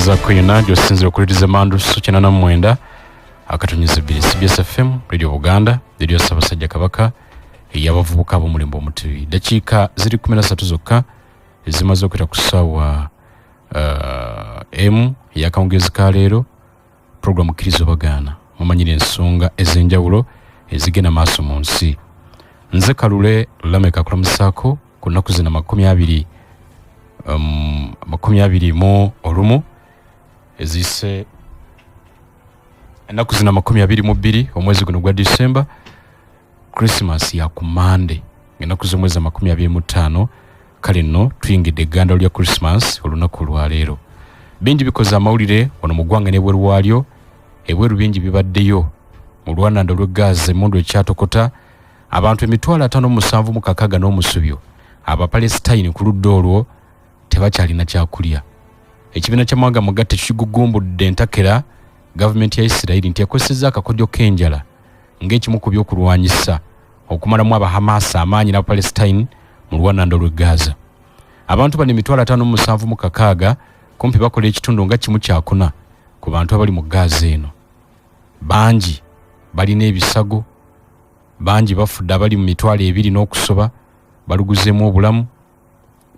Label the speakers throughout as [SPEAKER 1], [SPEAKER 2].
[SPEAKER 1] Zako yona josinzira okuliriza mandu sukina na mwenda akatunyiza bili CBS FM Radio Uganda radio Ssaabasajja Kabaka yabavubuka abo mulimbo muti dakika ziri 13 zokka ezimaze okuyita ku ssaawa yakawungezi ka leero program Kirizo Bagana mumanyire ensonga ez'enjawulo ezigenda maaso mu nsi. Nze Kalule Lameka kulamusaako ku nnaku zina 20 mu olumu ezise ennaku zina 22 omwezi guno gwa December. Christmas ya kumande ennaku z'omwezi 25 kale nno tuyingidde egganda lya Christmas olunaku lwa leero. Bingi bikoze amawulire wano mu ggwanga n'ebweru waalyo, ebweru bingi bibaddeyo mu lwanando lw'eggazi emmundu ekyatokota abantu 57 mu kakaga n'omusubyo Abapalestine ku ludda olwo tebakyalina kyakulya. Ekibiina ky'amawanga mugatte kigugumbudde entakera gavumenti ya Isirairi nti ekosezza akakodyo k'enjala ng'ekimu ku by'okulwanyisa okumalamu Hamas amaanyi n'Abapalestine mu lwanando lw'e Gaza. Abantu bano 57 mu kakaga kumpi bakola ekitundu nga kimu kyakuna ku bantu abali mu Gaza eno. Bangi balina ebisago, bangi bafudde abali mu 200 n'okusoba baluguzeemu obulamu.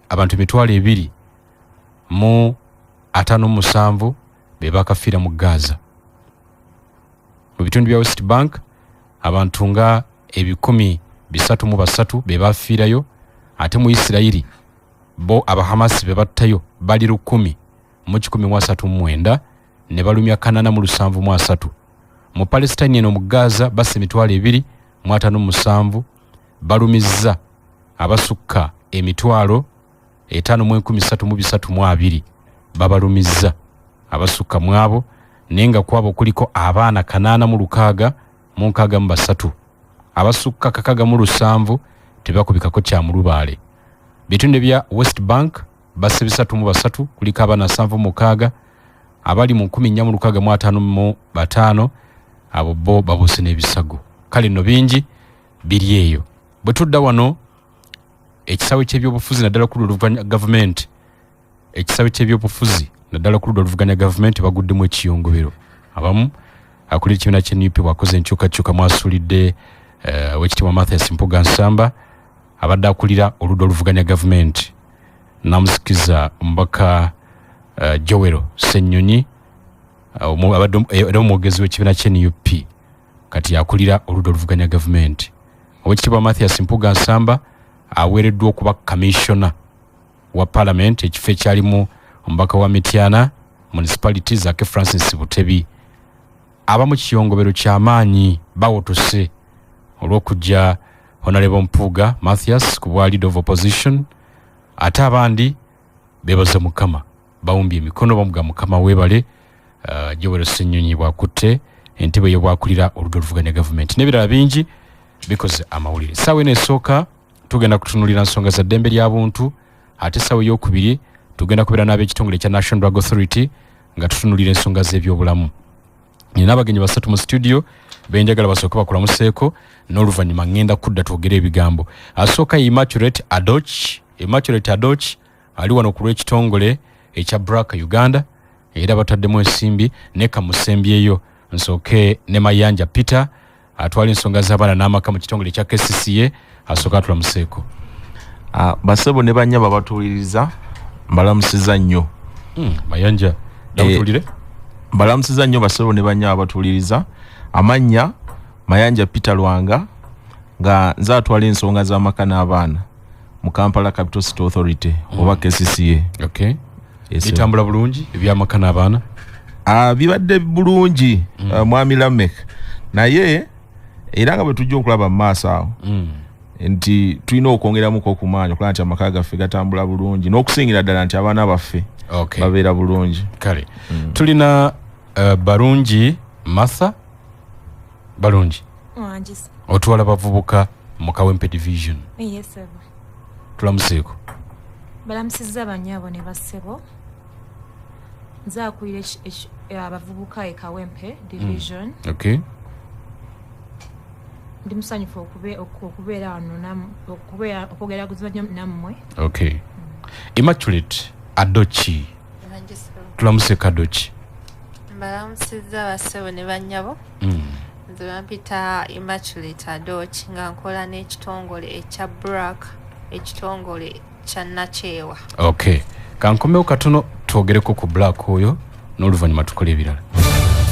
[SPEAKER 1] Abantu 257 be bakafiira mu Gaza. Mu bitundu bya West Bank abantu nga 303 be bafiirayo, ate mu Isirairi bo Hamas be battayo bali 1,139 ne balumya 473. Mu Palestine eno mu Gaza base 2,257 balumizza abasukka 5,132 babalumizza abasukka mwabo, nenga kwabo kuliko abaana 863 abasukka 607 tebakubikako kya mulubaale. Bitunde bya West Bank base 303 kuliko abaana 76 abali mu 455 abo bo babuse n'ebisago. Kale no bingi biri eyo. Bwe tudda wano ekisawe ky'ebyobufuzi naddala ku luvuganya government, ekisawe ky'ebyobufuzi naddala ku luvuganya government baguddemu ekiyongobero. Abamu akuli kibiina ky'NUP wakoze enkyukakyuka mwasulidde wekitiibwa Mathias Mpuga Nsamba abadde akulira oludda oluvuganya government, namusikiza omubaka Joel Ssennyonyi abadde omwogezi w'ekibiina ky'NUP kati yakulira oludda oluvuganya government. Owekitiibwa Mathias Mpuga Nsamba aweereddwa okuba commissioner wa parliament ekifo ekyalimu omubaka wa Mityana municipality Zaake Francis Butebi. Abamu kiyongobero ky'amaanyi bawotose olw'okujja Honorable Mpuga Mathias ku bwa leader of opposition, ate abandi bebaza Mukama bawumbye emikono bamuga Mukama weebale. Joel Ssennyonyi bwakutte entebe y'obwakulira oludda oluvuganya government n'ebirala bingi bikoze amawulire. Ssaawa eno esooka tugenda kutunulira nsonga za ddembe lya buntu, ate ssaawa ey'okubiri tugenda kubeera n'ab'ekitongole kya National Drug Authority nga tutunulira ensonga z'ebyobulamu. Nina abagenyi basatu mu studio benjagala basooke bakulamuseeko n'oluvannyuma ngenda kudda twogere ebigambo. Asooka Immaculate Adoch. Immaculate Adoch ali wano ku lw'ekitongole ekya Braka Uganda era bataddemu ensimbi ne kamusembyeyo. Nsooke ne Mayanja Peter atwala ensonga z'abaana n'amaka mu kitongole kya KCCA. Asooka atulamuseeko.
[SPEAKER 2] Basebo ne banyaba batuuliriza mbalamusiza nnyo.
[SPEAKER 1] Mayanja dawutulire
[SPEAKER 2] mbalamusiza nnyo basebo ne banyaba batuuliriza. Amannya Mayanja Peter Lwanga nga nze atwala ensonga z'amaka n'abaana mu Kampala Capital City Authority oba KCCA.
[SPEAKER 1] Okay. Bitambula bulungi ebyamaka n'abaana?
[SPEAKER 2] Bibadde bulungi mwami Lamek, naye era nga bwe tujja okulaba mu maaso awo nti tulina okwongeramuko okumaanyi okulaba nti amaka gaffe gatambula bulungi n'okusingira ddala nti abaana baffe babeera bulungi.
[SPEAKER 1] Kale tulina Barungi Martha. Barungi otwala bavubuka mu Kawempe division.
[SPEAKER 3] Yes sir.
[SPEAKER 1] Tulamuseeko.
[SPEAKER 3] Balamusizza bannyabo ne bassebo. Nze akulira abavubuka e Kawempe division.
[SPEAKER 1] Okay.
[SPEAKER 3] Ndi musanyufu okubeera wano okwogera nammwe.
[SPEAKER 1] Okay. Immaculate Adochi tulamuse Kadoki.
[SPEAKER 4] Mbalamusizza bassebo ne bannyabo. Nze bampita Immaculate Adoki nga nkola n'ekitongole ekya BRAC, ekitongole kya Nakyewa.
[SPEAKER 1] Okay. Kankomewo katono twogereko ku BRAC oyo n'oluvannyuma tukole ebirala.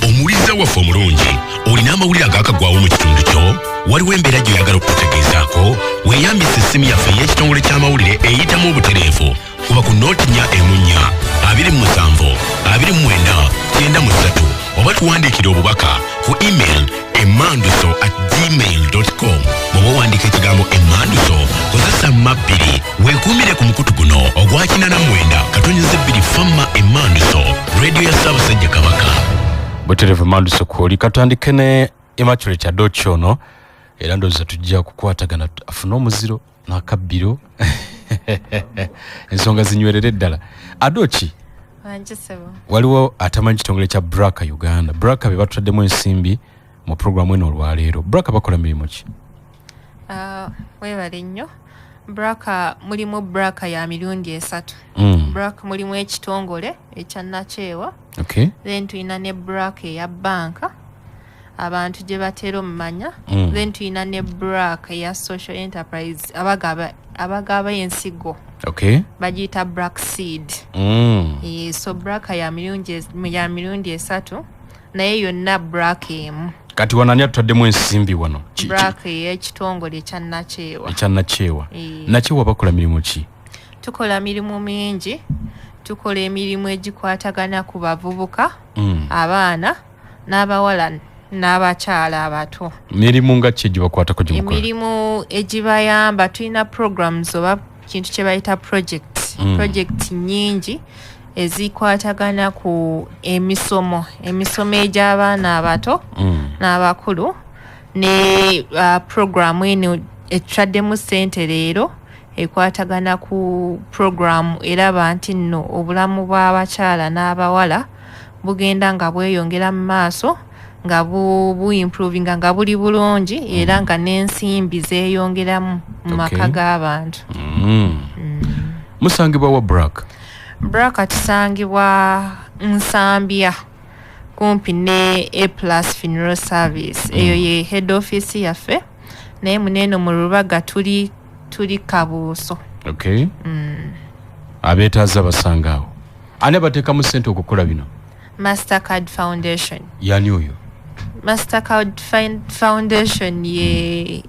[SPEAKER 5] Omuliza waffe omulungi olina amawulire agaakagwawo mu kitundu kyo waliwo embeera gy'oyagala okututegeezaako weeyambisa essimu yaffe y'ekitongole ky'amawulire eyitamu obutereevu kuba ku nooti 414 27 93 oba tuwandiikire obubaka ku email emanduso@gmail.com bw'oba owandiika ekigambo emanduso kozesa mabbiri weekuumire ku mukutu guno ogwa 89 famma emanduso radio ya Ssaabasajja Kabaka.
[SPEAKER 1] Buterevu Manduso kwoli katandike ne Immaculate Adoki ono era ndowooza tujja kukwatagana afuna omuziro n'akabbiro ensonga zinywerere ddala. Adoki
[SPEAKER 4] Wanjisebo.
[SPEAKER 1] Waliwo atamanyi kitongole kya BRAC Uganda. BRAC be batutaddemu ensimbi mu programu eno olwaleero. BRAC bakola mirimu ki?
[SPEAKER 4] Weebale nnyo. BRAC mulimu BRAC ya mirundi 3. BRAC mulimu ekitongole ekya Nakyewa.
[SPEAKER 1] Okay.
[SPEAKER 4] Then tuyina ne BRAC eya banka abantu gye batera omumanya. Then tuyina ne BRAC eya social enterprise abagaba ensigo.
[SPEAKER 1] Okay.
[SPEAKER 4] Bagiyita BRAC seed. So BRAC ya mirundi 3 naye yonna BRAC emu.
[SPEAKER 1] Kati wanani atutaddemu ensimbi wano?
[SPEAKER 4] BRAC y'ekitongole ekya Nakyewa.
[SPEAKER 1] Ekya Nakyewa. Nakyewa bakola mirimu ki?
[SPEAKER 4] Tukola mirimu mingi. Tukola emirimu egikwatagana ku bavubuka, abaana, n'abawala n'abakyala abato.
[SPEAKER 1] Mirimu nga ki egibakwatako gye mukola? Emirimu
[SPEAKER 4] egibayamba tulina programs oba kintu kye bayita project nyingi ezikwatagana ku emisomo egy'abaana abato n'abakulu ne programu eno etutaddemu ssente leero ekwatagana ku programu eraba nti nno obulamu bw'abakyala n'abawala bugenda nga bweyongera mu maaso nga bu-improvinga nga buli bulungi era nga n'ensimbi zeeyongeramu mu maka g'abantu.
[SPEAKER 1] Musangibwa wa BRAC?
[SPEAKER 4] BRAC tusangibwa Nsambya kumpi ne A+ Funeral Service. Eyo ye head office yaffe naye muneeno mu Lubaga tuli Kabuuso.
[SPEAKER 1] Okay. Abeetaaza basangaawo. Ani abateekamu ssente okukola bino?
[SPEAKER 4] Mastercard Foundation.
[SPEAKER 1] Yani oyo?
[SPEAKER 4] Mastercard Foundation ye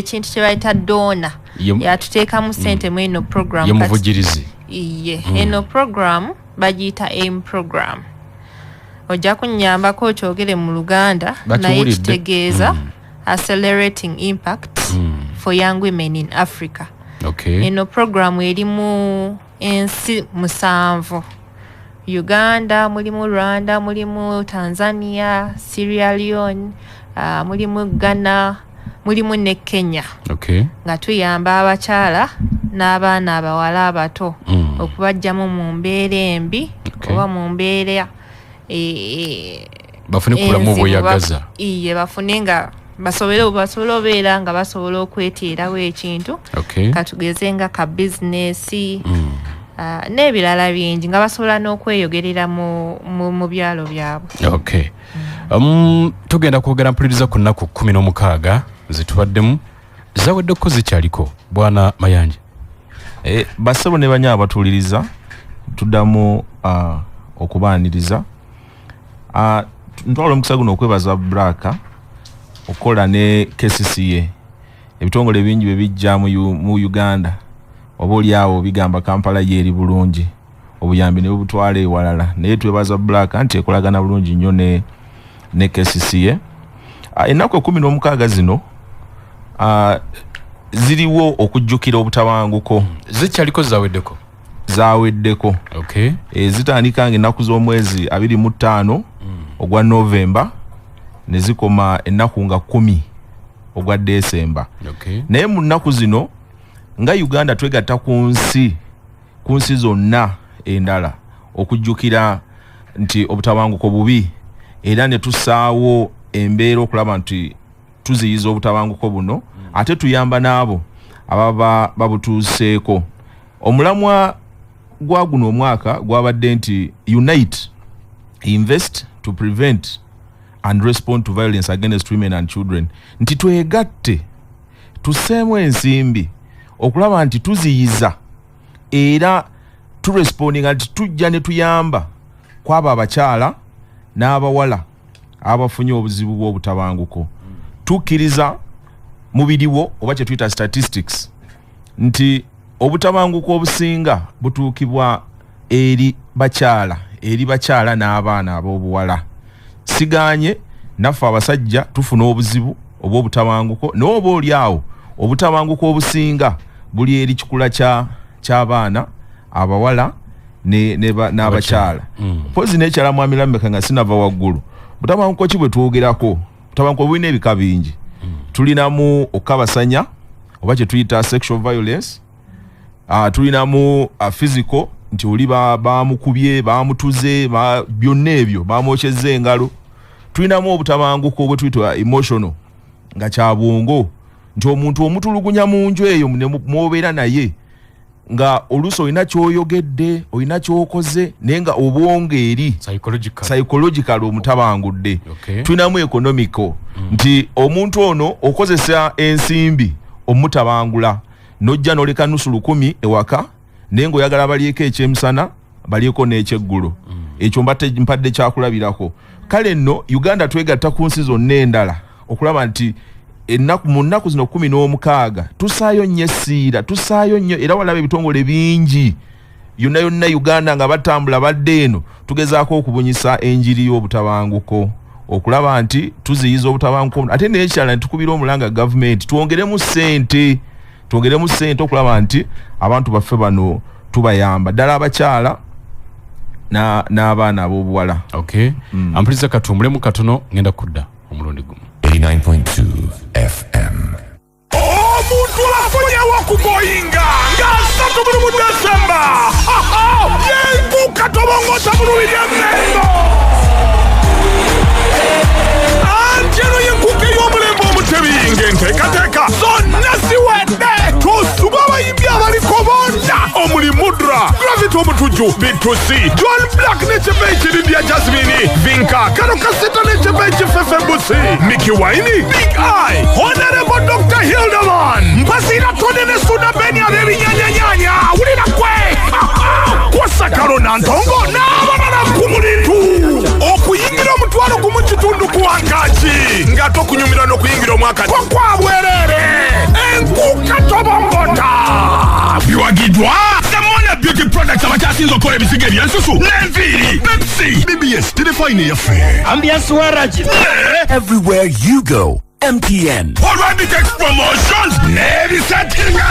[SPEAKER 4] kintu kye bayita donor. Yatuteekamu ssente mu eno program.
[SPEAKER 1] Ye muvugirizi.
[SPEAKER 4] Iye. Eno program bagiyita AIM program. Ojja kunnyambako okyogere mu Luganda naye kitegeeza accelerating impact for young women in Africa.
[SPEAKER 1] Okay.
[SPEAKER 4] Eno program erimu ensi 7. Uganda, mulimu Rwanda, mulimu Tanzania, Sierra Leone, mulimu Ghana, mulimu ne Kenya.
[SPEAKER 1] Okay.
[SPEAKER 4] Nga tuyamba abakyala n'abaana abawala abato okubajjamu mu mbeera embi oba mu mbeera
[SPEAKER 1] bafune kulamu bweyagaza.
[SPEAKER 4] Iye bafune nga basobole obeera nga basobola okweteerawo ekintu.
[SPEAKER 1] Okay.
[SPEAKER 4] Katugeze nga ka bizinesi n'ebirala bingi nga basobola n'okweyogerera mu byalo byabwe.
[SPEAKER 1] Okay. Tugenda kwogera mpuliriza ku nnaku 16 zitubaddemu zaweddeko zikyaliko Bwana Mayanja.
[SPEAKER 2] Bassebo ne banya abatuuliriza tuddamu okubaaniriza. Ntwala omukisa guno okwebaza BRAC okola ne KCCA ebitongole bingi bye bijja mu Uganda oba oliawo bigamba Kampala yeeri bulungi obuyambi ne butwala ewalala naye twebaza BRAC nti ekolagana bulungi nnyo ne KCCA. Ennaku 16 zino ziriwo okujjukira obutabanguko.
[SPEAKER 1] Zikyaliko
[SPEAKER 2] zaweddeko.
[SPEAKER 1] Okay.
[SPEAKER 2] Zitandika ng'ennaku z'omwezi 25 ogwa Novemba ne zikoma ennaku nga 10 ogwa Desemba.
[SPEAKER 1] Okay.
[SPEAKER 2] Naye mu nnaku zino nga Uganda twegatta ku nsi zonna endala okujjukira nti obutabanguko bubi era ne tusaawo embeera okulaba nti tuziyiza obutabanguko buno ate tuyamba n'abo ababa babutuuseeko. Omulamwa gwa guno omwaka gwabadde nti unite, invest to prevent and respond to violence against women and children. Nti twegatte tuseemu ensimbi okulaba nti tuziyiza era turespondinga nti tujja ne tuyamba kwaba abakyala n'abawala abafunye obuzibu bw'obutabanguko. Tukkiriza mu biriwo oba kye tuyita statistics nti obutabanguko obusinga butuukibwa eri bakyala n'abaana ab'obuwala. Siganye naffe abasajja tufuna obuzibu obw'obutabanguko n'oba oli awo obutabanguko obusinga buli eri kikula ky'abaana abawala n'abakyala. Pozi n'ekyala Mwami Lameck nga sinava waggulu. Butabanguko ki bwe twogerako? Butabanguko bulina ebika bingi. Tulinamu okukabasanya oba kye tuyita sexual violence. Tulinamu physical nti oli bamukubye bamutuze byonna ebyo bamwokyezza engalo. Tulinamu obutabanguko bwe tuyita emotional nga kyabwongo nti omuntu omutulugunya mu nju eyo mwobeera naye nga oluusi olina kyoyogedde olina kyokoze naye nga obwongo eri psychological omutabangudde. Tulinamu economical nti omuntu ono okozesa ensimbi omutabangula nojja noleka nusu 100 ewaka naye ng'oyagala balyeko ekyemisana balyeko n'ekyeggulo. Ekyo mpadde kyakulabirako. Kale nno Uganda twegatta ku nsi zonna endala okulaba nti mu nnaku zino 16 tusaayo nnyo essiira, tusaayo nnyo era walaba ebitongole bingi yonna Uganda nga batambula badde eno tugezaako okubunyisa enjiri y'obutabanguko okulaba nti tuziyiza obutabanguko. Ate n'ekyala ntukubira omulanga gavumenti twongeremu ssente okulaba nti abantu baffe bano tubayamba ddala abakyala n'abaana ab'obuwala.
[SPEAKER 1] Ampuliriza katumbulemu katono ngenda kudda omulundi gumu.
[SPEAKER 5] 89.2 FM.
[SPEAKER 6] Omuntu afunyewo okugoyinga ng'asatu mu Desemba. Yenguka tobongota mu lubiri emmengo. Anjelo yenguka ey'omulembe omutebi ng'enteekateeka zonna ziwedde. Tusuba abayimbi abaliko bonna omuli Mudra, Gravity omutujju, B2C, John Black n'ekyebeeki Lydia Jasmine, Vinka, Kano Kasita n'ekyebeeki Fefe Busi, Mickey Wine, Big Eye, Honorable Dr. Hildeman, Mpasira Tone ne Suna Beni ab'ebinyanyanyanya, wulira kwe! Kwasakalo Nantongo n'abalala nkumulitu okuyingira omutwalo gumu kitundu ku Wankaaki ng'ate okunyumira n'okuyingira omwaka kwabwerere enkuka tobongota biwagidwa Samona Beauty Products abakyasinza okukola ebisiga ebyensusu n'enviiri Pepsi BBS telefone yaffe
[SPEAKER 7] Ambiance Waragi everywhere you go MTN
[SPEAKER 6] Olwabitex promotions n'ebisetinga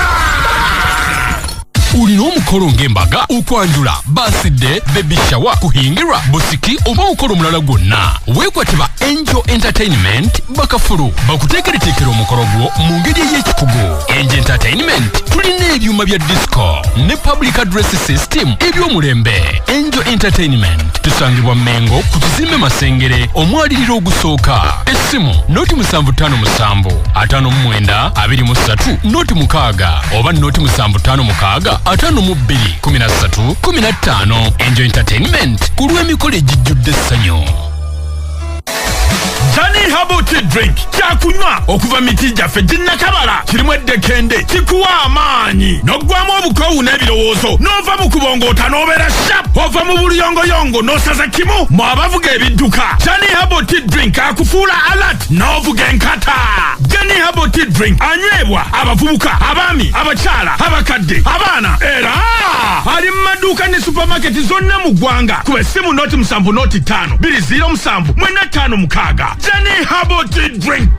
[SPEAKER 5] Ulina omukolo ng'embaga okwanjula birthday baby shower kuhingirwa busiki oba okolo mulala gwonna weekwatibwa Angel Entertainment bakafulu bakuteekereteekera omukolo gwo mu ngeri ey'ekikugu. Angel Entertainment tulina ebyuma bya disco ne public address system eby'omulembe. Angel Entertainment tusangibwa Mengo ku kizimbe Masengere omwaliriro ogusooka. Essimu noti 7557 59 23 noti 6 oba noti 7556 atano mu 2 13 15. Angel Entertainment ku lw'emikolo egijjudde essanyu.
[SPEAKER 6] Johnny Herbal Tea Drink kyakunywa okuva miti gyaffe ginnakabala kirimu eddekende kikuwa amaanyi n'oggwamu obukoowu n'ebirowoozo n'ova mu kubongoota n'obeera sharp ova mu buluyongoyongo n'osaza kimu mu abavuga ebidduka. Johnny Herbal Tea Drink akufuula alert n'ovuga enkata. Johnny Herbal Tea Drink anywebwa abavubuka abaami abakyala abakadde abaana era ali mu maduuka ne supermarket zonna mu ggwanga kuba essimu noti 7 noti 5 207 45 Johnny Herbal Tea Drink.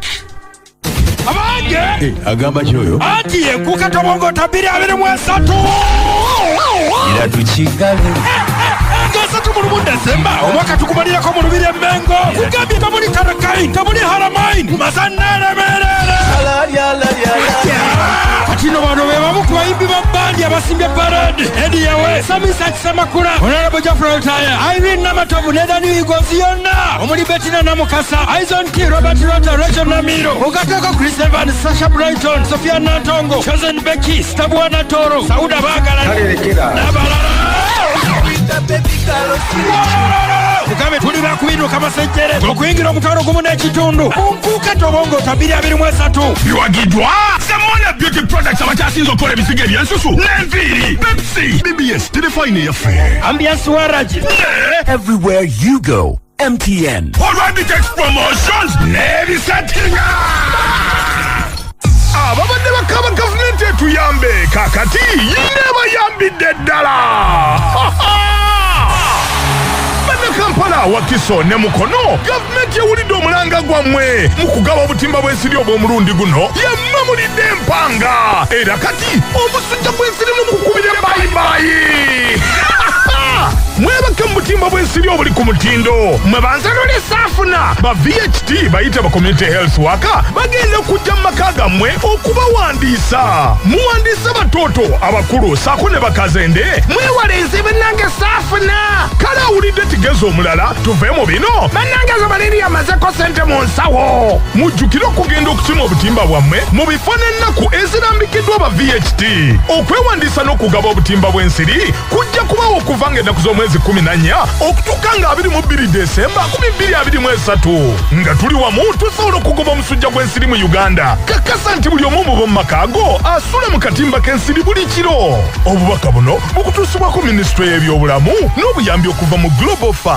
[SPEAKER 6] Abange
[SPEAKER 7] agamba kyoyo
[SPEAKER 6] ati yenkuka tobongota 223
[SPEAKER 7] ira tukigale
[SPEAKER 6] gasatu mu Desemba omwaka tukumalirako mu lubiri emmengo kugambye tabuli Karakai tabuli Haramain mazannere merere katino bano bebamu ku bayimbi ba bandi abasimbye parade Eddie Yawe Samisa Kisamakula Honorable Jafra Otaya Irene Namatovu Nedani Igozi yonna omuli Bettina Namukasa Aizon T Robert Rota Rachel Namiro Ogatoko Chris Evans Sasha Brighton Sophia Nantongo Chosen Becky Stabwana Toro Sauda Bagala Nabalala Mugabe tuli bakubiruka basejjere okuyingira omutwalo gumu n'ekitundu munkuuka tobongo 223 biwagidwa Semona Beauty Products abakyasinze okukola ebisigo ebyensusu n'enviiri Pepsi BBS telefone yaffe Ambiance Waraji
[SPEAKER 7] Everywhere you go, MTN.
[SPEAKER 6] Olwanditex promotions n'ebisatinga ababadde bakaba gavumenti etuyambe kakati yinebayambidde ddala Kampala wakiso ne mukono government yawulidde omulanga gwammwe mu kugaba obutimba bw'ensiri obw'omulundi guno yemmamulidde empanga era kati obusujja bw'ensiri mu kukubira bayibayi mwebake mu butimba bw'ensiri obuli ku mutindo mwe banzalule saafuna ba VHT bayita ba community health worker bagenda okujja mu maka gammwe okubawandiisa muwandiisa batoto abakulu saako ne bakazende mwewale enzibe nange saafuna kale awulidde tigezo omulala tuve mu bino bannange zo baliri yamazeko sente mu nsawo mujjukire okugenda okukima obutimba bwammwe mu bifo n'ennaku ezirambikiddwa ba VHT okwewandiisa n'okugaba obutimba bw'ensiri kujja kubawo okuva ng'ennaku z'omwezi 14 okutuuka nga 22 Desemba 2023 nga tuli wamu tusobola okugoba omusujja gw'ensiri mu Uganda kakasa nti buli omu mu makaago asula mu katimba k'ensiri buli kiro obubaka buno bukutuusibwako minisitule y'ebyobulamu n'obuyambi okuva mu Global Fund.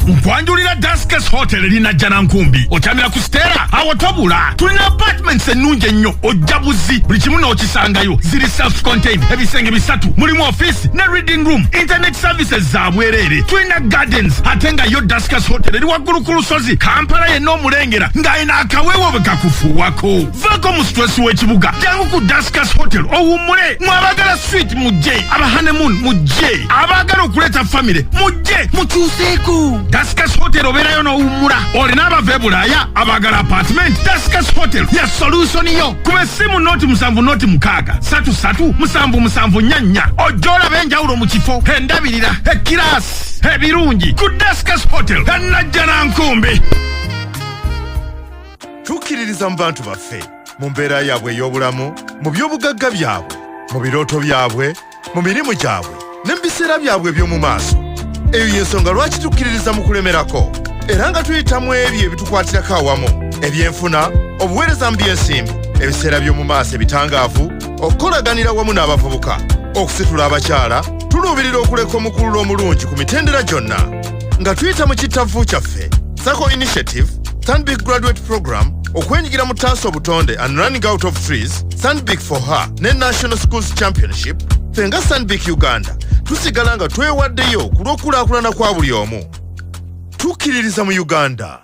[SPEAKER 6] Nkwanjulira Daskas Hotel erina jjana nkumbi okyamira ku Stella awo tobula tulina apartments ennungi ennyo ojjabuzi buli kimu n'okisangayo ziri self-contained ebisenge bisatu mulimu office ne reading room internet services za bwereere tulina gardens ate nga yo Daskas Hotel eri waggulu ku lusozi Kampala yenna omulengera ng'ayina akaweewo bwe kakufuuwako vaako mu stress w'ekibuga jangu ku Daskas Hotel owummule mwabagala suite mujje aba honeymoon mujje abaagala okuleeta family mujje mukyuseeko Daskas Hotel obeerayo n'owummula olina abava e Bulaaya abaagala apartment Daskas Hotel ya solution yo kuba essimu noti 7 ojja olaba enjawulo mu kifo endabirira ekiraasi ebirungi ku Daskas Hotel ennajjana nkumbi
[SPEAKER 8] tukkiririza mu bantu baffe mu mbeera yaabwe ey'obulamu mu by'obugagga byabwe mu birooto byabwe mu mirimu gyabwe ne mu biseera byabwe eby'omu maaso eyo y'ensonga lwaki tukkiririza mu kulemerako era nga tuyitamu ebyo ebitukwatirako awamu ebyenfuna obuweereza mu by'ensimbi ebiseera by'omu maaso ebitangaavu okukolaganira wamu n'abavubuka okusitula abakyala tuluubirira okuleka omukululo omulungi ku mitendera gyonna nga tuyita mu kittavu kyaffe Sako Initiative Stanbic Graduate Program okwenyigira mu taasa obutonde and running out of trees Stanbic for her ne National Schools Championship ffe nga Stanbic Uganda tusigala nga twewaddeyo ku lw'okulaakulana kwa buli omu tukkiririza mu Uganda.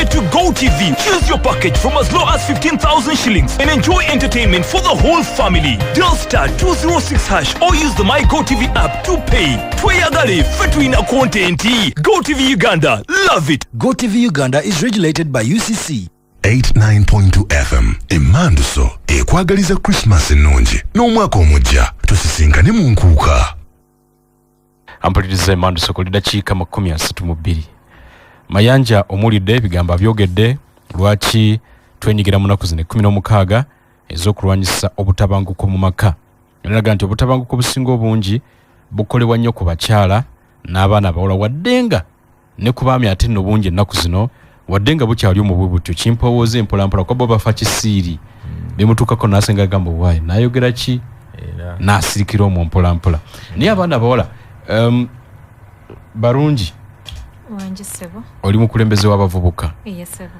[SPEAKER 9] To GoTV, choose your package from as low as 15,000 shillings and enjoy entertainment for the whole family. Dial star 206 hash or use the My GoTV app to pay. Tweyagale fetuina content. GoTV Uganda, love it.
[SPEAKER 7] GoTV Uganda is regulated by UCC.
[SPEAKER 5] 89.2 FM Emanduso ekwagaliza Christmas ennungi n'omwaka omujja tusisinkane mu nkuuka.
[SPEAKER 1] Ampuliriza Emanduso ku dakiika 32. Mayanja omulidde ebigambo byogedde lwaki twenyigira mu nnaku zino 16 ez'okulwanyisa obutabanguko mu maka. Nalaga nti obutabanguko obusinga obungi bukolebwa nnyo ku bakyala n'abaana abawala waddenga ne ku baami ate nno bungi ennaku zino waddenga bukyali omubwibutyo kimpowooza empolampola kwa baba fa kisiiri bimutuukako n'asenga agamba waayi n'ayogera ki n'asirikira omwo mpolampola naye abaana abawala barungi
[SPEAKER 3] Wanji sebo.
[SPEAKER 1] Oli mukulembeze w'abavubuka.
[SPEAKER 3] Iye sebo.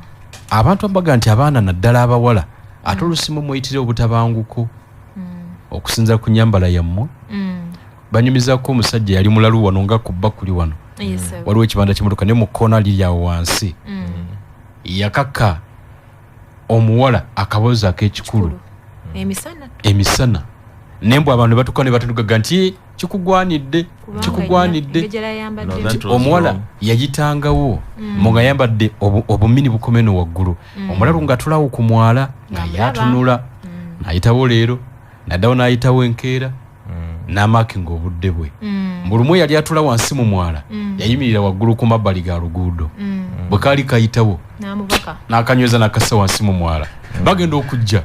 [SPEAKER 1] Abantu abaga nti abaana naddala abawala ate olusimu muyitire obutabanguko okusinza ku nyambala yammwe banyumizako omusajja yali mulalu wano nga kubba kuli wano waliwo ekibanda kimotoka ne mu kkoona liri awo wansi yakaka omuwala akabozi ak'ekikulu
[SPEAKER 3] emisana
[SPEAKER 1] emisana nembo abantu batukane batugaga nti kikugwanidde omuwala yagitangawo munga yambadde obumini bukomeno waggulu omulalu nga tulawo ku mwala nga yatunula ayitawo leero naddawo n'ayitawo enkeera n'amaaki ng'obudde bwe bulumu yali atula wansi mu mwala yayimirira waggulu ku mabbali ga luguudo bwe kaali kayitawo n'akanyweza n'akassa wansi mu mwala bagenda okujja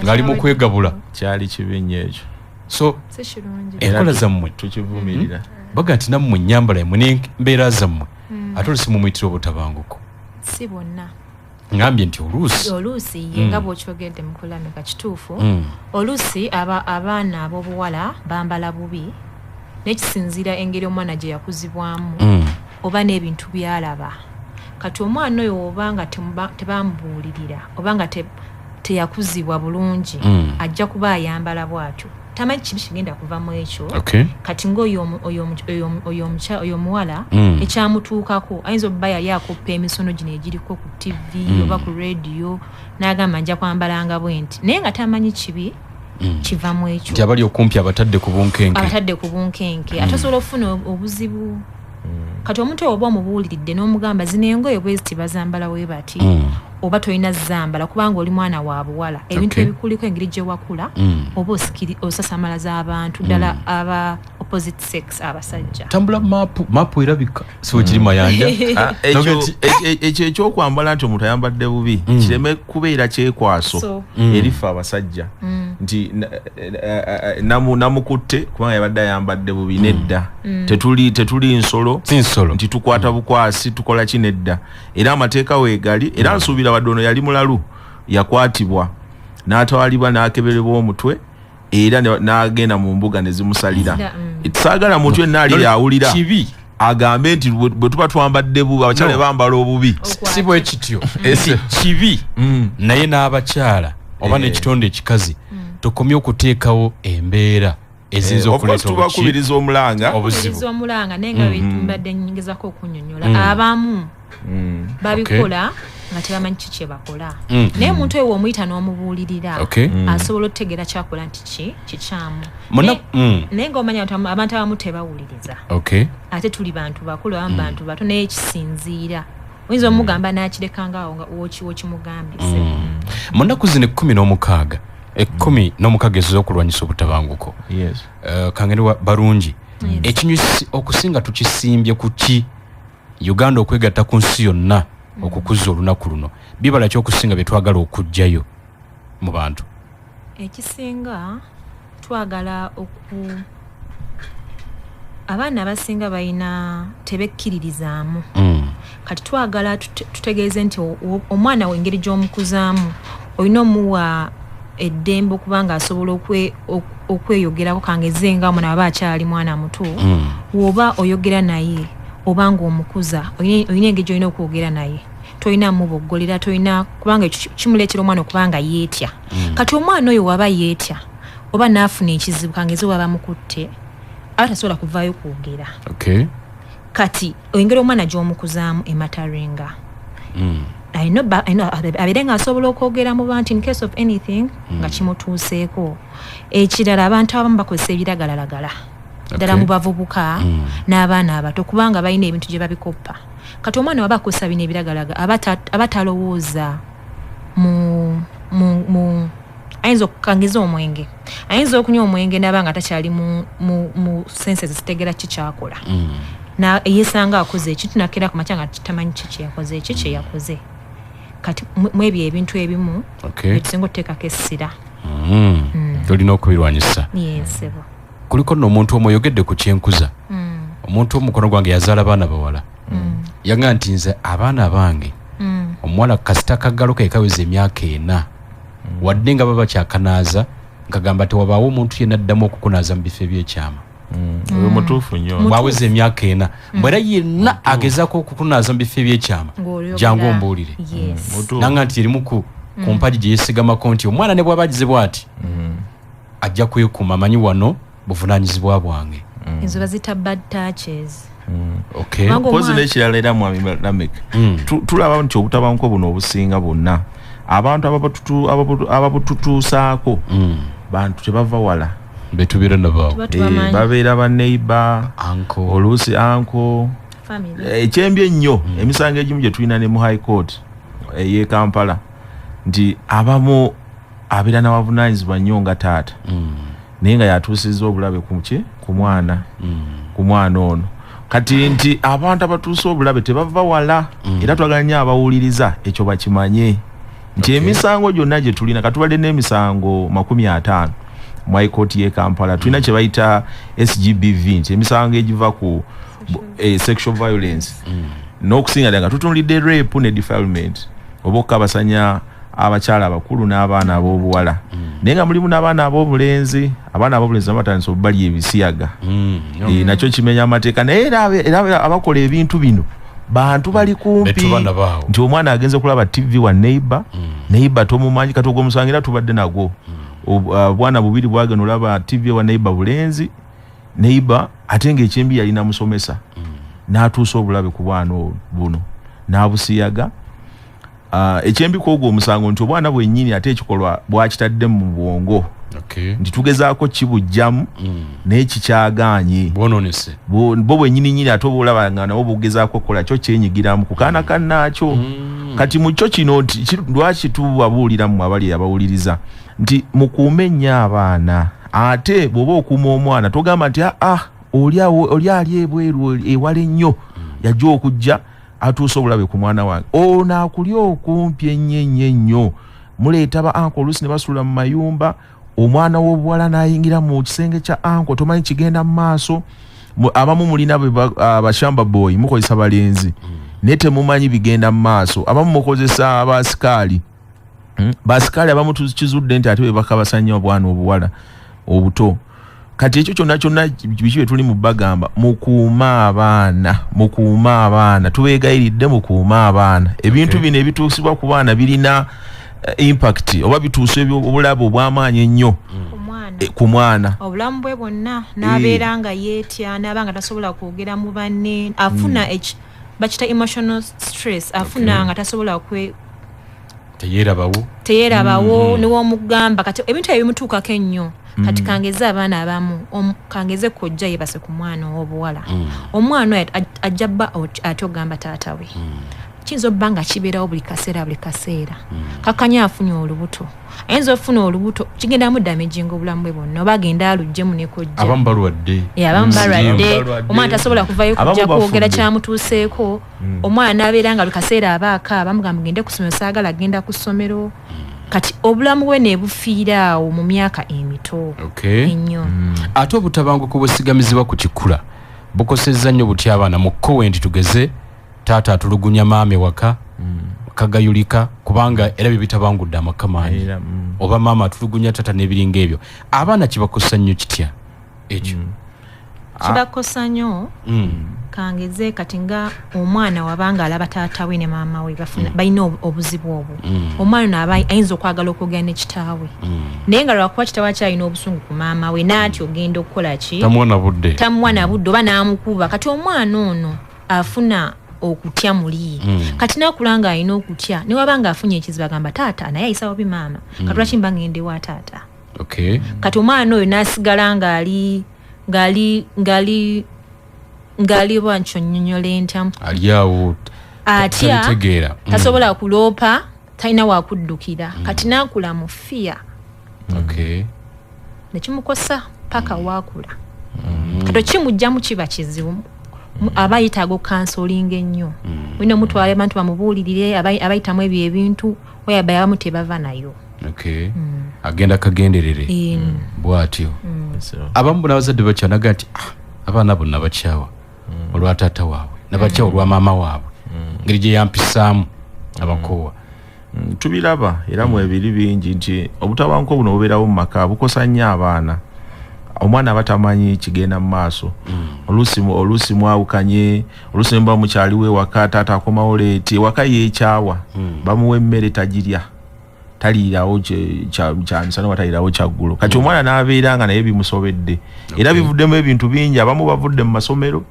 [SPEAKER 1] ng'ali mu kwegabula
[SPEAKER 2] kyali kibi nnyo ekyo
[SPEAKER 1] so enkola zammwe
[SPEAKER 2] tukivumirira
[SPEAKER 1] baga nti nammwe ennyambala yammwe n'embeera zammwe ate olusi mumuyitira obutabanguko
[SPEAKER 3] si bonna
[SPEAKER 1] ngambye nti
[SPEAKER 3] oluusi ye nga bw'okyogedde mukulamika kituufu oluusi abaana ab'obuwala bambala bubi n'ekisinziira engeri omwana gye yakuzibwamu oba n'ebintu byalaba kati omwana oyo obanga tebamubuulirira obanga teyakuzibwa bulungi ajja kuba ayambala bw'atyo tamanyi kibi kigenda kuva mu ekyo kati ng'oyo omuwala ekyamutuukako ayinza okuba yali akuppa emisono gino egiriko ku tv oba ku rediyo n'agamba nja kwambalanga bwenti naye nga tamanyi kibi kiva mu ekyo
[SPEAKER 1] nti abali okumpi abatadde ku
[SPEAKER 3] bunkenke ate osobola okufuna obuzibu kati omuntu oba omubuuliridde n'omugamba zino engoye bweziti bazambala we bati oba tolina zambala kubanga oli mwana wa buwala ebintu ebikuliko engeri gye wakula oba osasamala z'abantu ddala aba opposite sex abasajja
[SPEAKER 1] tambula maapu erabika siwe kiri mayanja
[SPEAKER 2] ekyo ekyokwambala nti omuntu ayambadde bubi kireme kubeera kyekwaso erifa abasajja nti namukutte kubanga yabadde ayambadde bubi nedda tetuli nsolo nti tukwata bukwasi tukola kinedda era amateeka weegali era nsuubira wadde ono yali mulalu yakwatibwa n'atwalibwa n'akeberebwa omutwe era n'agenda mu mbuga ne zimusalira saagala muntu yenna ali awulira agambe nti bwe tuba twambadde bubi abakyala bambala obubi
[SPEAKER 1] si bwe kityo kibi naye n'abakyala oba n'ekitonde ekikazi tukomye okuteekawo embeera eziyinza okuleeta
[SPEAKER 2] tubakubiriza omulanga
[SPEAKER 3] naye nga mbadde nyingizako okunnyonnyola abamu babikola nga tebamanyi kiki bakola naye omuntu oyo omuyita n'omubuulirira asobola okutegeera kyakola nti kikyamu naye ngaomanya abantu abamu tebawuliriza ate tuli bantu bakulu abamu bantu bato naye ekisinziira oyinza omugamba n'akirekangaawo nga wokimugambise
[SPEAKER 1] mu nnaku zino 16 16 ezo z'okulwanyisa obutabanguko kangerwa barungi ekinyusi okusinga tukisimbye ku ki Uganda okwegatta ku nsi yonna okukuza olunaku luno bibala ky'okusinga bye twagala okujjayo mu bantu
[SPEAKER 3] ekisinga twagala abaana abasinga balina tebekkiririzaamu kati twagala tutegeeze nti omwana w'engeri gy'omukuzaamu olina omuwa eddembe okubanga asobola okweyogerako kangeze nga omwana aba akyali mwana muto woba oyogera naye obanga omukuza olina engeri gy'olina okwogera naye tolina muboggolera tolina kubanga kimuleetera omwana okubanga yeetya kati omwana oyo waba yeetya oba naafuna ekizibu kangeze waba mukutte aba tasobola kuvaayo kwogera kati engeri omwana gy'omukuzaamu ematarenga abeere nga asobola okwogera mu bantu in case of anything nga kimutuuseeko ekirala abantu abamu bakozesa ebiragalalagala ddala mu bavubuka n'abaana abato kubanga balina ebintu gye babikoppa kati omwana waba akozesa bino ebiragalaga aba talowooza ayinza okukangeza omwenge ayinza okunywa omwenge n'aba nga takyali mu sense zitegeera kikyakola yesanga akoze ekintu nakera ku makya nga tamanyi kikyeyakoze eki kyeyakoze kati mu ebyo ebintu ebimu etusinga okuteekako essira
[SPEAKER 1] tolina okubirwanyisa kuliko nno omuntu omu oyogedde ku kyenkuza omuntu omukono gwange yazaala baana bawala yanga nti nze abaana bange omuwala kasita kaggalo ke kaweza emyaka 4 wadde nga baba kyakanaaza nkagamba tewabaawo omuntu yenna addamu okukunaaza mu bifo ebyekyama
[SPEAKER 2] oyo mutuufu nnyo
[SPEAKER 1] bwaweza emyaka 4 mbwera yenna agezaako okukunaaza mu bifo ebyekyama jangu ombuulire nanga nti erimu ku mpagi gye yeesigamako nti omwana ne bw'aba agizibwa ati ajja kwekuuma amanyi wano buvunaanyizibwa bwange
[SPEAKER 3] ezo bazita bad touches
[SPEAKER 2] pozi n'ekirala era mwami Lamek tulaba nti obutabanguko buno obusinga bwonna abantu ababututuusaako bantu tebava wala
[SPEAKER 1] betubira nabo
[SPEAKER 2] babeera ba neighbor oluusi anko ekyembi ennyo emisango egimu gye tulina ne mu high court ey'e Kampala nti abamu abeera n'abavunaanyizibwa nnyo nga taata naye nga yatuusizza obulabe ku mwana ono kati nti abantu abatuusa obulabe tebava wala era twagala nnyo abawuliriza ekyo bakimanye nti emisango gyonna gye tulina katubadde n'emisango 50 mu high court y'e Kampala tulina kye bayita SGBV nti emisango egiva ku sexual violence n'okusinga ddala nga tutunulidde rape ne defilement oba okukabasanya abakyala abakulu n'abaana ab'obuwala naye nga mulimu n'abaana ab'obulenzi abatandisa obubali ebisiyaga nakyo kimenya amateeka naye era abakola ebintu bino bantu bali kumpi nti omwana agenze kulaba TV wa neighbor tomumanyi kati ogw'omusango era tubadde nagwo bwana bubiri bwagenda olaba TV wa neighbor bulenzi neighbor ate ng'ekyembi yalina musomesa n'atuusa obulabe ku bwana buno n'abusiyaga ekyembi kwogwo omusango nti obwana bwennyini ate ekikolwa bwakitadde mu bwongo nti tugezaako kibujjamu naye kikyagaanye bo bwennyini ate oba olaba nga nabo bugezaako okukola kyo kyenyigiramu ku kaana kannaakyo kati mu kyo kino lwaki tubabuuliramu abali abawuliriza nti mukuume nnyo abaana ate bw'oba okuuma omwana togamba nti oli ali ebweru ewala ennyo yajja okujja atuusa obulabe ku mwana wange ono akuli okumpi ennyo muleeta ba anko oluusi ne basula mu mayumba omwana w'obuwala n'ayingira mu kisenge kya anko tomanyi kigenda mu maaso abamu mulina bashamba boy mukozesa balenzi naye temumanyi bigenda mu maaso abamu mukozesa abasikaali basikaali abamu kizudde nti ate bebakabasanya obwana obuwala obuto kati ekyo kyonna biki bye tuli mu bagamba mukuuma abaana tubeegayiridde mukuuma abaana ebintu bino ebituusibwa ku baana birina impact oba bituusa obulabe obw'amaanyi ennyo ku mwana
[SPEAKER 3] obulamu bwe bwonna n'abeera nga yeetya n'aba nga tasobola kwogera mu banne afuna bakita emotional stress afuna nga tasobola teyerabawo niwomugamba kati ebintu ebimutuukako ennyo kati kangeze abaana abamu kangeze kojja yebase ku mwana w'obuwala omwana oyo ajja bba ate ogamba taata we kiyinza obba nga kibeerawo buli kaseera kakanya afunye olubuto ayinza ofuna olubuto kigenda mudamejinga obulamu bwe bwonna oba agenda alugjemu nekojja
[SPEAKER 1] abamu balwadde
[SPEAKER 3] omwana tasobola kuvayo kujja kwogera kyamutuuseeko omwana n'abeera nga buli kaseera abaaka abamugamba gende ku ssomero saagala agenda ku ssomero kati obulamu bwe ne bufiira awo mu myaka emito ennyo
[SPEAKER 1] ate obutabanguko bwesigamizibwa ku kikula bukosezza nnyo butya abaana mu kkowendi tugeze taata atulugunya maame waka kagayulika kubanga era bibitabangudde amaka mangi oba maama atulugunya tata n'ebiringa ebyo abaana kibakosa nnyo kitya ekyo
[SPEAKER 3] kibakosa nnyo kangeze kati nga omwana wabanga alaba taata we ne maama we balina obuzibu obwo omwana naaba ayinza okwagala okwogera ne kitaawe naye nga lwakuba kitaawe akyalina obusungu ku maama we naati ogenda okukola ki tamuwa na budde oba n'amukuba kati omwana ono afuna okutya muli kati nakulanga alina okutya niwabanga afunye ekizibu agamba taata naye ayisawo bi maama kati lwaki mba ngende wa taata kati omwana oyo n'asigala ngali bwankyo nnyonyola ntya
[SPEAKER 1] aliawo
[SPEAKER 3] atya tasobola kuloopa talina wakuddukira kati nakula mu fiya nekimukosa paka wakula kati okimugjamu kiba kizibu aba yetaaga okansolinga ennyo wina omutwala abantu bamubuulirire abayitamu ebyo ebintu oyaba abamu tebava nayo
[SPEAKER 1] agenda kagenderere bwatyo abamu n'abazadde bakyanaga nti abaana bonna bakyawa olwa taata waabwe nabakyawa olwa maama waabwe ngeri gye yampisaamu abakoowa
[SPEAKER 2] tubiraba era mu ebiri bingi nti obutabanguko buno bubeerawo mu maka bukosa nnyo abaana omwana abatamanyi kigenda mu maaso oluusi mwawukanye oluusi nemba mukyaliwe waka taata akomawo leeti waka yeekyawa bamuwa emmere tagirya taliirawo kyamisana wataliirawo kyaggulo kati omwana n'abeera nga naye bimusobedde era bivuddemu ebintu bingi abamu bavudde mu masomero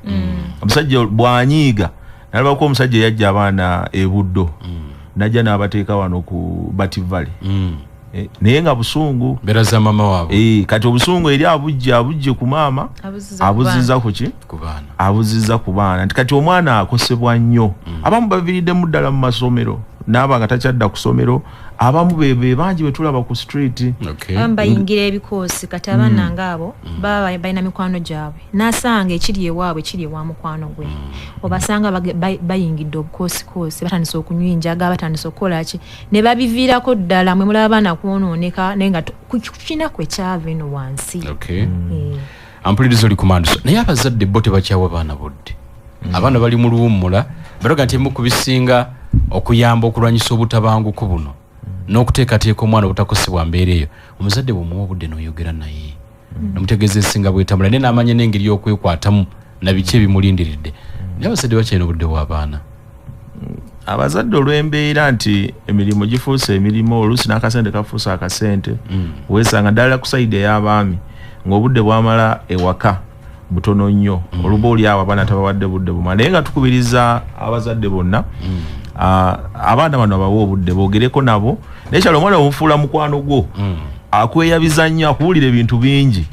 [SPEAKER 2] omusajja bwanyiiga nalabako omusajja yajja abaana ebuddo najja n'abateeka wano ku Bati Valley naye nga busungu
[SPEAKER 1] beraza mama waabwe
[SPEAKER 2] kati obusungu eri abujje ku maama abuzizza kuki abuzizza ku baana nti kati omwana akosebwa nnyo abamu baviiriddemu ddala mu masomero n'aba nga takyadda ku ssomero abamu be bangi bwe tulaba ku street
[SPEAKER 3] bayingira ebikoosi kati abaana ngaabo baba balina mikwano gyabwe n'asanga ekiri ewaabwe kiri ewa mukwano gwe obasanga bayingidde obukoosikosi batandisa okunywa batandisa okukola ki ne babiviirako ddala mwe mulaba abaana kwonooneka naye nga kukina kwe kyava eno wansi
[SPEAKER 1] ampuliriza oli kumanduso naye abazadde bo tebakyawa baana budde abaana bali mu luwummula baloga nti emu ku bisinga okuyamba okulwanyisa obutabanguko buno n'okuteekateeka omwana obutakosebwa mbeera eyo omuzadde bw'omuwa obudde n'oyogera naye nomutegeeza ensinga bwetambula naye n'amanya n'engeri y'okwekwatamu na biki ebimulindiridde naye abazadde bakyalina obudde bw'abaana
[SPEAKER 2] abazadde olw'embeera nti emirimu gifuuse emirimu oluusi n'akasente kafuuse akasente weesanga ddala ku sayidi ey'abaami ng'obudde bwamala ewaka butono nnyo oluba oli awo abaana tabawadde budde bumala naye nga tukubiriza abazadde bonna abaana bano abawa obudde boogereko nabo naye kyalo omwana omufuula mukwano gwo akweyabiza nnyo akuwulira ebintu bingi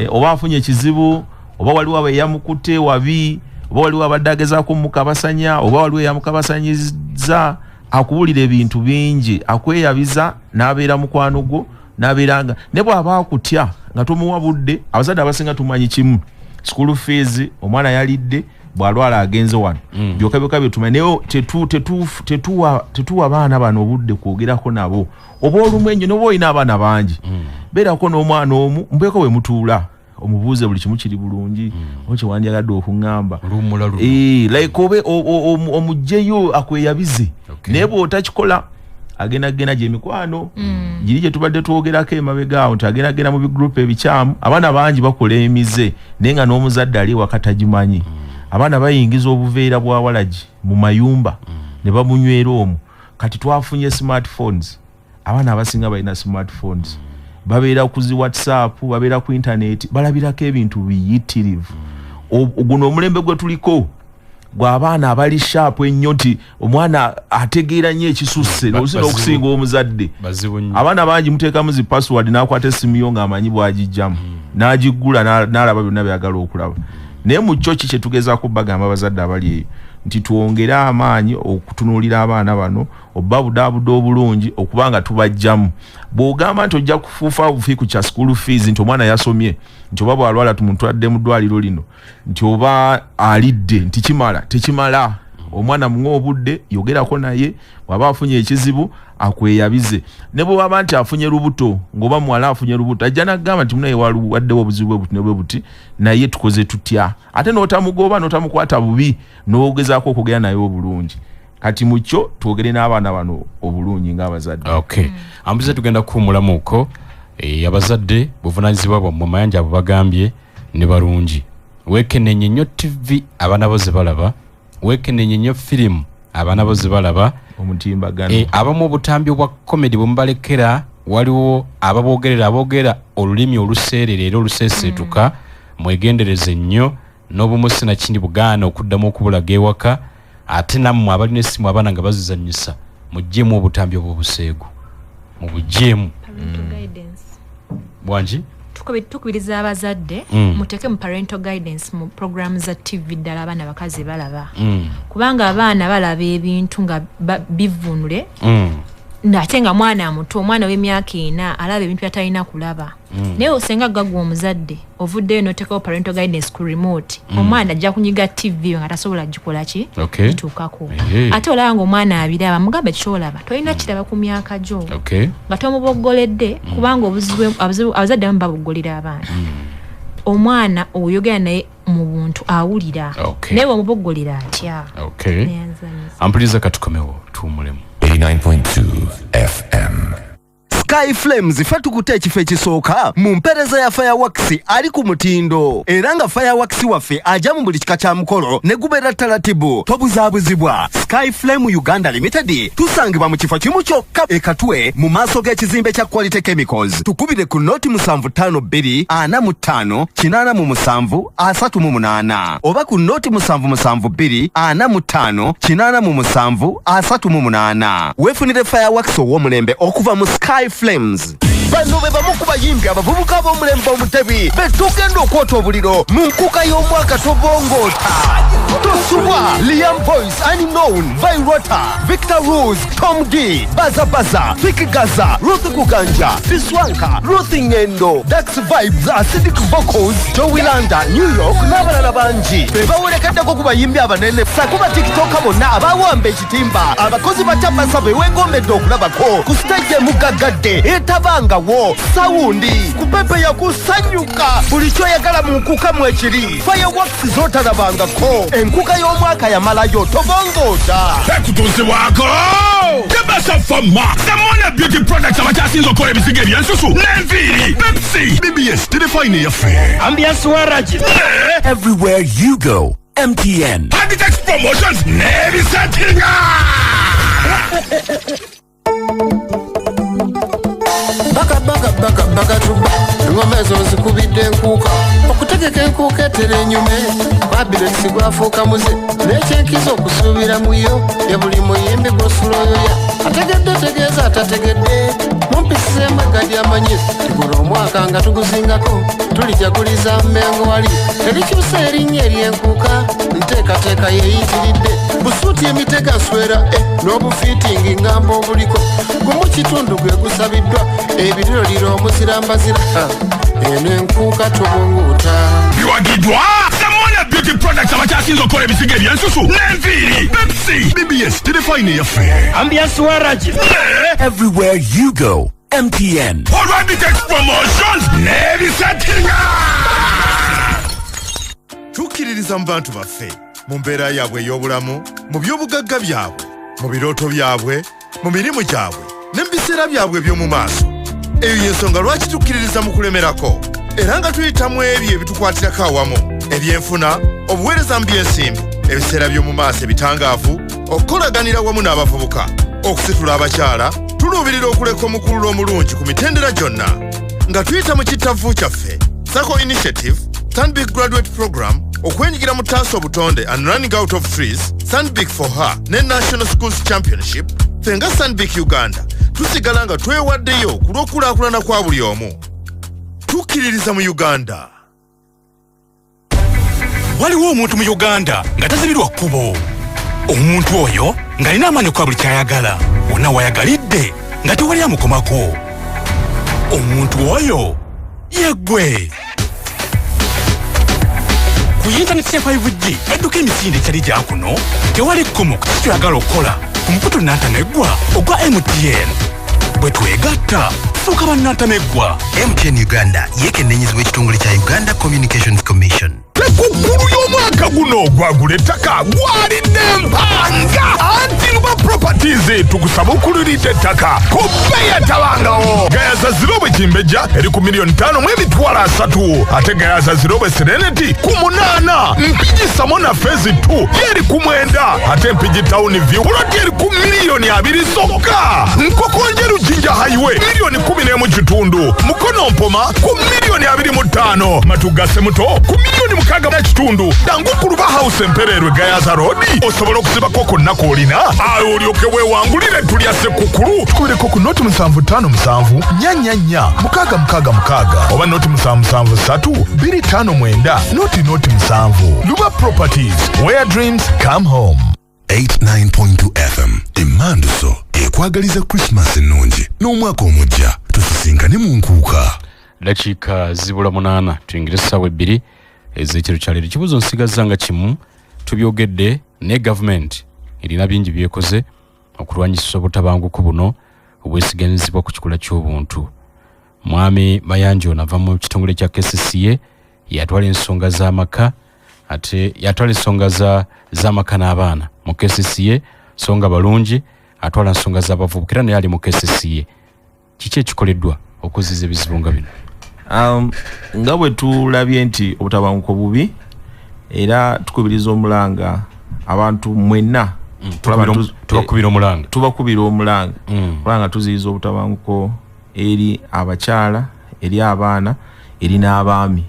[SPEAKER 2] oba afunye ekizibu oba waliwo abeeyamukute wabi oba waliwo abadde agezaako mukabasanya oba waliwo eyamukabasanyizza akuwulira ebintu bingi akweyabiza n'abeera mukwano gwo n'abeeranga ne bw'aba akutya nga tomuwa budde abazadde abasinga tumanyi kimu school fees omwana yalidde bwalwala agenze wano byokabyoka byetumanyi naye tetuwa abaana bano obudde kwogerako nabo oba olumu ennyo noba olina abaana bangi beerako n'omwana omu mbeeko we mutuula omubuuze buli kimu kiri bulungi oba kyewandyagadde okuŋŋamba like obe omugjeyo akweyabize naye bw'otakikola agenda gyemikwano giri gye tubadde twogerako emabegaawo nti agenda mu bigrupu ebikyamu abaana bangi bakola emize naye nga n'omuzadde ali ewaka tagimanyi abaana bayingiza obuveera bwa walagi mu mayumba ne bamunywera omwo kati twafunye smartphones abaana abasinga balina smartphones babeera ku zi WhatsApp babeera ku internet balabirako ebintu biyitirivu guno omulembe gwe tuliko gw'abaana abali sharp ennyo nti omwana ategeera nnyo ekisusse n'osinga okusinga omuzadde abaana bangi muteekamu zi password n'akwata essimu yo ng'amanyi bw'agijjamu n'agiggula n'alaba byonna byagala okulaba naye mu kyo ki kye tugezaako bagamba abazadde abali eyo nti twongere amaanyi okutunuulira abaana bano obabudaabuda obulungi okuba nga tubajjamu bw'ogamba nti ojja kufuufa bufiiku kya school fees nti omwana yasomye nti oba bwalwala tumutwadde mu ddwaliro lino nti oba alidde nti tekimala omwana muŋe obudde yogerako naye bw'aba afunye ekizibu akweyabize ne bw'aba nti afunye lubuto ng'oba muwala afunye lubuto ajja n'agamba nti munaye waddewo obuzibu bwe buti ne bwe buti naye tukoze tutya ate n'otamugoba n'otamukwata bubi n'ogezaako okugera naye obulungi kati mu kyo twogere n'abaana bano obulungi ng'abazadde
[SPEAKER 1] ambuze tugenda kuwummulamuuko abazadde buvunaanyizibwa bwammwe mayanja abo bagambye ne balungi weekenneenye nnyo TV abaana bo ze balaba weekenneenye nnyo firimu abaana bo ze balaba
[SPEAKER 2] omutimbagano
[SPEAKER 1] abamu obutambi obwa komedi bwe mubalekera waliwo aboogera olulimi oluseerera era oluseeseetuka mwegendereze nnyo n'obumusi nakindi bugaana okuddamu okubulaga ewaka ate nammwe abalina essimu abaana nga bazizannyisa muggyemu obutambi obw'obuseegu mu buggyemu bwangi
[SPEAKER 3] tukubiriza abazadde muteke mu parental guidance mu program za TV ddala abaana bakazi balaba kubanga abaana balaba ebintu nga bivunule ate nga mwana muto omwana w'emyaka 4 alaba ebintu byatalina kulaba naye osenga gagwa omuzadde ovuddeyo n'oteekawo parental guidance ku remote omwana ajja kunyiga TV nga tasobola gikola ki kituukako ate olaba ng'omwana abiraba mugambe kyolaba tolina kiraba ku myaka gyo nga tomuboggoledde kubanga abazadde bamu baboggolera abaana omwana oyogera naye mu buntu awulira naye wamuboggolera atya
[SPEAKER 1] ampuliriza katukomewo tuwummulemu
[SPEAKER 7] 89.2 FM.
[SPEAKER 10] Sky Flames fe tukute ekifo ekisooka mu mpereza ya Fireworks ali ku mutindo era nga Fireworks waffe ajja mu buli kika kya mukolo ne gubeera talatibu tobuzaabuzibwa. Sky Flame Uganda Limited tusangibwa mu kifo kimu kyokka e Katwe mu maaso g'ekizimbe kya Quality Chemicals. Tukubire ku noti 752 45 87 38 oba ku noti 772 45 87 38. Wefunire Fireworks ow'omulembe okuva mu Sky Flames. Bano be bamu ku bayimbi abavubuka b'omulembe Omutebi betugenda okwota obuliro mu nkuka y'omwaka tobongoota. Tosubwa Liam Voice, Unknown, Vairota, Victor Rose, Tom D, Baza, Vicky Gaza, Ruth Kuganja, Fiswanka, Ruth Ngendo, Dax Vibes, Acidic Vocals, Joey Landa, New York, n'abalala bangi. Bebawolekeddeko ku bayimbi abanene sakuba TikTok bonna abawamba ekitimba. Abakozi ba Tabasa bewegombedde okulabako ku stage emugaggadde etabangawo sawundi ku pepe yakusanyuka buli kyoyagala mu nkuka mu ekiri. Fireworks z'otalabangako enkuka y'omwaka yamalayo tobongoota.
[SPEAKER 6] Ekutuzibwako Tabasa Pharma Samona Beauty Products abakyasinze okukola ebisigo ebyensusu n'enviiri. Pepsi BBS telefayini yaffe
[SPEAKER 9] Ambiance Waragi.
[SPEAKER 7] Everywhere you go, MTN.
[SPEAKER 6] Haditex Promotions n'ebisetinga.
[SPEAKER 11] Baka tuba ngoma ezo nzikubidde enkuuka okutegeka enkuuka etera enyume Babylon sigwafuuka muze n'ekyenkizo okusuubira mu yo ya buli muyimbi gw'osuloyoya ategedde tegeeza atategedde mumpisiza emagadi amanyi tigula omwaka nga tuguzingako tulijaguliza mmengo wali terikyusa erinnya ery'enkuuka nteekateeka yeeyitiridde busuuti emitega nswera n'obufiitingi ngamba obuliko gumu kitundu gwe gusabiddwa ebiriro omuzirambazira eno enkuuka tobongoota
[SPEAKER 6] biwagidwa Samona Beauty Products abakyasinze okukola ebisigo ebyensusu n'enviiri. Pepsi BBS telefayini yaffe
[SPEAKER 9] Ambiance Waragi.
[SPEAKER 7] Everywhere you go, MTN.
[SPEAKER 6] Haditex Promotions n'ebisetinga.
[SPEAKER 8] Tukkiririza mu bantu baffe mu mbeera yaabwe ey'obulamu, mu by'obugagga byabwe, mu birooto byabwe, mu mirimu gyabwe ne mu biseera byabwe eby'omu maaso. Eyo y'ensonga lwaki tukkiririza mu kulemerako era nga tuyitamu ebyo ebitukwatirako awamu ebyenfuna, obuweereza mu by'ensimbi, ebiseera by'omu maaso ebitangaavu, okukolaganira wamu n'abavubuka, okusitula abakyala. Tuluubirira okuleka omukululo omulungi ku mitendera gyonna nga tuyita mu kittavu kyaffe Sako Initiative, Stanbic Graduate Program, okwenyigira mu taasa obutonde and running out of trees, Stanbic for Her ne National Schools Championship. Ffe nga Stanbic Uganda tusigala nga twewaddeyo ku lw'okulaakulana kwa buli omu. Tukkiririza mu Uganda.
[SPEAKER 5] Waliwo omuntu mu Uganda nga tazibirwa kkubo. Omuntu oyo ng'alina amaanyi okukola buli kyayagala wonna wayagalidde nga tewali amukomako. Omuntu oyo yeggwe. Ku yintaneti ya 5G edduka emisinde ekyali gya kuno tewali kkomo ku kiki kyoyagala okukola ku mukutu nnantameggwa ogwa MTN. Bwe twegatta fuuka bannantameggwa.
[SPEAKER 12] MTN Uganda yekennenyezebwa ekitongole kya Uganda Communications Commission.
[SPEAKER 6] Ekukulu y'omwaka guno gwagula ettaka gwalidde empanga. Antiluba Properties tukusaba okululidde ettaka ku bbeeyi etabangawo. Gayaza Zirobwe Kimbejja eri ku $1,300,000 ate Gayaza Zirobwe Serenity ku 8. Mpigi Samona Phase 2 yeri ku 9 ate Mpigi Town View buloti eri ku $2,000,000 zokka. Nkokonjeru Jinja Highway $1,1.5. Mukono Mpoma ku $2,25,000. Matugase Muto ku $1,600,000. Dangukuruba House Empererwe Gayaza Road osobola okusibako konna kw'olina awo olyoke weewangulire tulya Sekukulu. Tukubereko ku noti 757 444 666 oba noti 773 259 noti 7. Luba Properties, where dreams come home.
[SPEAKER 13] 89.2 FM Emanduso ekwagaliza Christmas ennungi n'omwaka omujja tusisinkane mu nkuuka.
[SPEAKER 1] Dakiika zibula 8 tuyingire essaawa 2 ez'ekiro kya leero. Ekibuuzo nsigaza nga kimu tubyogedde ne gavumenti erina bingi byekoze okulwanyisa obutabanguko buno obwesiganyizibwa ku kikula ky'obuntu. Mwami Mayanja onava mu kitongole kya KCCA yatwala ensonga z'amaka ate yatwala ensonga z'amaka n'abaana mu KCCA songa balungi atwala ensonga z'abavubuka era naye ali mu KCCA kiki ekikoleddwa okuziza ebizibu nga bino?
[SPEAKER 2] Nga bwe tulabye nti obutabanguko bubi era tukubiriza omulanga abantu mwenna tubakubira omulanga kubanga tuziyiza obutabanguko eri abakyala, eri abaana, eri n'abaami.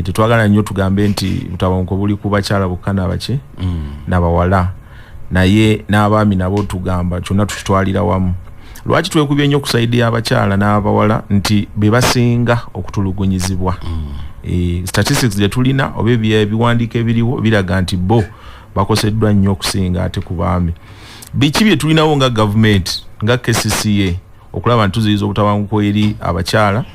[SPEAKER 2] Tetwagala nnyo tugambe nti obutabanguko buli ku bakyala bokka n'abaki n'abawala, naye n'abaami nabo tugamba kyonna tukitwalira wamu. Lwaki twekubye nnyo kusaidia abakyala n'abawala nti be basinga okutulugunyizibwa. Statistics ze tulina oba ebiwandiiko ebiriwo biraga nti bo bakoseddwa nnyo okusinga ate ku baami. Biki bye tulinawo nga government nga KCCA okulaba nti tuziyiza obutabanguko eri abakyala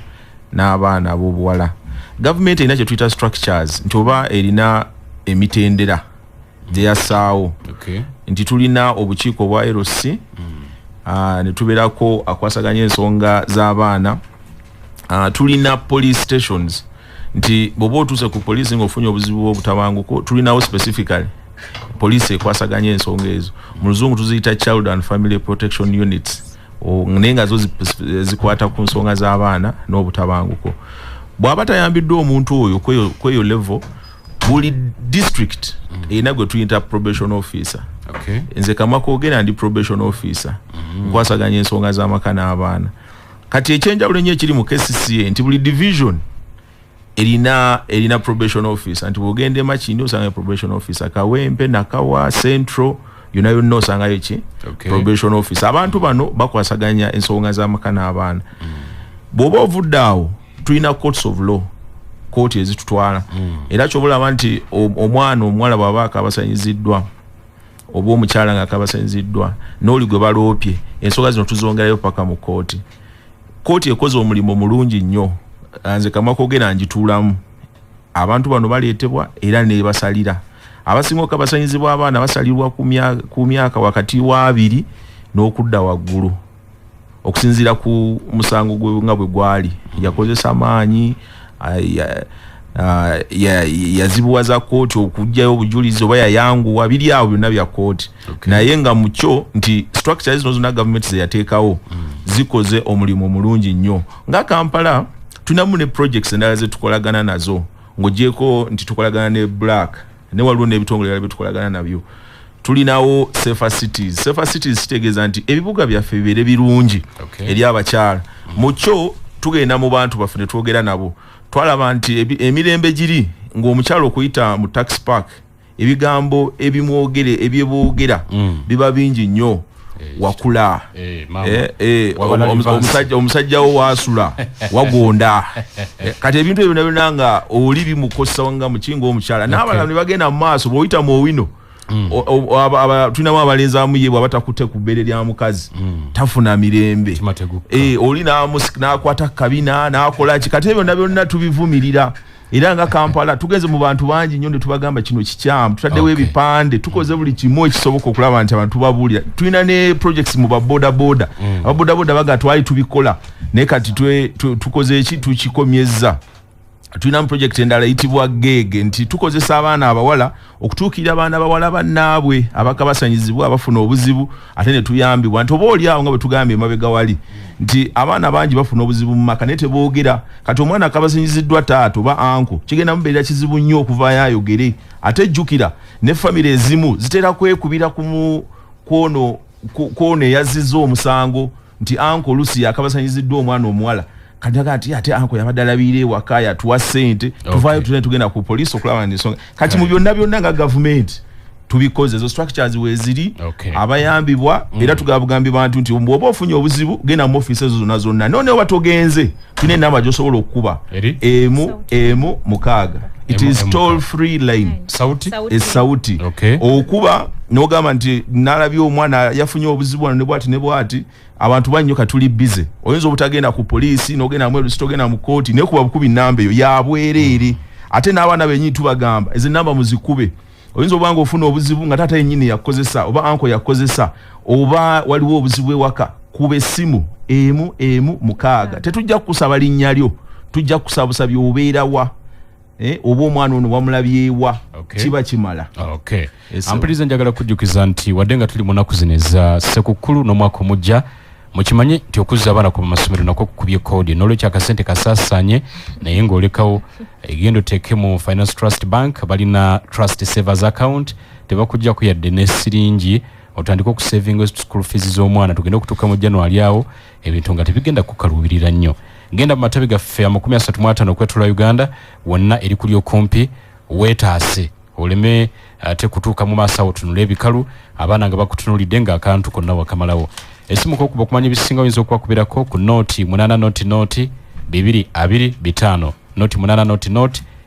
[SPEAKER 2] n'abaana ab'obuwala? Government erina kye tuyita structures nti oba erina emitendera gye yassaawo nti tulina obukiiko bwa LC ne tubeerako akwasaganya ensonga z'abaana. Tulina police stations nti bw'oba otuuse ku poliisi ng'ofunye obuzibu bw'obutabanguko tulinawo specifically poliisi ekwasaganya ensonga ezo. Mu luzungu tuziyita child and family protection units, naye nga zo zikwata ku nsonga z'abaana n'obutabanguko. Bw'aba tayambiddwa omuntu oyo kweyo level, buli district erina gwe tuyita probation officer. Nze Kamako ogenda ndi probation officer nkwasaganya ensonga z'amaka n'abaana. Kati ekyenjawulo ennyo ekiri mu KCCA nti buli division erina probation officer, nti bw'ogenda e Makindi osanga probation officer, Kawempe, Nakawa, Central yonna osangayo ki probation officer. Abantu bano bakwasaganya ensonga z'amaka n'abaana. Bw'oba ovudde awo tulina courts of law, kooti ezitutwala. Era ky'obulaba nti omwana omuwala bw'aba akabasanyiziddwa oba omukyala nga akabasanyiziddwa n'oli gwe baloopye, ensonga zino tuzongerayo paka mu kooti. Kooti ekoze omulimu mulungi nnyo. Nze Kamako ogenda ngituulamu. Abantu bano baleetebwa era ne basalira. Abasinga okabasanyizibwa abaana basalirwa ku myaka wakati wa 2 n'okudda waggulu okusinziira ku musango gwe nga bwe gwali. Yakozesa maanyi, yazibuwaza kooti okujjayo obujulizi oba yayanguwa, biri awo byonna bya kooti. Naye nga mukyo nti structures zino zonna government ze yateekawo zikoze omulimu mulungi nnyo. Nga Kampala tunamu ne projects endala ze tukolagana nazo, ng'ogyeko nti tukolagana ne Black ne waliwo n'ebitongole ebirala bye tukolagana nabyo. Tulinawo safer cities. Safer cities kitegeeza nti ebibuga byaffe bibeere birungi eri abakyala. Mukyo tugenda mu bantu baffe ne twogera nabo, twalaba nti emirembe giri ng'omukyala okuyita mu tax park ebigambo ebyeboogera biba bingi nnyo. Wakula omusajja wo wasula wagonda. Kati ebintu ebyo nabyo nga oli bimukosa nga mukingo omukyala n'abalala ne bagenda mu maaso bw'oyita mu owino tulinamu abalenzi amuye bw'abatakutte ku bbeere lya mukazi tafuna mirembe. Oli n'akwata kabina n'akola ki. Kati ebyo byonna tubivumirira. Era nga Kampala tugenze mu bantu bangi nnyo ne tubagamba kino kikyamu, tutaddewo ebipande, tukoze buli kimu ekisoboka okulaba nti abantu babuulira. Tulina ne projects mu babodaboda. Ababodaboda baga twali tubikola naye kati tukoze eki tukikomyezza. Tulina mu project endala eyitibwa Gege nti tukozesa abaana abawala okutuukirira abaana abawala bannaabwe abakabasanyizibwa abafuna obuzibu ate ne tuyambibwa. Nti oba oli awo nga bwe tugambye emabega wali nti abaana bangi bafuna obuzibu mu maka naye teboogera. Kati omwana akabasanyiziddwa taata oba anko kigenda mubeera kizibu nnyo okuvaayo ayogere. Ate jjukira ne famire ezimu zitera kwekubira kwono eyazizza omusango nti anko Lucy akabasanyiziddwa omwana omuwala. Kati ate anko yabadde alabiire ewaka yatuwa ssente tuvaayo tugenda ku poliisi okulaba n'ensonga. Kati mu byonna nga gavumenti tubikoze ezo structures weeziri abayambibwa. Era tugabugambi bantu nti bw'oba ofunye obuzibu genda mu ofiisi ezo zonna none oba togenze tulina enamba gy'osobola okukuba emu 6. It is toll free line. Sauti okuba n'ogamba nti nalabye omwana yafunye obuzibu wano ne bwati abantu bannyo katuli bize. Oyinza obutagenda ku poliisi n'ogenda mu LC togenda mu kooti naye kuba bukubi nnamba eyo yabwereere. Ate n'abaana bennyini tubagamba ezo nnamba muzikube. Oyinza obanga ofuna obuzibu nga taata yennyini yakozesa oba anko yakozesa oba waliwo obuzibu ewaka kuba essimu emu 6. Tetujja kukusaba linnya lyo, tujja kukusaba busabye obeerawa. Oba omwana ono wamulabyewa kiba kimala.
[SPEAKER 1] Ampuliriza njagala kujjukiza nti wadde nga tuli mu nnaku zino eza Ssekukkulu n'omwaka omujja mukimanye nti okuzza abaana ku masomero nako kukubye kodi n'olwekyo akasente kasaasanye naye ng'olekawo egenda oteeke mu Finance Trust Bank balina Trust Savers Account tebakujjako yadde ne siringi otandika okusavinga school fees z'omwana tugenda okutuuka mu January awo ebintu nga tebigenda kukaluubirira nnyo genda mu matabi gaffe 35 okwetula Uganda wonna eri kuli okumpi weetaase oleme ate kutuuka mu maaso awo tunula ebikalu abaana nga bakutunulidde ng'akantu konna wakamalawo esimu kokuba okumanya ebisinga oyinza okubakubirako ku noti 8 noti 225 noti 8 noti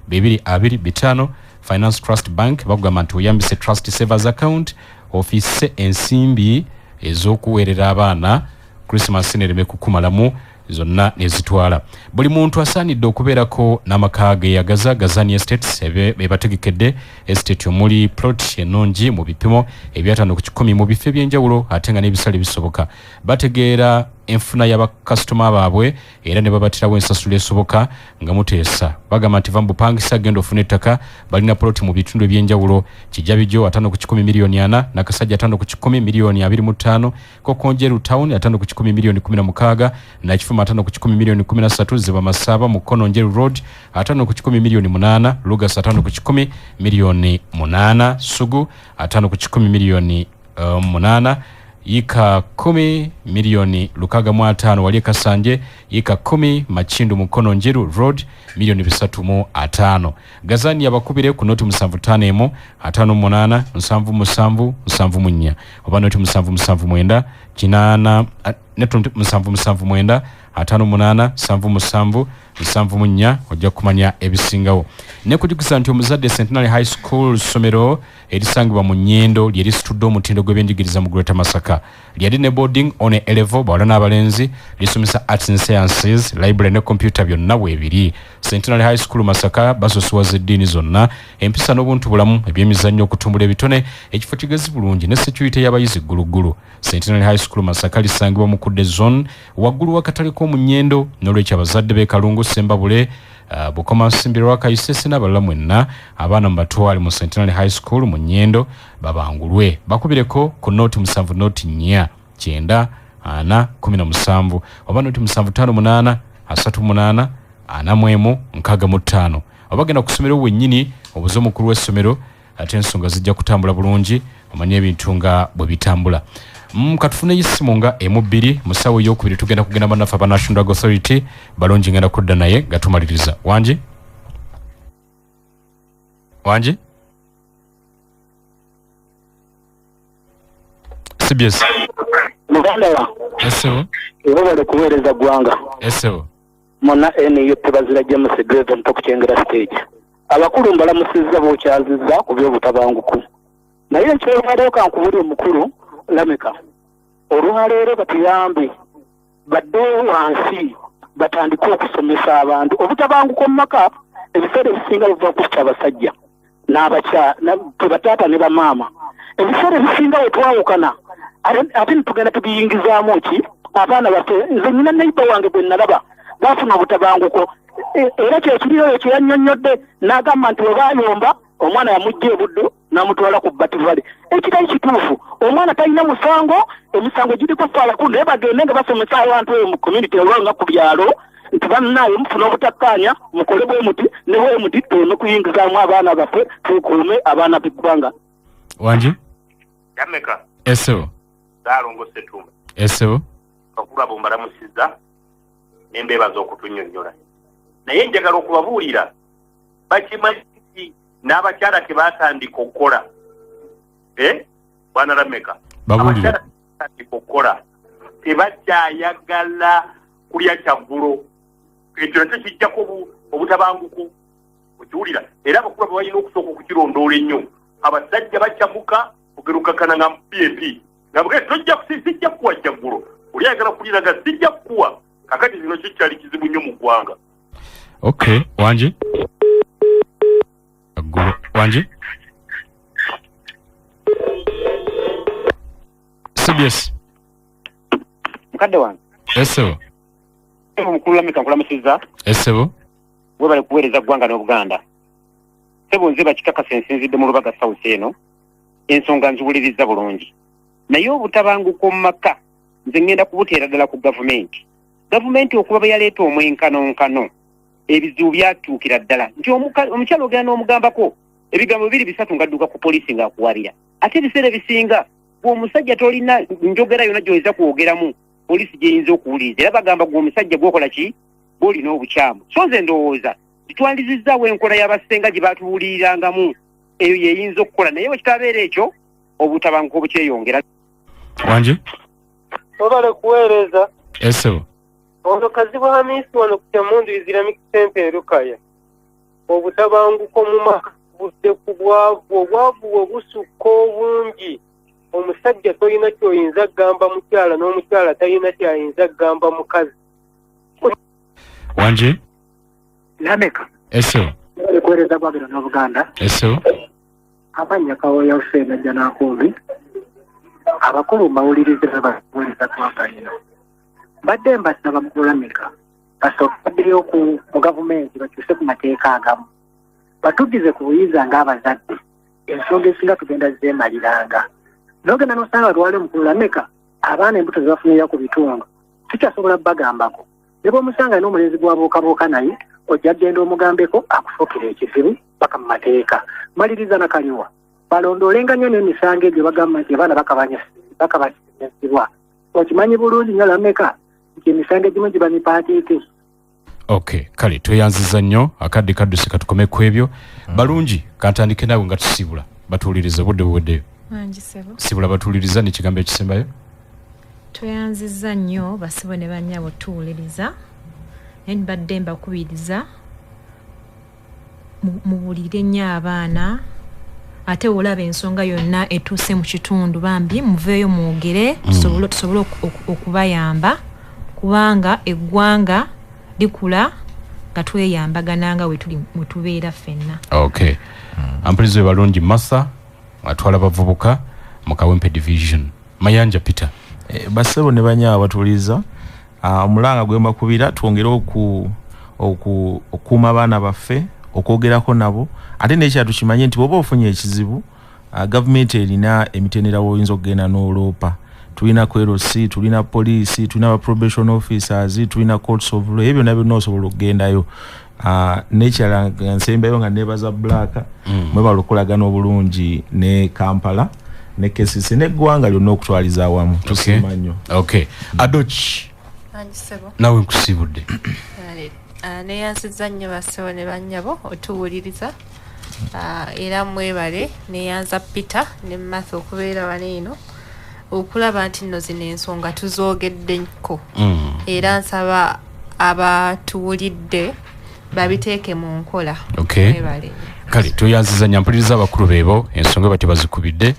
[SPEAKER 1] 225 Finance Trust Bank bakugamba nti oyambise Trust Savers Account office ensimbi ez'okuweerera abaana Christmas nereme kukumalamu zonna nezitwala buli muntu asaanidde okubeerako n'amaka ge yagaza Gazani Estates bebategekedde estate omuli plot ennungi mu bipimo ebyatano ku 10 mu bifo ebyenjawulo ate nga n'ebisale bisoboka bategeera enfuna y'abakasitoma baabwe era ne babatirawo ensasula esoboka nga muteesa bagamba nti bambupangisa genda ofuna ettaka balina ploti mu bitundu ebyenjawulo Kijabijo 5 ku 10 miliyoni 4 Nakasajja 5 ku 10 miliyoni 25 Kokonjeru Town 5 ku 10 miliyoni 16 na Kifuma 5 ku 10 miliyoni 13 Ziba Masaba mu Kononjeru Road 5 ku 10 miliyoni 8 Lugas 5 ku 10 miliyoni 8 Sugu 5 ku 10 miliyoni 8 Yika 10 miliyoni lukaga mu 5 wali Kasanje yika 10 Machindu mu Kononjeru Road miliyoni 3.5 Gazani yabakubire ku noti 75 58 77 74 oba noti 77 kinana neto 77 58 77 74 ojja kumanya ebisingawo ne kujugisa nti omuzadde Centenary High School somero erisangibwa mu Nyendo lyeri studio mutindo gw'ebyenjigiriza mu Greater Masaka lyali ne boarding on a level bawala n'abalenzi lisomesa arts and sciences library ne computer byonna weebiri Centenary High School Masaka basosowaza eddiini zonna empisa n'obuntu bulamu ebyemizannyo okutumbula ebitone ekifo kigezi bulungi ne security y'abayizi gulugulu Centenary High School Masaka lisangibwa mu Kudde zone waggulu wakatale k'omu Nyendo n'olwekyo abazadde b'e Kalungu Sembabule Bukoma Simbirwa Kayisese n'abalala mwenna abaana mbatwali mu Centenary High School mu Nyendo babangulwe bakubireko ku noti 7 noti 4 9 ana 17 oba noti 758 38 ana mwemu 65 obagenda kusomero wennyini obuzo mukuru w'essomero ate ensonga zijja kutambula bulungi omanye ebintu nga bwe bitambula katufune yisimu nga M2 musawo yokubiri tugenda kugenda banafa ba National Drug Authority balonji ngenda kudda naye gatumaliriza wanje CBS
[SPEAKER 14] muganda wa
[SPEAKER 1] esewo
[SPEAKER 14] bale kuweereza gwanga
[SPEAKER 1] esewo
[SPEAKER 14] mona ene yote bazira James Greve ntokuchengera stage abakulu mbalamusizza bokyazizza ku byobutabanguku naye ekyevareeka nkubuli omukulu Lameka olwaleero batuyambe baddewo wansi batandika okusomesa abantu obutabanguko mu maka ebiseera ebisinga biva kukya abasajja n'abataata ne bamaama ebiseera ebisinga wetwawukana ate netugenda tubiyingizaamu ki abaana baffe nze nyina neiba wange bwe nalaba baafuna obutabanguko era kyekiriyo ekyo yannyonnyodde n'agamba nti webayomba omwana yamujja ebuddo n'amutwala ku bativale ekitali kituufu omwana talina musango emisango giriko faalaku naye bagende nga basomesa abantu eyo mu community olwanga ku byalo nti bannaye mufuna obutakkaanya mukole bwe muti ne bwe muti tuleme kuyingizaamu abaana baffe tukuume abaana b'eggwanga
[SPEAKER 1] wanje
[SPEAKER 15] Yameka
[SPEAKER 1] esewo
[SPEAKER 15] Zaalongo Setumba
[SPEAKER 1] esewo
[SPEAKER 15] bakulu abo mbalamusizza n'embeebaza okutunnyonnyola naye njagala okubabuulira bakimanyi n'abakyala tebatandika okukola bwana Lameka
[SPEAKER 1] babuulira
[SPEAKER 15] batandika okukola tebakyayagala kulya kyaggulo ekyo nakyo kijjako obutabanguko okiwulira era abakulu abo balina okusooka okukirondoola ennyo abasajja bakyamuka ogerukakana nga PAP nga bwe tojja sijja kuwa kyaggulo oli ayagala kuliraga sijja kuwa kakati zino kyo kyali kizibu nnyo mu ggwanga
[SPEAKER 1] okay wanje CBS
[SPEAKER 14] mukadde wange
[SPEAKER 1] esewo
[SPEAKER 14] omukulu Lameka nkulamusizza
[SPEAKER 1] esewo
[SPEAKER 14] we bali kuweereza ggwanga n'Obuganda sebo nze bakikakasa ensinzidde mu Lubaga South eno ensonga nziwuliriza bulungi naye obutabanguko mu maka
[SPEAKER 16] nze ngenda kubuteera ddala ku gavumenti okuba yaleeta omwenkanonkano ebizibu byatuukira ddala nti omukyalo ogenda n'omugambako ebigambo 2-3 ng'adduka ku poliisi ng'akuwalira ate ebiseera ebisinga bw'omusajja tolina njogera yonna gy'oyinza kwogeramu poliisi gy'eyinza okuwuliriza era bagamba gw'omusajja gwokola ki gw'olina obukyamu so nze ndowooza titwandizizaawo enkola y'abasenga gye baatuwulirirangamu eyo yeyinza okukola naye bwe kitabeera ekyo obutabanguko bukyeyongera
[SPEAKER 1] wanje
[SPEAKER 17] obale kuweereza
[SPEAKER 1] esebo
[SPEAKER 17] ono kazibwa hamisi wano ku Kyamundu Islamic Center Rukaya obutabanguko mu maka budde ku obwavu obusukka obungi omusajja tolina kyoyinza gamba mukyala n'omukyala talina kyayinza gamba mukazi
[SPEAKER 1] wanje
[SPEAKER 14] Lameka
[SPEAKER 1] esebo
[SPEAKER 14] kuweereza bwagera n'Obuganda
[SPEAKER 1] esebo
[SPEAKER 14] abanya kawoya Hussein ajja n'akumbi abakulu mawulirize babaweereza twagayino badde mbasaba mu Lameka basookeddeyo ku gavumenti bakyuse ku mateeka agamu batuddize ku buyiza ng'abazadde ensonga esinga tugenda zeemaliranga n'ogenda n'osanga lwali mu Lameka abaana embuto ze bafunira ku bitundu tukyasobola bagambako ne bw'omusanga n'omulenzi gw'abuukabooka naye ojja genda omugambeko akufuukira ekizibu paka mu mateeka maliriza nakaliwa balondoolenga nnyo n'emisango egyo bagamba nti abaana bakabanyazibwa okimanyi bulungi nnyo Lameka nti emisango egimu giba mipaatiike
[SPEAKER 1] okay kale tweyanziza nnyo akadde kadduse katukome ku ebyo balungi kantandike naawe nga tusibula batuwuliriza budde buweddeyo sibula batuwuliriza n'ekigambo ekisembayo
[SPEAKER 3] tweyanziza nnyo basibo ne bannyabo tuwuliriza naye badde mbakubiriza mubulire nnyo abaana ate olaba ensonga yonna etuuse mu kitundu bambi muveeyo mwogere tusobole okubayamba kubanga eggwanga likula nga tweyambagananga we tubeera ffenna
[SPEAKER 1] okay ampulize balungi masa atwala bavubuka mu Kawempe division Mayanja Peter
[SPEAKER 2] basebo ne banyawa batuliza omulanga gwemba kubira twongere okuuma abaana baffe okwogerako nabo ate n'ekyatu kimanye nti bw'oba ofunye ekizibu gavumenti erina emitendera w'oyinza okugenda n'oloopa tulina KLC tulina poliisi tulina ba probation officers tulina courts of law ebyo nabyo noosobola okugendayo n'ekyala nsembayo nga nebaza Black mwe balokolagana obulungi ne Kampala ne KCC n'eggwanga lyonna okutwaliza awamu tusiima nnyo
[SPEAKER 1] okay Adochi nawe nkusibudde
[SPEAKER 4] neyanziza nnyo basebo ne bannyabo otuwuliriza era mwebale neyanza Peter ne Martha okubeera baneeno okulaba nti nno zino ensonga tuzoogeddeko era nsaba abatuwulidde babiteeke mu nkola mwebale
[SPEAKER 1] kale tweyanziza nnyo mpuliriza abakulu beebo ensonga bati bazikubidde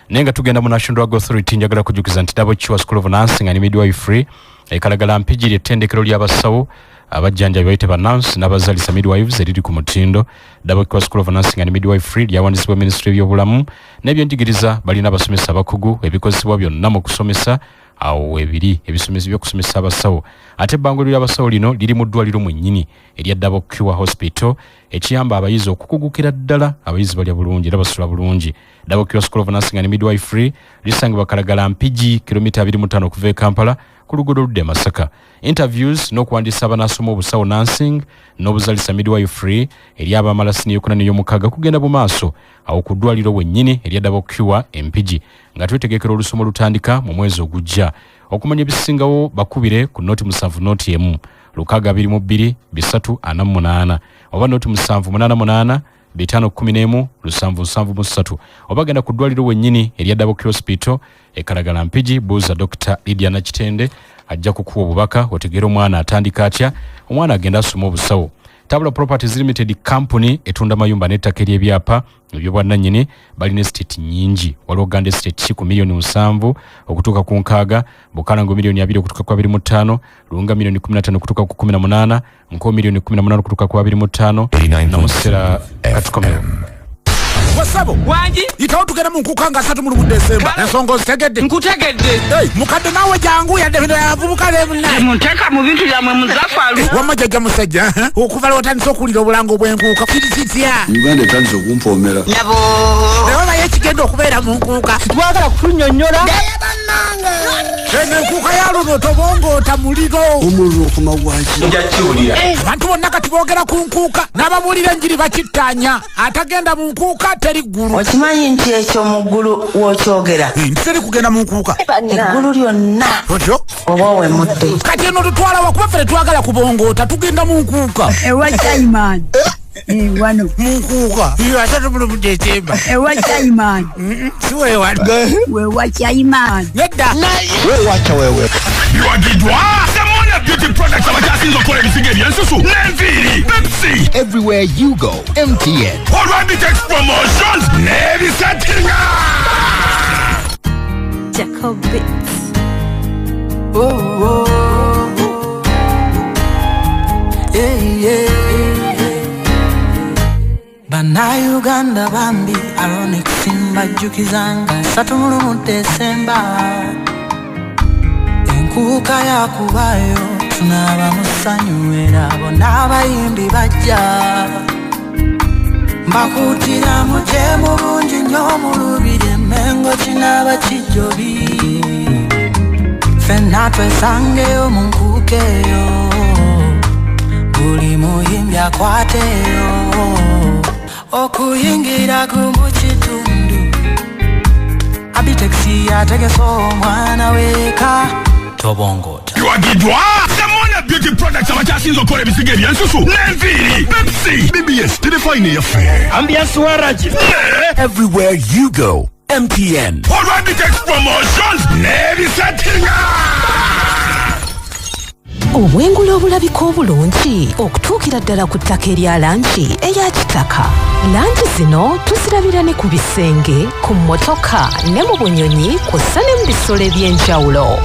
[SPEAKER 1] naye nga tugenda mu National Drug Authority njagala kujukiza nti Double Chiwa School of Nursing and Midwifery ekalagala mpijiri ettendekero ly'abasawo abajjanjabi bayite ba nurse n'abazalisa midwives eriri ku mutindo Double Chiwa School of Nursing and Midwifery lyawandisibwa Ministry y'ebyobulamu n'ebyenjigiriza balina abasomesa abakugu ebikozesebwa byonna mu kusomesa awo ebiri ebisomesa by'okusomesa abasawo ate ebbango ly'abasawo lino liri mu ddwaliro mwennyini erya Double Chiwa Hospital ekiyamba abayizi okukugukira ddala abayizi balya bulungi era basula bulungi Double Chiwa School of Nursing and Midwifery lisangibwa Kalagala Mpigi kilomita 25 okuva e Kampala ku luguudo ludde Masaka interviews n'okuwandiisa abanasoma obusawo nursing n'obuzalisa midwifery eri abamala siniya 16 kugenda bumaaso awo ku ddwaliro wennyini erya Double Chiwa Mpigi nga twetegekera olusoma lutandika mu mwezi ogujja okumanya ebisingawo bakubire ku noti 7 noti emu 622 348 oba noti 788 511 773 oba genda ku ddwaliro wennyini erya Double Chiwa Hospital ekalagala Mpigi buuza Dr. Lydia Nakitende ajja kukuwa obubaka otegera omwana atandika atya omwana agenda asoma obusawo Tabula Properties Limited Company etunda mayumba n'ettaka ery'ebyapa ebyobwannannyini balina estate nnyingi waliwo Uganda Estate ku miliyoni 7 okutuuka ku 6 Bukalango miliyoni 2 okutuuka ku 25 Lunga miliyoni 15 okutuuka ku 18 Nko miliyoni 18 okutuuka ku 25 namusera katukomero
[SPEAKER 6] Wasabo wangi itawo tugenda mu nkukanga 3 mu Desemba ensonga zitegedde nkutegedde mukadde nawe jangu yadde yavubuka lebuna munteka mu bintu byamwe muzafalu wamajja musajja okuvala otandise okulira obulango bw'enkuka kirisitya
[SPEAKER 18] Uganda etandise okumpomera
[SPEAKER 6] yabo
[SPEAKER 18] kigenda okubeera mu nkuuka
[SPEAKER 10] twagala kunyonyola
[SPEAKER 18] enkuuka ya luno tobongoota muliro
[SPEAKER 10] omuliro okumawaki
[SPEAKER 18] njakiwulira abantu bonna kati boogera ku nkuuka n'ababuulira enjiri bakittaanya atagenda mu nkuuka teri ggulu
[SPEAKER 19] okimanyi nti ekyo mu ggulu w'okyogera
[SPEAKER 18] ntiteri kugenda mu nkuuka
[SPEAKER 19] eggulu lyonna
[SPEAKER 18] otyo
[SPEAKER 19] oba wemudde
[SPEAKER 18] kati eno tutwala wakuba ffe tetwagala kubongoota tugenda mu nkuuka
[SPEAKER 20] ewa Chaiman wano
[SPEAKER 18] munkuuka ate tumuli mu December
[SPEAKER 20] ewa Chaiman wewa Chaiman
[SPEAKER 18] nedda
[SPEAKER 10] wewacha wewe
[SPEAKER 6] biwagidwa Semona Beauty Products abakyasinza okukola ebisigo ebyensusu n'enviiri Pepsi
[SPEAKER 7] Everywhere you go, MTN.
[SPEAKER 6] Olwabitex promotions n'ebisettinga
[SPEAKER 3] Jacob Bits.
[SPEAKER 21] Bannayuganda bambi Ironic Simba jukizanga 3 mu Desemba enkuuka yakubayo tunaba musanywera bonna abayimbi bajja mbakutira muje mulungi nnyo mulubire mengo kinaba kijjobi fenna twesangeyo mu nkuukeyo buli muyimbi akwateyo okuyingira ku kitundu abitaxi ategesa omwana weka tobongota
[SPEAKER 6] biwagidwa Semona Beauty Products abakyasinza okukola ebisigo ebyensusu n'enviiri Pepsi BBS telefayina eyaffe
[SPEAKER 10] ambiance waraji
[SPEAKER 7] Everywhere you go, MTN.
[SPEAKER 6] Olwabitex promotions n'ebisettinga
[SPEAKER 22] obwengula obulabika obulungi okutuukira ddala ku ttaka erya langi eya kitaka langi zino tuzirabira ne ku bisenge ku mmotoka ne mu bunyonyi kw'ossa ne mu bisolo eby'enjawulo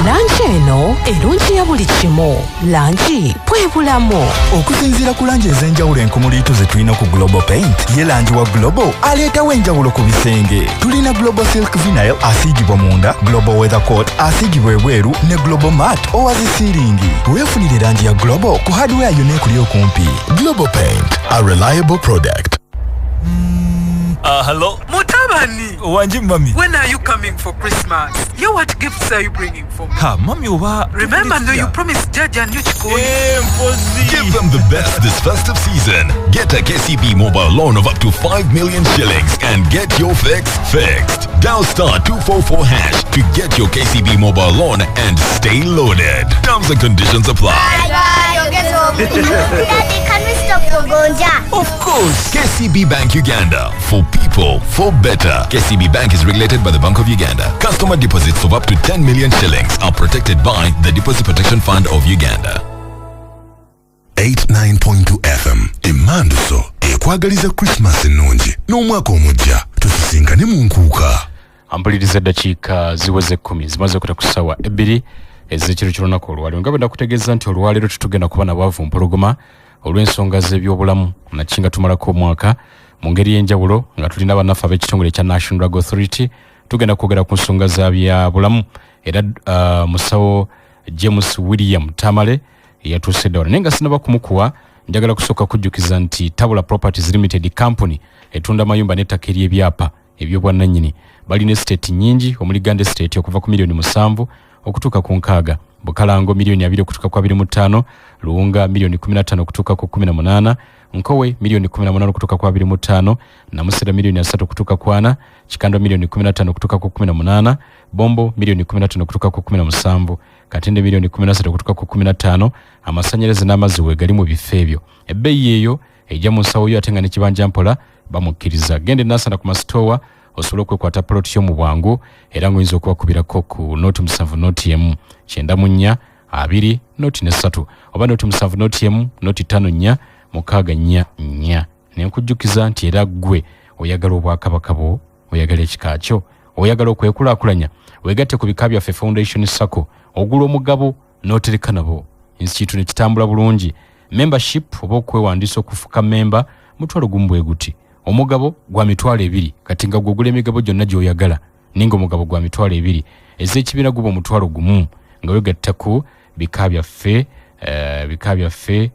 [SPEAKER 22] langi eno erungi ya buli kimu langi bwe bulamu
[SPEAKER 23] okusinziira ku langi ez'enjawulo enkumuliitu ze tulina ku Global Paint ye langi wa Global aleetawo enjawulo ku bisenge tulina Global Silk Vinyl asiigibwa munda Global Weather Coat asiigibwa ebweru ne Global Matte owazisiiringi weefunire langi ya Global ku hardware yonna ekuli okumpi.
[SPEAKER 7] Global Paint, a reliable product.
[SPEAKER 24] Hello?
[SPEAKER 18] Mutabani!
[SPEAKER 24] Wanji mami.
[SPEAKER 18] When are you coming for Christmas? Yeah, what gifts are you bringing for me?
[SPEAKER 24] Ha, mami oba.
[SPEAKER 18] Remember, no, you promised Jaja and Yuchiko.
[SPEAKER 13] Give them the best this festive season. Get a KCB mobile loan of up to 5 million shillings and get your fix fixed. Dial star 244 hash to get your KCB mobile loan and stay loaded. Terms and conditions apply.
[SPEAKER 25] Can we stop for Gonja?
[SPEAKER 13] Of course, KCB Bank Uganda. For people, for better. KCB Bank is regulated by the Bank of Uganda. Customer deposits of up to 10 million shillings are protected by the Deposit Protection Fund of Uganda. 89.2 FM Emanduso ekwagaliza Christmas ennungi n'omwaka omujja tusisinkane mu nkuuka.
[SPEAKER 1] Ampuliriza eddakiika ziweze 10 zimaze okuta ku ssaawa 2 ez'ekiro ky'olunaku olwaleero nga benda kutegeeza nti olwaleero tutugenda kuba nabaavu mpologoma olw'ensonga z'ebyobulamu nakinga tumalako omwaka mu ngeri y'enjawulo nga tulina bannaffe ab'ekitongole ekya National Drug Authority tugenda kwogera ku nsonga za byabulamu era musawo James William Tamale yatuuse dda wano naye nga sinaba kumukuwa njagala kusooka kujjukiza nti Tabula Properties Limited Company etunda amayumba n'ettaka ery'ebyapa ebyobwannannyini balina estate nnyingi omuli Ganda Estate okuva ku milioni 7 okutuuka ku 6 Bukalango milioni 2 okutuuka ku 25 Luunga milioni 15 okutuuka ku 18 Nkowe milioni 18 okutuuka ku 25 Namusera milioni 3 okutuuka ku 4 Chikando milioni 15 okutuuka ku 18 Bombo milioni 15 okutuuka ku 17 Katende milioni 17 okutuuka ku 15 Amasanyalaze n'amazzi wegali mu bifo ebyo ebbeeyi eyo ejja mu nsawo yo ate nga ne kibanja mpola bamukkiriza gende nasana ku masitowa osobola okwekwata ploti yo mu bwangu era ng'oyinza okubakubirako ku noti 7 noti emu 94 2 noti 3 oba noti 7 noti emu noti 5 4 6 ne nkujjukiza nti era ggwe oyagala obwakabaka bwo oyagala ekika kyo oyagala okwekulaakulanya weegatte ku bika byaffe Foundation Sacco ogula omugabo n'otereka nabo institute ne kitambula bulungi membership oba okwewandiisa okufuka memba mutwalo gumu bwe guti omugabo gwa mitwalo 2 kati nga gwogula emigabo gyonna gy'oyagala ninga omugabo gwa mitwalo 2 ez'ekibiina guba omutwalo gumu nga weegatta ku bika byaffe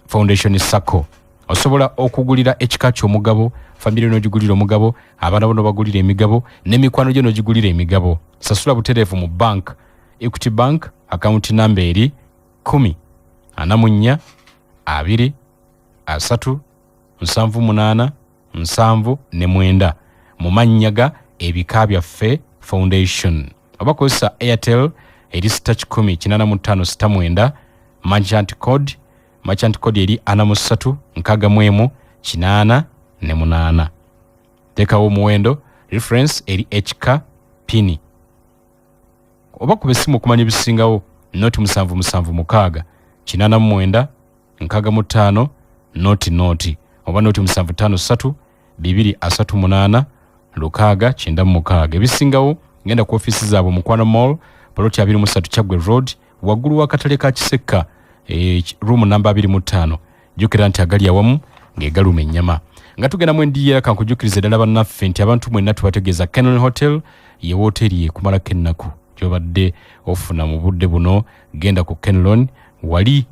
[SPEAKER 1] Foundation Sacco osobola okugulira ekika ky'omugabo, famire n'ogigulira omugabo, abaana bono bagulira emigabo, n'emikwano gyo n'ogigulira emigabo. Sasula butereevu mu bank. Equity Bank, account number eri 10 44 20 3 78 7 mu mannya ga ebika byaffe Foundation. Abakozesa Airtel eri *10 85 merchant code eri 43 61 8 tekawo muwendo reference eri HK pini. Oba ku besimu okumanya ebisingawo noti 776 89 65 noti oba noti 753 238 Lukaga 96. Ebisingawo ngenda ku ofisi zaabwe Mukwano Mall, Poloti 23 Chagwe Road, waggulu w'akatale ka Kiseka, room number 25. Jukira nti agali awamu ng'egaluma ennyama. Nga tugenda mu ndiya kankujukiriza ddala bannaffe nti abantu mwenna tubategeeza Kenol Hotel ye woteri ekumala ennaku gy'obadde ofuna mu budde buno. Genda ku Kenlon wali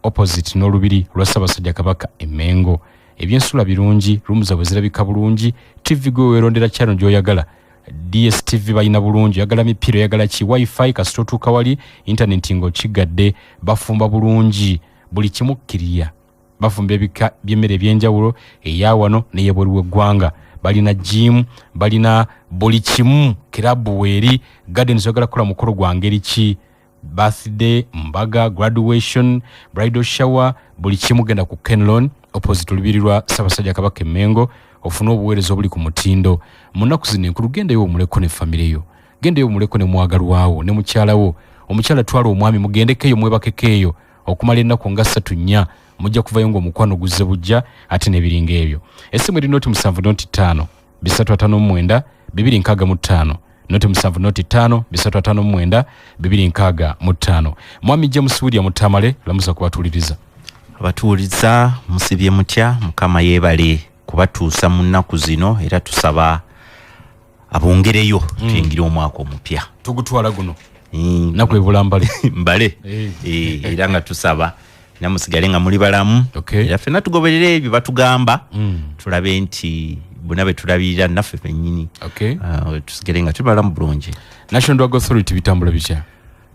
[SPEAKER 1] opposite n'olubiri lwa Ssaabasajja Kabaka Emmengo. Ebyensula birungi, room zaabwe zirabika bulungi, TV gwe weerondera channel gy'oyagala. DSTV bayina bulungi, yagala mipiro, yagala ki wifi kasitotuuka wali internet ng'okigadde, bafumba bulungi, buli kimu kkiriya. Bafumba ebika by'emmere eby'enjawulo eya wano n'ey'ebweru w'eggwanga. Balina gym, balina buli kimu, kirabu weeri, gardens yagala kukola mukolo gwa ngeri ki, birthday, mbaga, graduation, bridal shower, buli kimu genda ku Kenlon opposite olubiri lwa Ssaabasajja Kabaka Emmengo. Ofuna obuweereza obuli ku mutindo. Mu nnaku zino enkulu gendeyo omuleko ne famire yo, gendeyo omuleko ne mwagalwawo ne mukyalawo. Omukyala twala omwami mugendekeyo mwebakekeeyo okumala ennaku nga 3-4 mujja kuvayo ng'omukwano guzze bujja ate n'ebiringa ebyo. Essimu eri noti 7.5 359 265 noti 7.5 359 265. Mwami James William Tamale lamusa kubatuuliriza.
[SPEAKER 5] Abatuuliza musibye mutya, Mukama yeebale kubatuusa mu nnaku zino era tusaba abongereyo tuyingire omwaka omupya.
[SPEAKER 1] Tugutwala guno naku ebula mbale era nga tusaba namusigale nga muli balamu era ffenna tugoberere ebyo batugamba tulabe nti bonna betulabirira naffe fennyini tusigale nga tuli balamu bulungi. National Drug Authority bitambula bitya?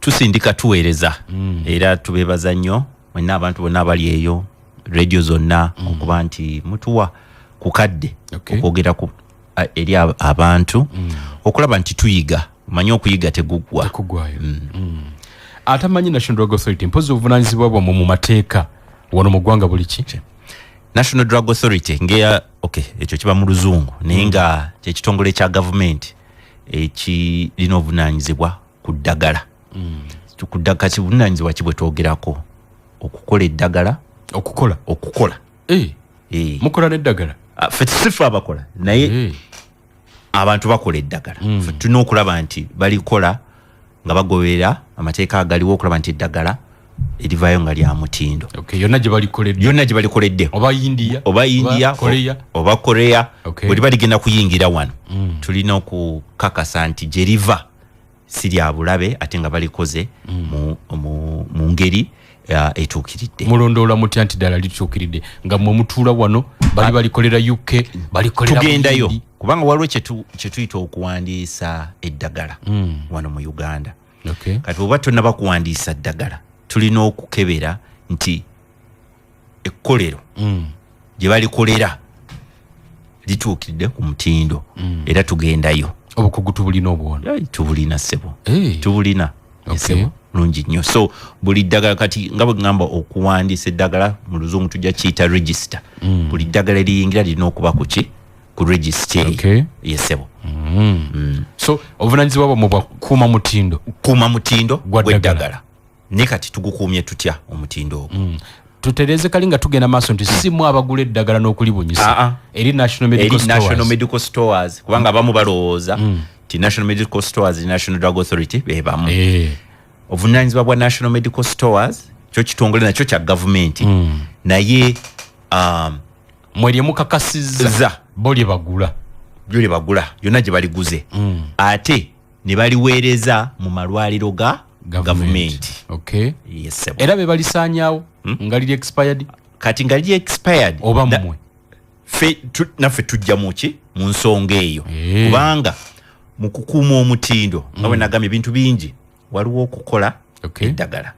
[SPEAKER 5] Tusindika tuweereza era tubeebaza nnyo mwenna abantu bonna abali eyo radio zonna okuba nti mutuwa kukadde okwogera ku eri abantu okulaba nti tuyiga, manyi okuyiga tegugwa.
[SPEAKER 1] Atamanyi National Drug Authority mpozi obuvunaanyizibwa bwamwe mu mateeka wano mu ggwanga buli ki?
[SPEAKER 5] National Drug Authority ngeya ekyo kiba mu luzungu naye nga kyekitongole kya gavumenti ekirina obuvunaanyizibwa ku ddagala. Kuddagala kibuvunaanyizibwa ki bwe twogerako? Okukola eddagala. Okukola.
[SPEAKER 1] Mukola n'eddagala?
[SPEAKER 5] Ffe sifu abakola naye abantu bakola eddagala. Ffe tulina okulaba nti balikola nga bagoberera amateeka agaliwo okulaba nti eddagala erivaayo nga lya mutindo.
[SPEAKER 1] Yonna gye balikoledde oba India oba Korea bwe liba ligenda kuyingira wano tulina okukakasa nti gye liva si lya bulabe ate nga balikoze mu ngeri etuukiridde. Mulondoola mutya nti ddala lituukiridde nga mmwe mutuula wano bali balikolera UK balikolera
[SPEAKER 5] tugendayo kubanga waliwo kye tuyita okuwandiisa eddagala wano mu Uganda. Kati oba tonna bakuwandiisa ddagala tulina okukebera nti ekkolero gye balikolera lituukiridde ku mutindo era tugendayo.
[SPEAKER 1] Obukugu tubulina obwona?
[SPEAKER 5] Tubulina ssebo, tubulina ssebo lungi nnyo. So buli ddagala kati nga bwe ngamba okuwandiisa eddagala mu luzungu tujja kiyita register. Buli ddagala eriyingira lirina okuba ku register yessebo.
[SPEAKER 1] So obuvunaanyizibwa bwamwe bwa kuuma mutindo
[SPEAKER 5] gw'eddagala. Ne kati tugukuumye tutya omutindo ogwo?
[SPEAKER 1] Tutereeze kali nga tugenda maaso nti simu abagula eddagala n'okulibunyisa eri National
[SPEAKER 5] Medical Stores kubanga abamu balowooza nti National Medical Stores ne National Drug Authority bebamu. Obuvunaanyizibwa bwa National Medical Stores kyo kitongole nakyo kya gavumenti naye
[SPEAKER 1] mweri mukakasizza bo lye bagula
[SPEAKER 5] yonna gye baliguze ate ne baliweereza mu malwaliro ga gavumenti.
[SPEAKER 1] Era be balisaanyaawo nga liri expired?
[SPEAKER 5] kati nga li expired
[SPEAKER 1] oba mmwe
[SPEAKER 5] naffe tujja muki mu nsonga eyo kubanga mu kukuuma omutindo nga bwe nagambye ebintu bingi waliwo okukola eddagala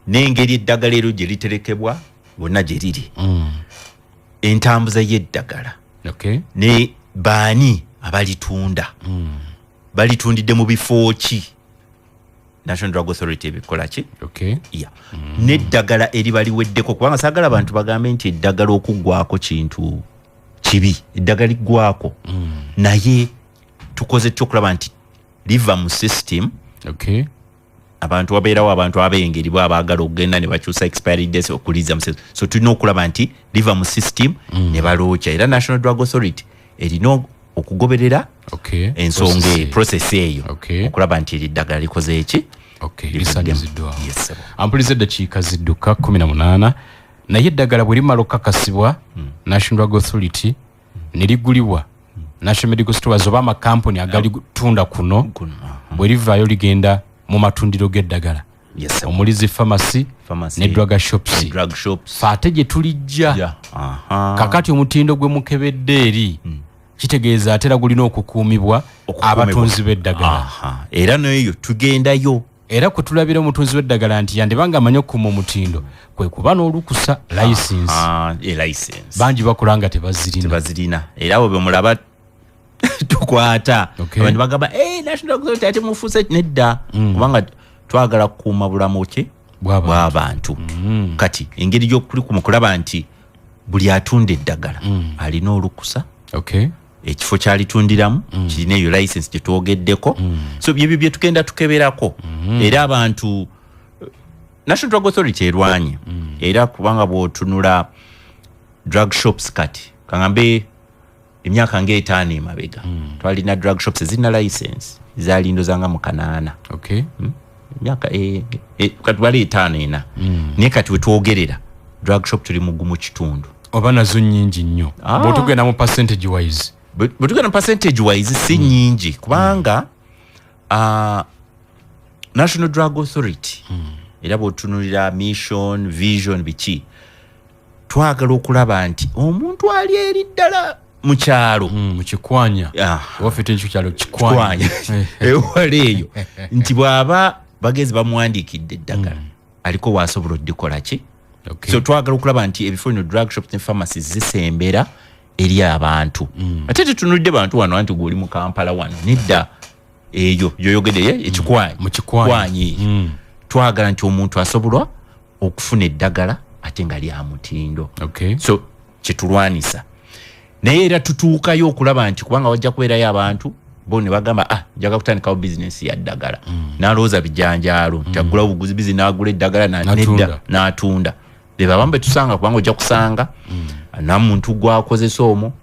[SPEAKER 5] n'engeri eddagala ero gye literekebwa bonna gye liri entambuza y'eddagala ne baani abalitunda balitundidde mu bifo ki National Drug Authority ebikola ki n'eddagala eriba liweddeko kubanga saagala abantu bagambe nti eddagala okuggwako kintu kibi eddagala liggwako naye tukoze okulaba nti liva mu system abantu wabeerawo abantu ab'engeri bo abaagala okugenda ne bakyusa expiry dates okuliza mu system so tulina okulaba nti liva mu system ne baloocha era National Drug Authority erina okugoberera ensonga process eyo okulaba nti eddagala likoze eki
[SPEAKER 1] lisanyiziddwa ampuliza eddakiika zidduka 18 naye eddagala bwe limala okukakasibwa National Drug Authority ne ligulibwa National Medical Stores oba amakampuni agalitunda kuno bwe livaayo ligenda mu matundiro g'eddagala omulizi pharmacy ne drug shops faate gye tulijja kakati omutindo gwe mukebedde eri kitegeeza atera gulina okukuumibwa abatunzi b'eddagala
[SPEAKER 5] era n'eyo tugendayo
[SPEAKER 1] era kwe tulabira omutunzi w'eddagala nti yandibanga amanyi okukuuma omutindo kwe kuba n'olukusa license bangi bakola nga
[SPEAKER 5] tebazirina era abo bemulaba tukwata abantu bagamba National Authority ate mufuuse nedda kubanga twagala kukuuma bulamu ki bw'abantu kati engeri gy'okuli kulaba nti buli atunda eddagala alina olukusa ekifo kyalitundiramu kirina eyo license gye twogeddeko so byebyo bye tugenda tukeberako era abantu National Drug Authority erwanye era kubanga bw'otunula drug shops kati kangambe emyaka ng'etaano emabega twalina drug shops ezirina license zalindozanga mu 8 emyaka kati bali 5 naye kati we twogerera drug shop tuli mugumu kitundu
[SPEAKER 1] oba nazo nnyingi nnyo bw'otugenda mu percentage wise
[SPEAKER 5] bwetugenda percentage wise si nyingi kubanga National Drug Authority era bw'otunulira mission vision biki twagala okulaba nti omuntu ali eri ddala mu kyalo
[SPEAKER 1] mu kikwanya wafite ekyo kyalo kikwanya
[SPEAKER 5] ewala eyo nti bw'aba bagezi bamuwandiikidde eddagala aliko waasobola oddikola ki so twagala okulaba nti ebifo bino drug shops ne pharmacies zisembera eri abantu ate tetunulidde bantu wano anti gwoli mu Kampala wano nedda eyo yoyogedeye ekikwanyi twagala nti omuntu asobola okufuna eddagala ate nga lya mutindo so kyetulwanisa naye era tutuukayo okulaba nti kubanga wajja kubeerayo abantu bo ne bagamba njaga kutandikawo bizinesi ya ddagala n'alowooza bijanjaalo nti agula obuguzi bizi n'agula eddagala nedda n'atunda bebabamu betusanga kubanga ojja kusanga namuntu gwakozesa omwo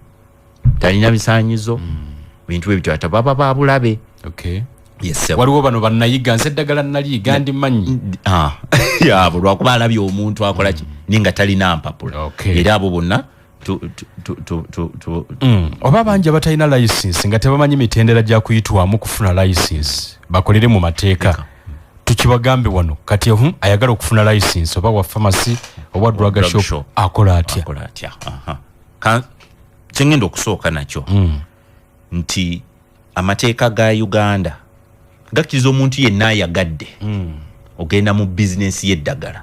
[SPEAKER 5] talina bisaanyizo bintu bwe bityo ate baba babulabe
[SPEAKER 1] waliwo bano bannayiga nze eddagala naliyiga ndimanyi
[SPEAKER 5] abo lwakuba alabye omuntu akola ki ninga talina mpapula era abo bonna
[SPEAKER 1] oba bangi abatalina license nga tebamanyi mitendera gya kuyitwamu kufuna license bakolere mu mateeka tukibagambe wano kati ayagala okufuna license oba wa pharmacy oba drug shop akola atya
[SPEAKER 5] kyengenda okusooka nakyo nti amateeka ga Uganda gakkiriza omuntu yenna ayagadde ogenda mu bizinesi y'eddagala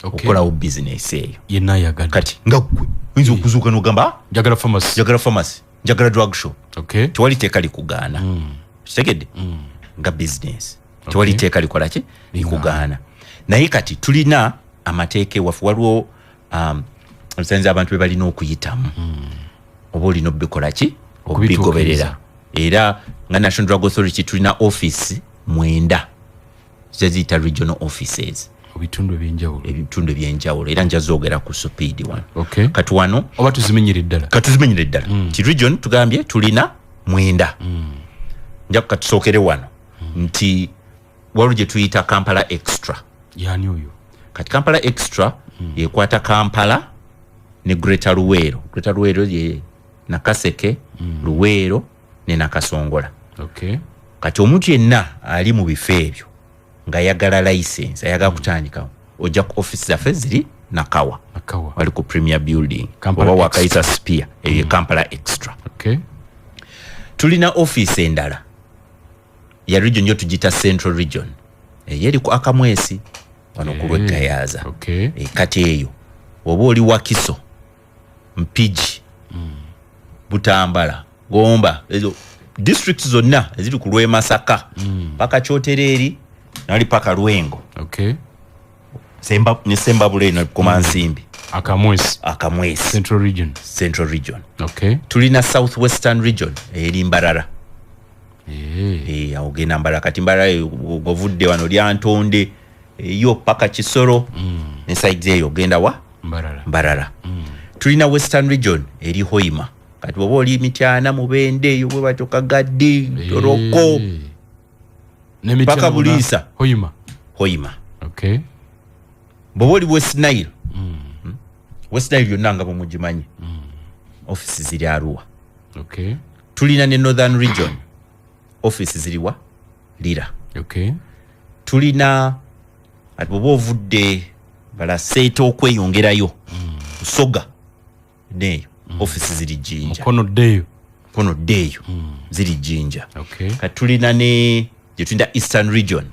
[SPEAKER 5] okolawo bizinesi eyo
[SPEAKER 1] yenna ayagadde
[SPEAKER 5] kati nga gwe oyinza okuzuuka n'ogamba
[SPEAKER 1] njagala
[SPEAKER 5] pharmacy njagala drug shop tewali teeka likugaana kitegedde nga bizinesi tewali teeka likola ki likugaana naye kati tulina amateeka ewaffe waliwo ebisanyizo abantu be balina okuyitamu oba olina obikola ki obigoberera era nga National Drug Authority tulina office 9 zeziyita regional offices
[SPEAKER 1] ebitundu
[SPEAKER 5] ebyenjawulo era njazoogera ku speed wano kati wano
[SPEAKER 1] oba tuzimenyere ddala
[SPEAKER 5] ki region tugambye tulina 9 nja katusookere wano nti waliwo gye tuyita Kampala Extra
[SPEAKER 1] yani oyo
[SPEAKER 5] kati Kampala Extra yekwata Kampala ne Greater Luweero ye Nakaseke Luweero ne Nakasongola kati omuntu yenna ali mu bifo ebyo nga ayagala license ayagala kutandikawo ojja ku office zaffe ziri Nakawa wali ku Premier Building
[SPEAKER 1] Kampala
[SPEAKER 5] oba wakaita Spear Kampala Extra.
[SPEAKER 1] Okay.
[SPEAKER 5] Tulina office endala ya region yo tujita Central Region yeri ku Akamwesi wano ku Lwegayaza.
[SPEAKER 1] Okay.
[SPEAKER 5] Kati eyo oba oli Wakiso Mpigi Butambala Gomba ezo districts zonna eziri ku Lwemasaka paka Kyotereri nali paka Lwengo.
[SPEAKER 1] Okay.
[SPEAKER 5] Semba bule na Komansimbi. Akamwesi Central Region.
[SPEAKER 1] Okay.
[SPEAKER 5] Tulina Southwestern Region eri Mbarara. Ogenda Mbarara kati Mbarara govudde wano lya Ntonde yo paka Kisoro ne side eyo ogenda wa Mbarara. Tulina Western Region eri Hoima kati bwoba oli Mityana Mubende yo bwe batoka Gaddi Toroko
[SPEAKER 1] ne
[SPEAKER 5] paka Bulisa Hoima.
[SPEAKER 1] Okay.
[SPEAKER 5] Bwoba oli West Nile West Nile yonna nga bumugimanyi offices ziri Arua.
[SPEAKER 1] Okay.
[SPEAKER 5] Tulina ne Northern Region offices ziri wa Lira.
[SPEAKER 1] Okay.
[SPEAKER 5] Tulina bwoba ovudde bala Seeto okweyongerayo Soga neyo offices ziri Jinja.
[SPEAKER 1] Kono Deyo
[SPEAKER 5] ziri Jinja.
[SPEAKER 1] Okay.
[SPEAKER 5] Katulina ne jetunda Eastern Region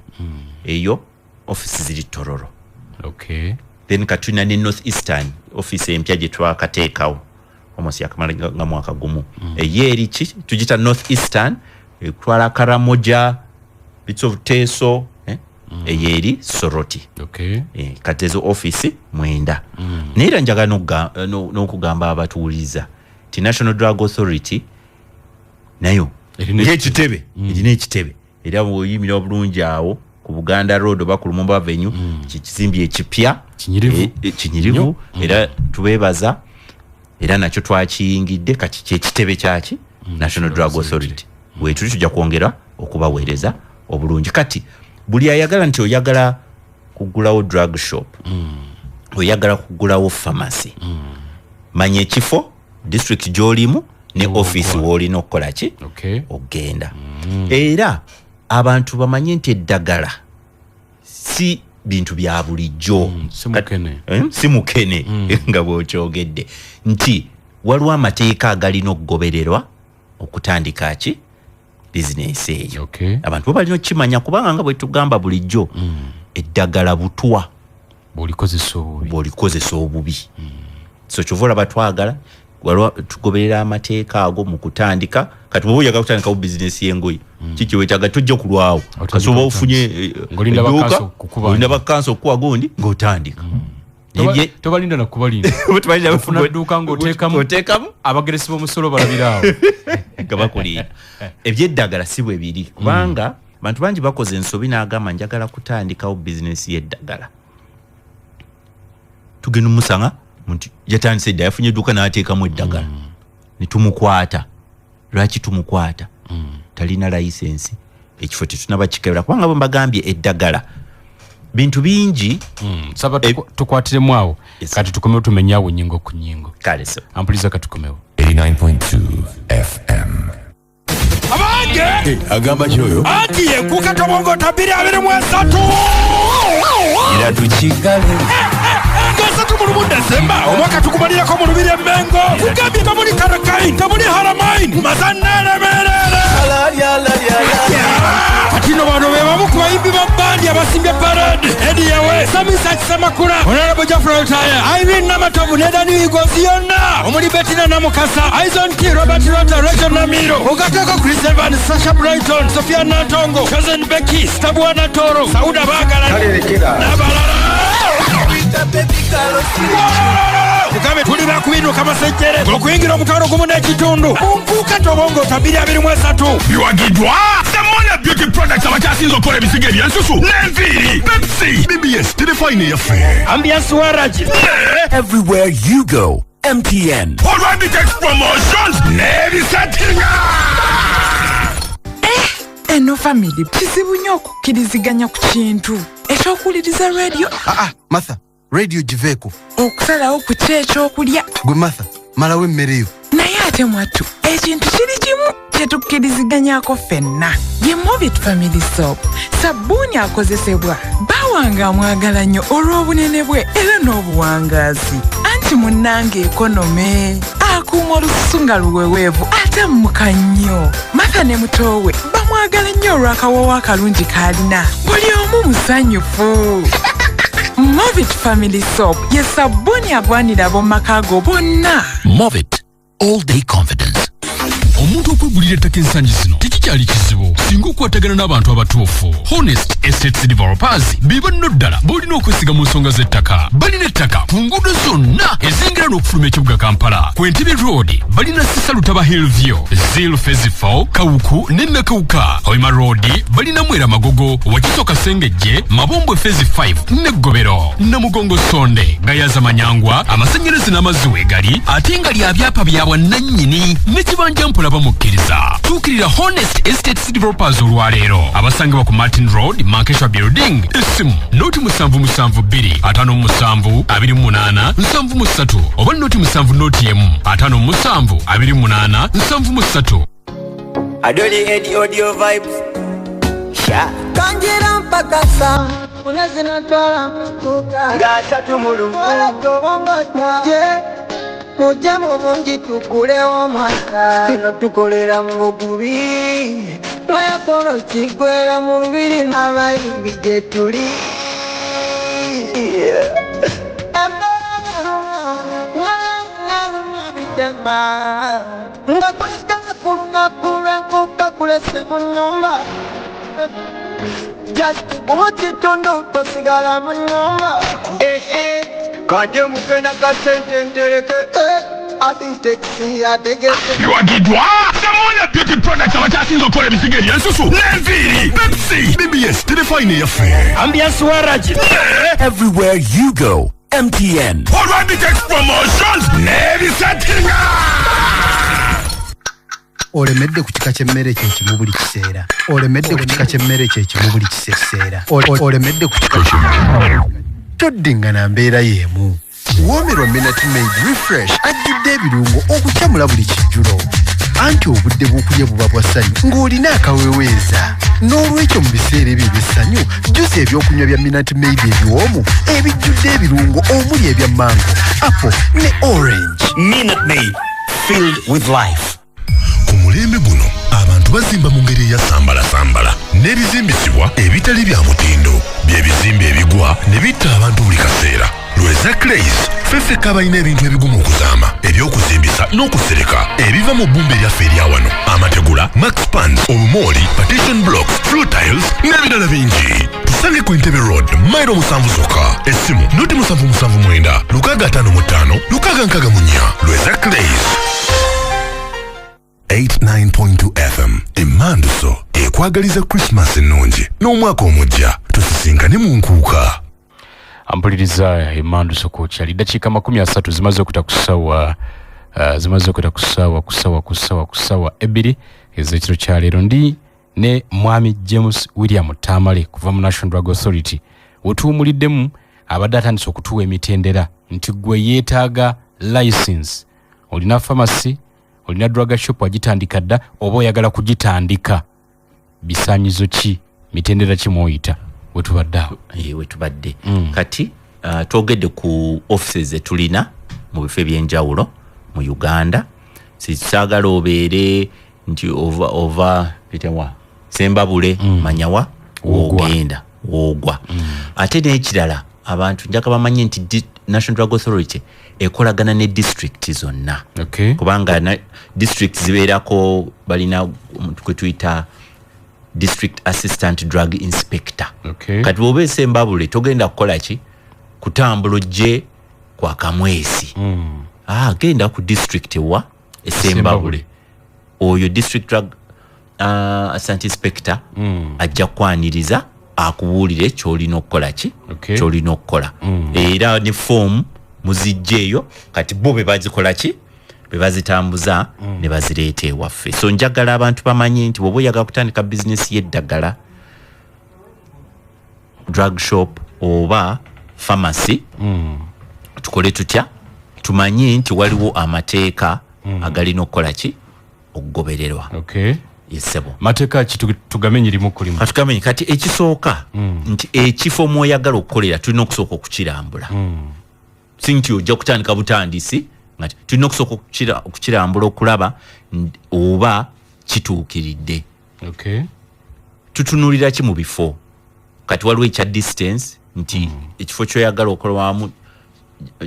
[SPEAKER 5] eyo offices ziri Tororo.
[SPEAKER 1] Okay.
[SPEAKER 5] Then katulina ne North Eastern office empya gye twakateekawo almost yakamala nga mwaka gumu. Eyeri ki tujita North Eastern ekwala Karamoja bits of Teso eyeri Soroti.
[SPEAKER 1] Okay.
[SPEAKER 5] Katezo office mwenda. Neera njagala n'okugamba abatuuliza ti National Drug Authority nayo erina ekitebe era bw'oyimira obulungi awo ku Buganda Road oba ku Lumumba Avenue kizimbi ekipya kinyirivu era tubebaza era nakyo twakiyingidde kati kyekitebe kyaki National Drug Authority wetuli tujja kwongera okubaweereza obulungi. Kati buli ayagala nti oyagala kugulawo drug shop oyagala kugulawo pharmacy manya ekifo district gy'olimu ne office w'olina okukola ki ogenda. Era abantu bamanye nti eddagala si bintu bya bulijjo si mukene nga bw'okyogedde nti waliwo amateeka agalina okugobererwa okutandika ki bizinesi eyo. Abantu bo balina okukimanya kubanga nga bwe tugamba bulijjo eddagala butwa bw'olikozesa obubi. So kyova olaba twagala waliwo tugoberera amateeka ago mu kutandika. Kati bwoba oyagala kutandikawo bizinesi y'engoye kiki weetaaga tojja kulwawo kasi oba ofunye edduuka olinda bakansa okukuwa gundi ng'otandika
[SPEAKER 1] tobalinda nakubalinda ofuna dduuka ng'oteekamu abageresi b'omusolo balabiraawo
[SPEAKER 5] nga bakulinda. Ebyeddagala si bwe biri kubanga abantu bangi bakoze ensobi n'agamba njagala kutandikawo bizinesi y'eddagala tugenda omusanga nti yatandise edda yafunye edduuka n'ateekamu eddagala ne tumukwata. Lwaki tumukwata? Talina layisensi. Ekifo tetunaba kikebera kubanga bwe mbagambye eddagala bintu bingi
[SPEAKER 1] saba tukwatiremu awo kati tukomewo tumenyawo nyingo ku nyingo.
[SPEAKER 5] Kale so
[SPEAKER 1] ampuliza katukomewo
[SPEAKER 7] 89.2 FM.
[SPEAKER 6] Abange
[SPEAKER 7] agamba kyoyo
[SPEAKER 6] ati yenkuka Tobongota 2023
[SPEAKER 7] ira tukigale
[SPEAKER 6] gasatu mu Desemba omwaka tukumalirako mu Lubiri Mengo tugambye tabuli Karakai tabuli Haramain mazanere merere atino bano beba mukuba imbi babandi abasimbye parade ediyewe Samisa Kisamakula Honorable Jeffrey Taya Irene Namatovu Nedani Igozi yonna omuli Bettina Namukasa Aizon T Robert Rota Rachel Namiro Ogatako Chris Evans Sasha Brighton Sophia Natongo Chosen Becky Stabwana Toro Sauda Bagala Nabalala Kukame tulina kubinuka kama sejjere okuyingira omutwalo gumu n'ekitundu munkuka Tobongota 2023 biwagidwa Samona Beauty Products abakyasinze okukola ebisigo ebyensusu n'enviiri Pepsi BBS telefone yaffe Ambiance Waragi
[SPEAKER 7] everywhere you go MTN
[SPEAKER 6] Olwabitex promotions n'ebisatinga
[SPEAKER 8] eno family kizibu nnyo okukkiriziganya ku kintu ekyokuwuliriza radio
[SPEAKER 10] Martha radio giveeko
[SPEAKER 8] okusalawo ku kyo ekyokulya
[SPEAKER 10] gwe Martha malawo emmere yo
[SPEAKER 8] naye ate mwattu ekintu kiri kimu kyetukkiriziganyako ffenna ye Movit Family Soap sabbuuni akozesebwa bawanga amwagala nnyo olw'obunene bwe era n'obuwangaazi anti munnange ekonome akuuma olususunga luweweevu ate mmuka nnyo Martha ne mutowe bamwagala nnyo olw'akawawa akalungi k'alina buli omu musanyufu Movit Family Soap ye sabbuuni agwanira ab'omumaka ago bonna.
[SPEAKER 1] Movit All Day Confidence. Omuntu okwegulira ettaka ensangi zino tekikyali kizibu singa okwatagana n'abantu abatuufu. Honest Estates Developers biba nno ddala b'olina okwesiga mu nsonga z'ettaka. Balina ettaka ku nguudo zonna ezingira n'okufuluma ekibuga Kampala. Ku Entebbe Road balina Sisalutaba Hillview, Zil Phase 4, Kawuku ne Nakawuka. Hoima Road balina Mwera Magogo, Wakiso Kasengejje, Mabombwe Phase 5 ne Gobero. Namugongo Sonde, Gayaza Manyangwa, amasannyalaze n'amazzi weegali ate nga lyabyapa byabwa nannyini n'ekibanja mpola bamukkiriza. Tuukirira Honest Estates Developers olwaleero abasangibwa ku Martin Road, Mankesha Building. Essimu noti 772 57 28 73 oba noti 7 noti emu 57 28 73.
[SPEAKER 21] Adoli Eddie Audio Vibes. Sha. Kangira mpaka saa unazina twala mkuka Gasa tumulu wala tobongo twaje Mujemu mungi tukule omasa Sino tukolera mbugubi Twaya kono chikwera mubiri Nabaimbi jetuli Nga kwesta kurunga kura kuka kulese munyumba Just what you don't know, but sigara munyumba Kanje mukena kasentendeke I think taxi, I take it
[SPEAKER 6] You are Gidwa! Samoya beauty products abachasinza okole ebisigeri ensusu n'enviiri Pepsi BBS telefine yaffe
[SPEAKER 7] Ambiance waraji Everywhere you go MTN
[SPEAKER 6] Olwanditex promotions n'ebisetinga
[SPEAKER 9] Olemedde ku kika ky'emmere kyekimu buli kiseera. Olemedde ku kika ky'emmere kyekimu buli kiseera. Olemedde ku kika ky'emmere. Toddingana mbeera y'emu. Woomerwa Minute Maid Refresh ajjudde ebirungo okukyamula buli kijjulo. Anti obudde bw'okulya buba bwa ssanyu ng'olina akaweweeza. N'olwekyo mu biseera ebyo eby'essanyu jjusa ebyokunywa bya Minute Maid ebiwoomu ebijjudde ebirungo omuli ebya mango, apple ne orange.
[SPEAKER 7] Minute Maid filled with life.
[SPEAKER 13] Ku mulembe guno abantu bazimba mu ngeri ya sambala n'ebizimbisibwa ebitali bya mutindo by'ebizimbe ebigwa ne bitta abantu buli kaseera. Lweza Clays feffeka abalina ebintu ebigumu okuzaama ebyokuzimbisa n'okusereka ebiva mu bbumba eryaffe erya wano amategula Max Pans obumooli partition blocks floor tiles n'ebirala bingi. Tusange ku Entebbe Road mailo 7 zokka. Essimu noti 779 655 664. Lweza Clays 89.2 FM Emmanduso ekwagaliza Christmas ennungi n'omwaka omujja tusisinkane mu nkuuka.
[SPEAKER 1] Ampuliriza Emmanduso kokyali dakiika 30 zimaze okuta ku ssaawa ebbiri ez'ekiro kya leero. Ndi ne Mwami James William Tamale kuva mu National Drug Authority wetuwumuliddemu abadde atandise okutuwa emitendera nti gwe yeetaaga license olina pharmacy olina drug shop agitandika dda oba oyagala kugitandika bisaanyizo ki mitendera ki mwoyita wetubadde
[SPEAKER 5] wetubadde kati twogedde ku offices etulina mu bifo ebyenjawulo mu Uganda sisaagala obeere nti ova pitemwa Sembabule manyawa wogenda wogwa ate n'ekirala abantu njaka bamanye nti National Drug Authority ekolagana ne district zonna kubanga district zibeerako balina kwe tuyita district assistant drug inspector kati bw'oba Sembabule togenda kukola ki kutambula ojje kwa Kamwesi genda ku district wa Sembabule oyo district drug assistant inspector ajja kwaniriza akubuulire kyolina okukola ki kyolina okukola era ne form muzijjeeyo kati bo be bazikola ki be bazitambuza ne bazireeta ewaffe. So njagala abantu bamanye nti bw'oba oyagala kutandika bizinesi y'eddagala drug shop oba pharmacy tukole tutya tumanye nti waliwo amateeka agalina okukola ki okugobererwa. Yesebo
[SPEAKER 1] mateeka ki tugamenyirimu kulimu
[SPEAKER 5] atugamenye kati ekisooka nti ekifo mwoyagala okukolera tulina okusooka okukirambula sinti ojja kutandika butandisi ngati tulina okusooka okukirambula okulaba oba kituukiridde.
[SPEAKER 1] Okay.
[SPEAKER 5] Tutunulira ki mu bifo kati waliwo ekya distance nti ekifo kyoyagala okolwamu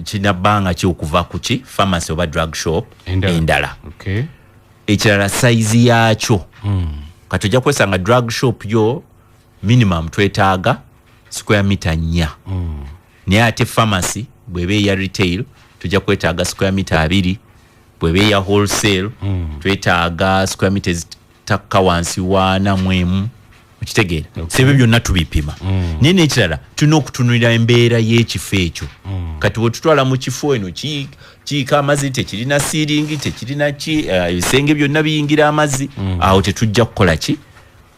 [SPEAKER 5] kinabbanga ki okuva ku ki pharmacy oba drug shop endala.
[SPEAKER 1] Okay.
[SPEAKER 5] Ekirala size yaakyo kati ojja kwesanga drug shop yo minimum twetaaga square meter 4 naye ate pharmacy bweba eya retail tujja kwetaaga square meter 2 bweba eya wholesale twetaaga square meters takka wansi wa namwemu okitegeera. Sebyo byonna tubipima naye n'ekirala tulina okutunulira embeera y'ekifo ekyo kati bwe tutwala mu kifo eno kiika amazzi tekirina siiringi tekirina ki ebisenge byonna biyingira amazzi awo tetujja kukola ki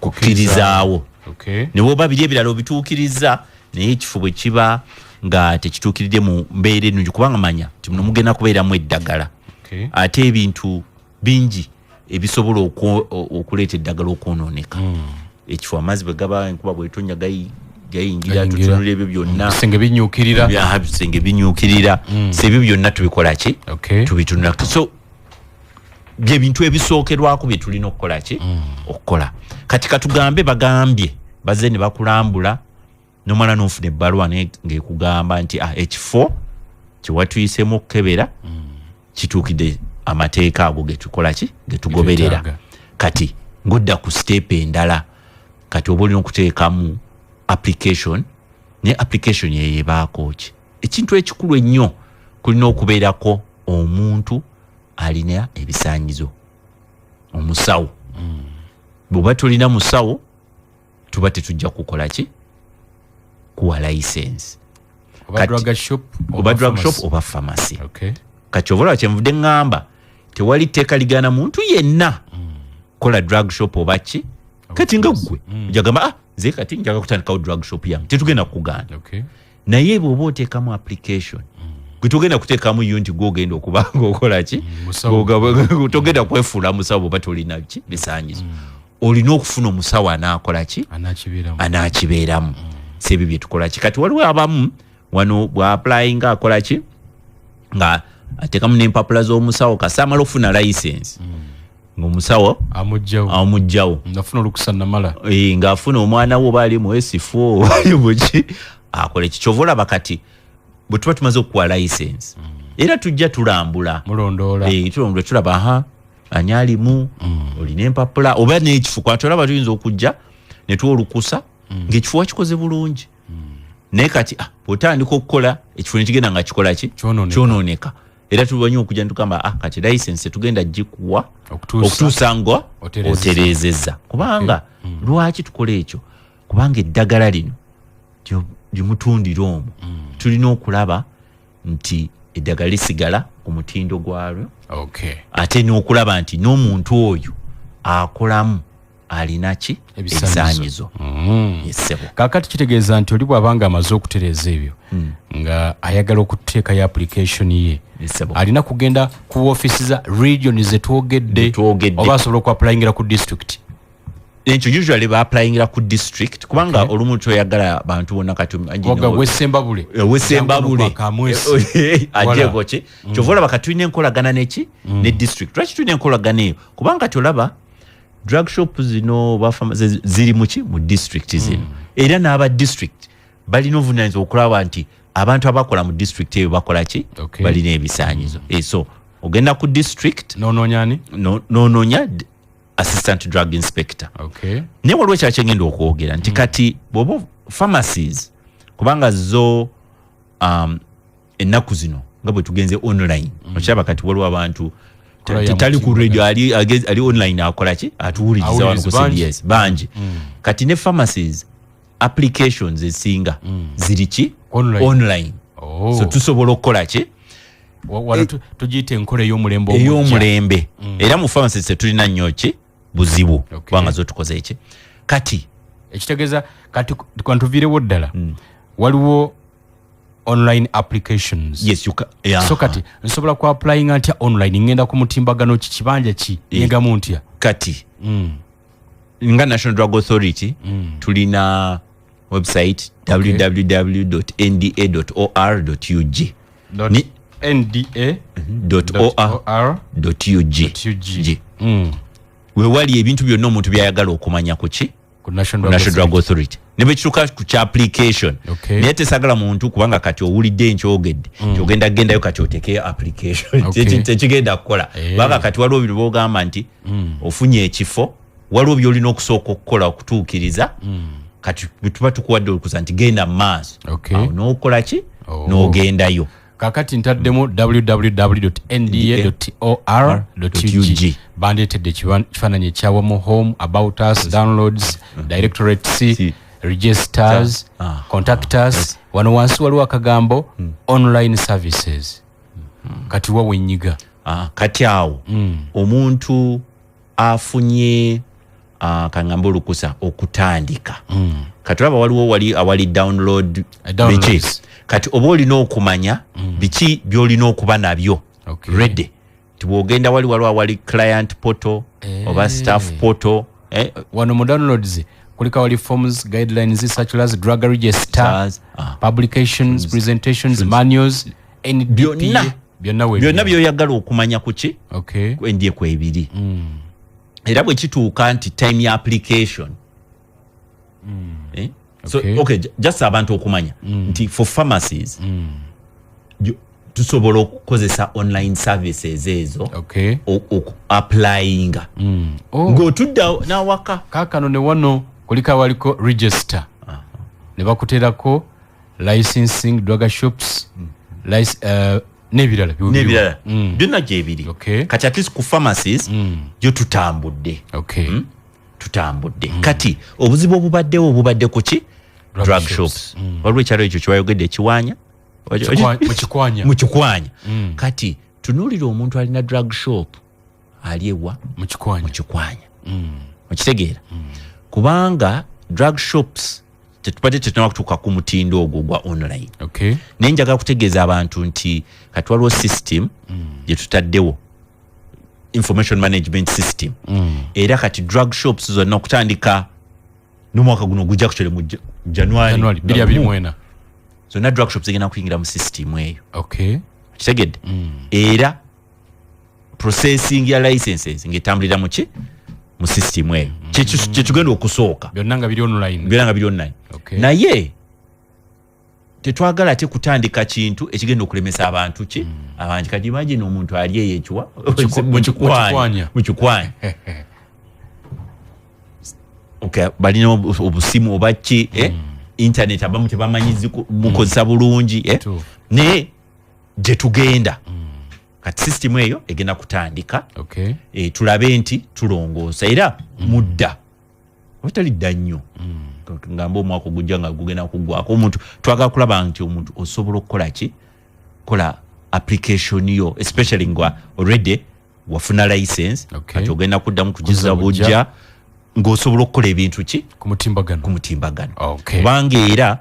[SPEAKER 5] kukkirizaawo. Ne bw'oba biri ebirala obituukiriza naye ekifo bwe kiba nga tekituukiridde mu mbeera ennungi kubanga manya ti muno mugenda kubeeramu eddagala ate ebintu bingi ebisobola okuleeta eddagala okwonooneka. Ekifo amazzi bwe gaba enkuba bw'etonnya gayingira tutunula ebyo byonna bisenge binyuukirira sebyo byonna tubikola ki tubitunula. So bye bintu ebisookerwako bye tulina okukola ki okukola. Kati katugambe bagambye bazze ne bakulambula nomala n'ofuna ebbaluwa ng'ekugamba nti ekifo kyewatuyisemu okukebera kituukidde amateeka ago getukola ki getugoberera. Kati ng'odda ku step endala kati oba olina okuteekamu application ne application yeyebaako ki ekintu ekikulu ennyo kulina okubeerako omuntu alina ebisaanyizo omusawo. Bw'oba tolina musawo tuba tetujja kukola ki kuwa license oba drug shop oba pharmacy. Kati obalaba kyenvudde ngamba tewali tteeka ligana muntu yenna kola drug shop oba ki kati nga ggwe ojagamba nze kati njaga kutandikawo drug shop yange tetugenda kukugaana naye bw'oba oteekamu application gwe togenda kuteekamu yo nti gwogenda okuba ng'okola ki togenda kwefuula musawo bw'oba tolina ki bisaanyizo olina okufuna omusawo anaakola ki anaakibeeramu. Sebyo bye tukola ki kati waliwo abamu wano bw'applyinga akola ki nga ateekamu n'empapula z'omusawo kasi amala okufuna license ng'omusawo amugjawo
[SPEAKER 1] ngafuna olukusa namala
[SPEAKER 5] ng'afuna omwana we oba ali mu S4 ali muki akola eki kyova olaba kati bwe tuba tumaze okuwa license era tujja tulambula tulambula tulaba ani alimu olina empapula oba n'ekifo kwati olaba tuyinza okujja ne tuwa olukusa ng'ekifo wakikoze bulungi naye kati bw'otandika okukola ekifo ne kigenda nga kikola ki kyonooneka era tubanyi okujja nitugamba kati license tugenda gikuwa okutuusa nga otereezezza kubanga lwaki tukola ekyo kubanga eddagala lino gyemutundira omwo tulina okulaba nti eddagala lisigala ku mutindo gwalyo ate n'okulaba nti n'omuntu oyo akolamu alina ki ebisaanyizo.
[SPEAKER 1] Kaakati kitegeeza nti oli bw'abanga amaze okutereeza ebyo nga ayagala okuteekayo application ye alina kugenda ku ofiisi za region zetwogedde oba asobola okuapplyingira ku district.
[SPEAKER 5] Ekyo usually ba-applyingira ku district kubanga olumu toyagala bantu bonna kati
[SPEAKER 1] wesembabule
[SPEAKER 5] ajeko ki kyova olaba kati tulina enkolagana neki ne district. Lwaki tulina enkolagana eyo kubanga kati olaba drug shop zino ziri muki mu district zino era n'aba district balina obuvunaanyizibwa okulaba nti abantu abakola mu district eyo bakola ki balina ebisaanyizo. So ogenda ku district n'onoonya assistant drug inspector. Naye waliwo ekya kyengenda okwogera nti kati bw'oba pharmacies kubanga zo ennaku zino nga bwe tugenze online okiraba kati waliwo abantu tali ku radio ali online akola ki atuwuliriza wano ku CBS bangi kati ne pharmacies applications esinga ziri ki online. So tusobola okukola ki
[SPEAKER 1] tugiyita enkola ey'omulembe
[SPEAKER 5] era mu pharmacies tetulina nnyo ki buzibu kubanga zo tukoze eki kati
[SPEAKER 1] ekitegeeza kati kwantuviirewo ddala waliwo online applications. So kati nsobola ku applyinga ntya online ngenda ku mutimbagano kibanja ki nyegamu ntya
[SPEAKER 5] kati nga National Drug Authority tulina website www.nda.or.ug nda.or.ug we wali ebintu byonna omuntu byayagala okumanya ku National Drug Authority ne bwe ku application naye tesagala muntu kubanga kati owulidde enkyogedde kyogenda gendayo kati oteke application tekigenda kukola banga kati waliwo bino bogamba nti ofunye ekifo waliwo byolina okusooka okukola okutuukiriza kati tuba tukuwadde olukusa nti genda maaso awo n'okola ki n'ogendayo
[SPEAKER 1] kakati ntaddemu www.nda.or.ug bandetedde kifaananyi ekyawamu home, about us, downloads, directorate C, registers, contact us. Wano wansi waliwo akagambo online services. Kati wa wenyiga
[SPEAKER 5] kati awo omuntu afunye kangamba olukusa okutandika kati olaba waliwo awali download biki kati oba olina okumanya biki byolina okuba nabyo ready tibwogenda waliwo awali client portal oba staff portal
[SPEAKER 1] wano mu downloads kulika wali forms, guidelines such as drug registers, publications, presentations, manuals,
[SPEAKER 5] byonna byoyagala okumanya kuki kwendye kwebiri era bwe kituuka nti time ya application so just abantu okumanya nti for pharmacies tusobola okukozesa online services ezo applyinga ng'otudda n'awaka
[SPEAKER 1] kaakano ne wano kulika waliko register ne bakuteerako licensing drug shops n'ebirala
[SPEAKER 5] byonna gyebiri kati at least ku pharmacies gyo tutambudde kati obuzibu obubadde kuki drug shops waliwo ekyalo ekyo kyebayogedde ekiwaanya mukikwanya kati tunuulira omuntu alina drug shop ali ewa mukikwanya okitegeera kubanga drug shops tetubadde tetunaba kutuuka ku mutindo ogwo gwa online naye njagala kutegeeza abantu nti kati waliwo system gye tutaddewo information management system era kati drug shops zonna okutandika n'omwaka guno gujja kukyole mu January
[SPEAKER 1] 2024
[SPEAKER 5] zonna drug shops zigenda kuyingira mu system eyo kitegedde era processing ya licenses ng'etambulira mu system eyo kyetugenda okusooka
[SPEAKER 1] byonna nga biri
[SPEAKER 5] online naye tetwagala ate kutandika kintu ekigenda okulemesa abantu abangi kati imagine omuntu ali eyo ekiwa mukikwanya balina obusimu oba ki internet abamu tebamanyizi mukozesa bulungi naye gye tugenda kati system eyo egenda kutandika tulabe nti tulongoosa era mudda obutalidda nnyo ngamba omwaka ogujja nga gugenda kuggwako omuntu twagala kulaba nti omuntu osobola okukola ki kola application yo especially nga already wafuna license kati ogenda kuddamu kugiza bujja ng'osobola okukola ebintu ki
[SPEAKER 1] ku mutimbagano
[SPEAKER 5] kubanga era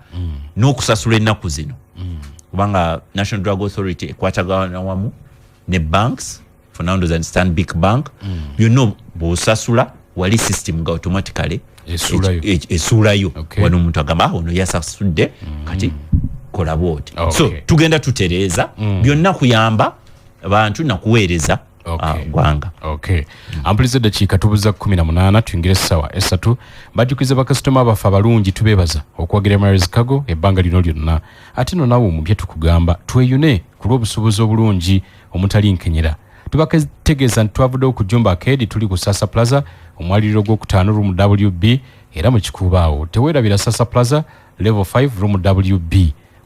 [SPEAKER 5] n'okusasula ennaku zino kubanga National Drug Authority ekwatagana wamu ne banks for now understand big bank byonna bw'osasula wali system nga automatically esuulayo wano omuntu agamba ono yasasudde kati kola bwoti so tugenda tutereeza byonna kuyamba abantu nakuweereza gwanga
[SPEAKER 1] ampuliza eddakiika tubuza 18 tuyingire essaawa 3 bajjukiza bakasitoma abaffe abalungi tubeebaza okuwagira Mary's Kago ebbanga lino lyonna ate no naawe omupya tukugamba tweyune ku lw'obusobozi obulungi omutali nkenyera tubategeeza nti twavudde okujumba Arcade tuli ku Sasa Plaza omwaliriro gw'okutaano room WB era mu kikuubaawo teweerabira Sasa Plaza level 5 room WB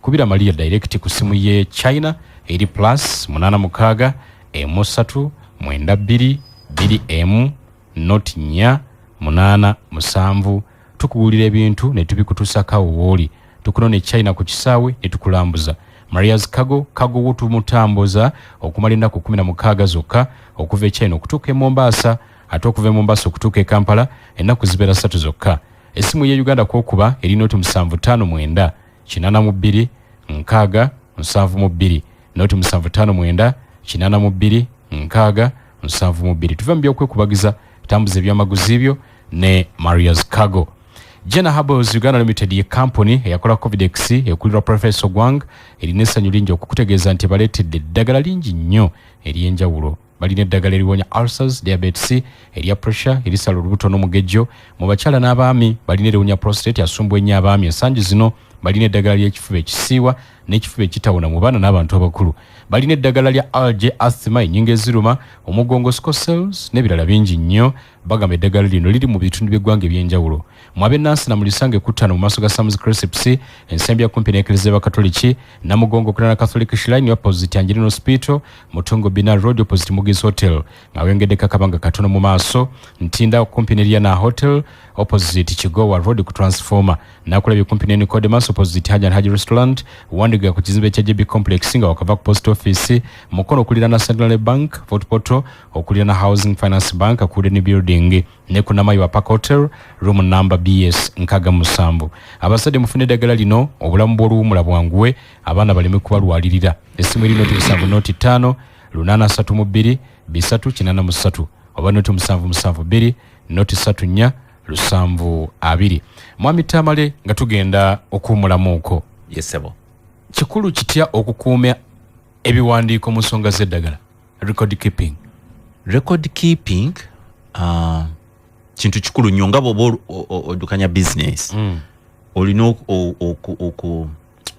[SPEAKER 1] kubira Maria direct ku simu ye China eri plus 86 M3 92 2M not nya 87 tukugulira ebintu ne tubikutusaka wooli tukunone China ku kisaawe ne tukulambuza Maria's Kago wutu mutamboza okumalinda ku 16 zokka okuva China okutuuka Mombasa ate okuva Mombasa okutuuka Kampala ennaku zibera 3 zokka esimu ye Uganda kwokuba eri noti 759 82 6 72 noti 759 82 6 72 tuva mbya okwekubagiza tambuze ebyamaguzi byo ne Maria's Kago Jena Herbals Uganda Limited ye company eyakola Covidex ekulirwa Professor Gwang erina essanyu lingi okukutegeeza nti baleetedde eddagala lingi nnyo ery'enjawulo. Balina eddagala eriwonya ulcers, diabetes, erya pressure, erisala olubuto n'omugejjo. Mu bakyala n'abaami balina eriwonya prostate asumbwa ennyo abaami. Ensangi zino balina eddagala ly'ekifuba ekisiiwa n'ekifuba ekitawona mu baana n'abantu abakulu. Balina eddagala lya allergy, asthma, ennyingo eziruma, omugongo, sickle cells n'ebirala bingi nnyo. Bagamba eddagala lino liri mu bitundu by'eggwanga eby'enjawulo. Mwabe Nansi na mulisange kuttano mu maaso ga Sam's Crescents, ensembi ya kumpi n'Eklezia y'Abakatoliki, Namugongo kulana Catholic Shrine opposite Angelino Hospital, Mutongo Bina Road opposite Mugiz Hotel. Ngawengedde kakabanga katono mu maaso, Ntinda kumpi n'Eliana Hotel opposite Kigowa Road ku Transformer. Nakulabye kumpi ne Nicodemus opposite Hajan Haji Restaurant, Wandiga ku kizimbe kya JB Complex nga wakava ku Post Office, Mukono okulira na Central Bank, Fort Portal okulira na Housing Finance Bank akude ni building, ne ku Namayiwa Park Hotel room number BS nkaga musambu. Abasade mufune eddagala lino obulamu bw'oluwumula bwanguwe abaana baleme kubalwalirira. Essimu erino noti 7 832 383 oba noti 772 noti 34 Mwami Tamale nga tugenda okuwumulamuuko.
[SPEAKER 5] Yesebo.
[SPEAKER 1] Kikulu kitya okukuumya ebiwandiiko mu nsonga z'eddagala?
[SPEAKER 5] Record keeping kintu kikulu nnyo nga bw'oba oddukanya business. Olina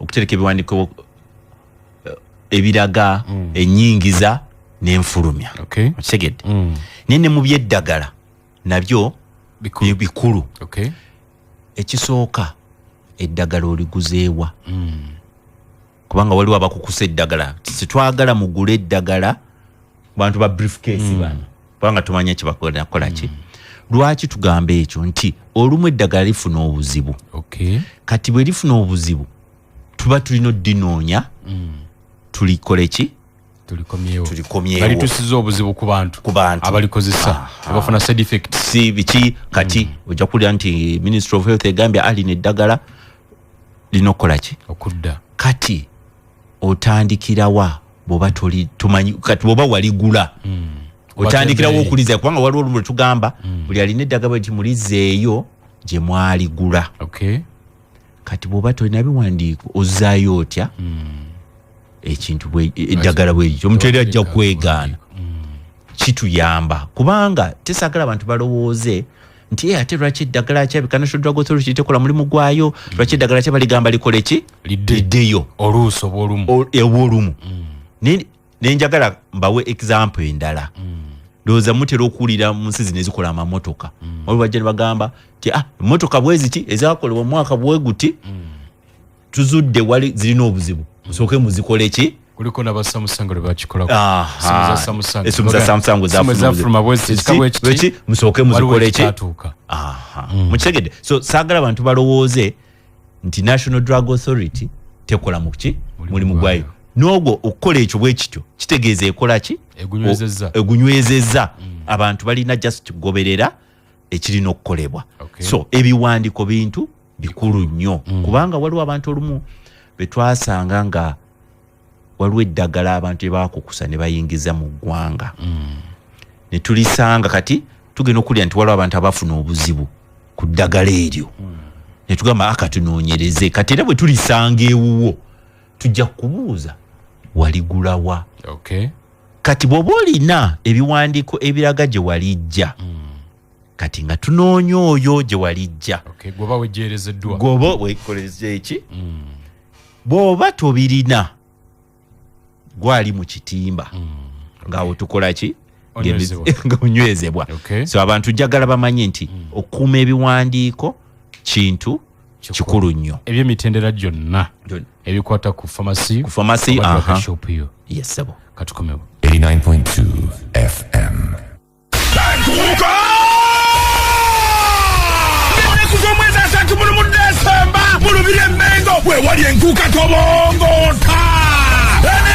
[SPEAKER 5] okutereka ebiwandiiko ebiraga ennyingiza n'enfulumya. Okitegedde? Naye ne mu by'eddagala nabyo bikulu. Ekisooka eddagala oliguzeewa. Kubanga waliwo abakukusa eddagala. Sitwagala mugule eddagala bantu ba briefcase bano. Kubanga tumanya kibakola ki. Lwaki tugamba ekyo nti olumu eddagala lifuna obuzibu. Kati bwe lifuna obuzibu tuba tulina oddinoonya tulikole ki? Tulikomyewo.
[SPEAKER 1] Bali tusiza obuzibu ku bantu abalikozesa abafuna side effects.
[SPEAKER 5] Si biki kati ojja kulya nti Ministry of Health egambye alina eddagala linokola ki?
[SPEAKER 1] Okudda.
[SPEAKER 5] Kati otandikirawa bwoba tumanyi kati bwoba waligula. Otandikirawo okuliza kubanga waliwo olumu tugamba buli alina eddagala bwe mulizeeyo gye mwaligula. Kati bwoba tolina biwandiiko ozzaayo otya ekintu eddagala bwekyo omuntu eri ajja kwegaana. Kituyamba kubanga tesaagala abantu balowooze nti ate lwaki eddagala kyabika National Drug Authority tekola mulimu gwayo, lwaki eddagala kyabaligamba likole ki? Liddeyo
[SPEAKER 1] oluusi
[SPEAKER 5] obwolumu. Nenjagala mbawe example endala. Ndowooza mutera okuwulira mu nsi zino ezikola amamotoka. Waliwo bajja ne bagamba nti emmotoka bwezi ki ezaakolebwa mu mwaka bwe guti tuzudde wali zirina obuzibu musooke muzikole ki?
[SPEAKER 1] Kuliko n'abasamusanga lwe bakikolako.
[SPEAKER 5] Esimu za Samsung
[SPEAKER 1] zafuluma bweki
[SPEAKER 5] musooke muzikole ki? Mukitegedde? So saagala abantu balowooze nti National Drug Authority tekola mu ki? Mulimu gwayo. N'ogwo okukola ekyo bwe kityo kitegeeza ekola ki? Egunywezezza. Abantu balina just kugoberera ekirina okukolebwa. So ebiwandiiko bintu bikulu nnyo kubanga waliwo abantu olumu betwasanga nga waliwo eddagala abantu ebakukusa ne bayingiza mu ggwanga. Ne tulisanga kati tugenda okulya nti waliwo abantu abafuna obuzibu ku ddagala eryo. Ne tugamba akatunoonyereze kati era bwe tulisanga ewuwo tujja kubuuza waligulawa. Kati bw'oba olina ebiwandiiko ebiraga gye walijja kati nga tunoonya oyo gye walijja.
[SPEAKER 1] Gwoba wejeerezeddwa.
[SPEAKER 5] Gwoba wekoleze eki? Bw'oba tobirina gwali mu kitimba ngaawo tukola ki? Nga onywezebwa. So abantu njagala bamanye nti okukuuma ebiwandiiko kintu kikulu nnyo.
[SPEAKER 1] Ebyemitendera gyonna ebikwata ku pharmacy shop yo.
[SPEAKER 5] Yes sabo.
[SPEAKER 1] Katukomewo
[SPEAKER 13] 89.2 FM.
[SPEAKER 6] Kuzomweza asatu mulu mu Desemba mulu Mengo we wali enkuka tobongota.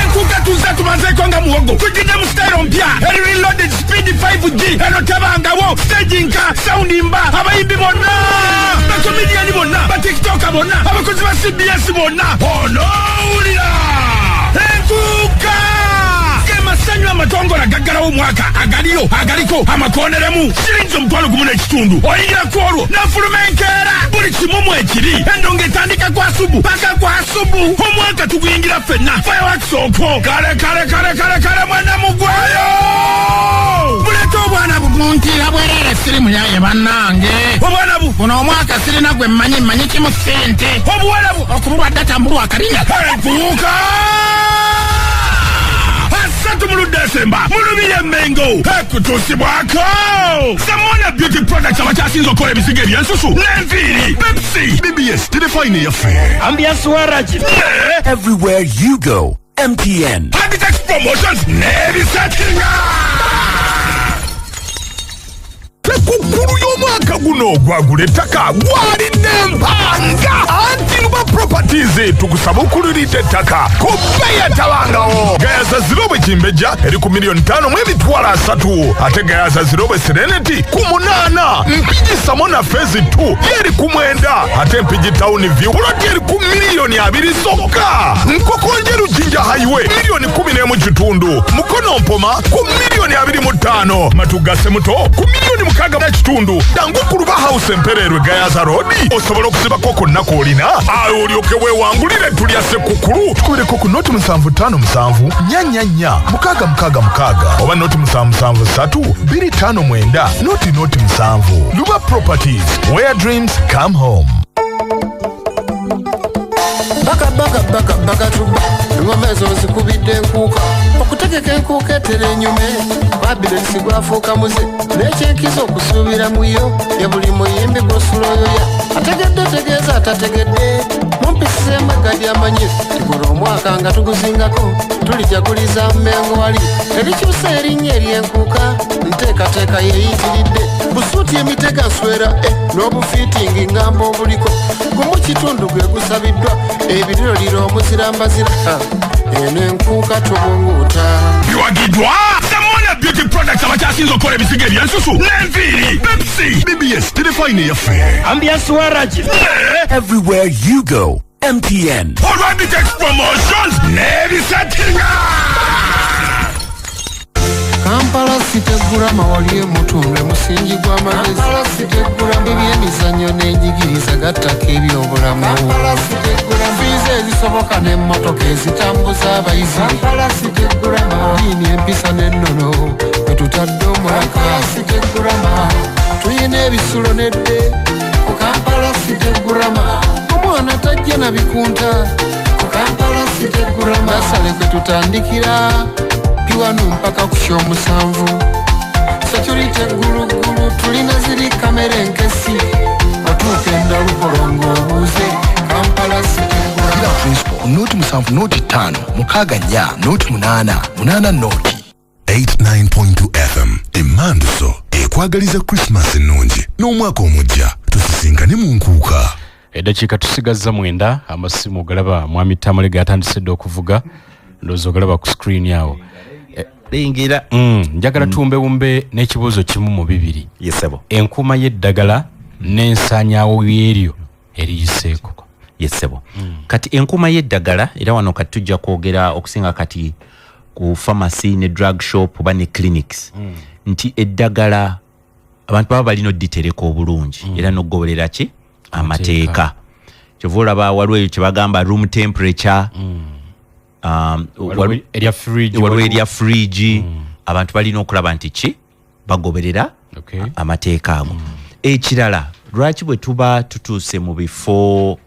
[SPEAKER 6] Enkuka tuza tumanzeko nga muhogo tujide mu style mpya reloaded speed 5G eno tabangawo staging ka sound imba abayimbi bonna bakomedian bonna ba TikTok bonna abakozi ba CBS bonna ono ulira enkuka kema sanyu amatongo la addagala omwaka agaliyo agaliko amakoneremu siringi omutwalo gumu n'ekitundu oyingira kwolwo nafulumenkeera buli kimumu ekiri endongo etandika kwa subu paka kwa subu omwaka tuguyingira ffenna fireworks okwo kale mwana mugwayo muleta obwana buguntira bwerere siri muyaye bannange obwana buno omwaka sirina gwe mmanyi kimu ssente obuwala okububadde tambulwa akalinnya enkuuka asatu mu Desemba mulubire Mengo ekutuusibwako Samona Beauty Products abakyasinze okukola ebisigo ebyensusu n'enviiri Pepsi BBS telefone yaffe
[SPEAKER 7] Ambiance Waragi everywhere you go MTN
[SPEAKER 6] Habitex Promotions n'ebisetinga tekukulu y'omwaka guno gwagula ettaka gwalidde empanga Antiluba Properties tukusaba okululidde ettaka ku bbeeyi etabangawo gayaza zirobe Kimbejja eri ku $5,300,000 ate gayaza zirobe Serenity ku 8 Mpigi Samona Phase 2 yeri ku 9 ate Mpigi Town View buloti eri ku $2,000,000 zokka Nkokonjeru Jinja Highway $1,1.5 Mukono Mpoma ku $2,25,000 Matugase Muto ku $6,000 Dangukuluba House Empererwe Gayaza Road osobola okusibako konna koolina awo olyoke weewangulire tulya Sekukulu tukubireko ku noti 757 nyanya 666 oba noti 773 259 noti 7 Luba Properties where dreams come home.
[SPEAKER 11] Baka tuba ngombe zo zikubidde enkuuka okutegeka enkuuka etera enyume babire sigwafuuka muze n'ekyenkizo okusuubira muyo ya buli muyimbi gwosuloyoya ategedde tegeeza atategedde mumpisiza emagadi amanyi tibula omwaka nga tuguzingako tulijaguliza Mmengo wali terikyusa erinnya ery'enkuuka nteekateeka yeeyitiridde busuuti emitega nswera n'obufiitingi ngamba obuliko gumu kitundu gwe gusabiddwa ebiriro omuzirambazira eno enkuuka tobunguuta
[SPEAKER 6] biwagidwa Samona Beauty Products abakyasinze okukola ebisigo ebyensusu n'enviiri Pepsi BBS telefone yaffe
[SPEAKER 7] Ambiance Waragi everywhere you go MTN
[SPEAKER 6] Habitex Promotions n'ebisetinga
[SPEAKER 11] Kampala sitegula wali emutunde musingi gw'amagezi Kampala sitegula ebyemizannyo n'enjigiriza gattako ebyobulamu Kampala sitegula viza ezisoboka n'emmotoka ezitambuza abayizi Kampala sitegula diini empisa n'ennono bwe tutadde omwaka Kampala sitegula tuyina ebisulo n'edde ku Kampala sitegula omwana tajja na bikunta ku Kampala sitegula basale kwe tutandikira piwanu mpaka kusha 7 security gulugulu tulina ziri kamera enkesi otuukenda lubolongo obuuze Kampala sitegula
[SPEAKER 23] principal noti 7 noti 5 mukaga nya noti 8 noti
[SPEAKER 13] 89.2 FM Emanduso ekwagaliza Christmas ennungi n'omwaka omujja tusisinkane mu nkuuka
[SPEAKER 1] eddakiika tusigazza 9 amasimu ogalaba mwami Tamalega atandise okuvuga ndowooza ogalaba ku screen yawo
[SPEAKER 5] lingira
[SPEAKER 1] njagala tumbewumbe n'ekibuuzo kimu mu bibiri
[SPEAKER 5] yesebo
[SPEAKER 1] enkuuma y'eddagala n'ensaanyaawo y'eryo eriyiseeko
[SPEAKER 5] yesebo kati enkuuma y'eddagala era wano kati tujja kwogera okusinga kati ku pharmacy ne drug shop oba ne clinics nti eddagala abantu baba balina odditereka obulungi era n'okugoberera ki amateeka kyova olaba waliwo ekyo kye bagamba room temperature waliwo erya fridge abantu balina okulaba nti ki bagoberera amateeka ago ekirala lwaki bwe tuba tutuuse mu bifo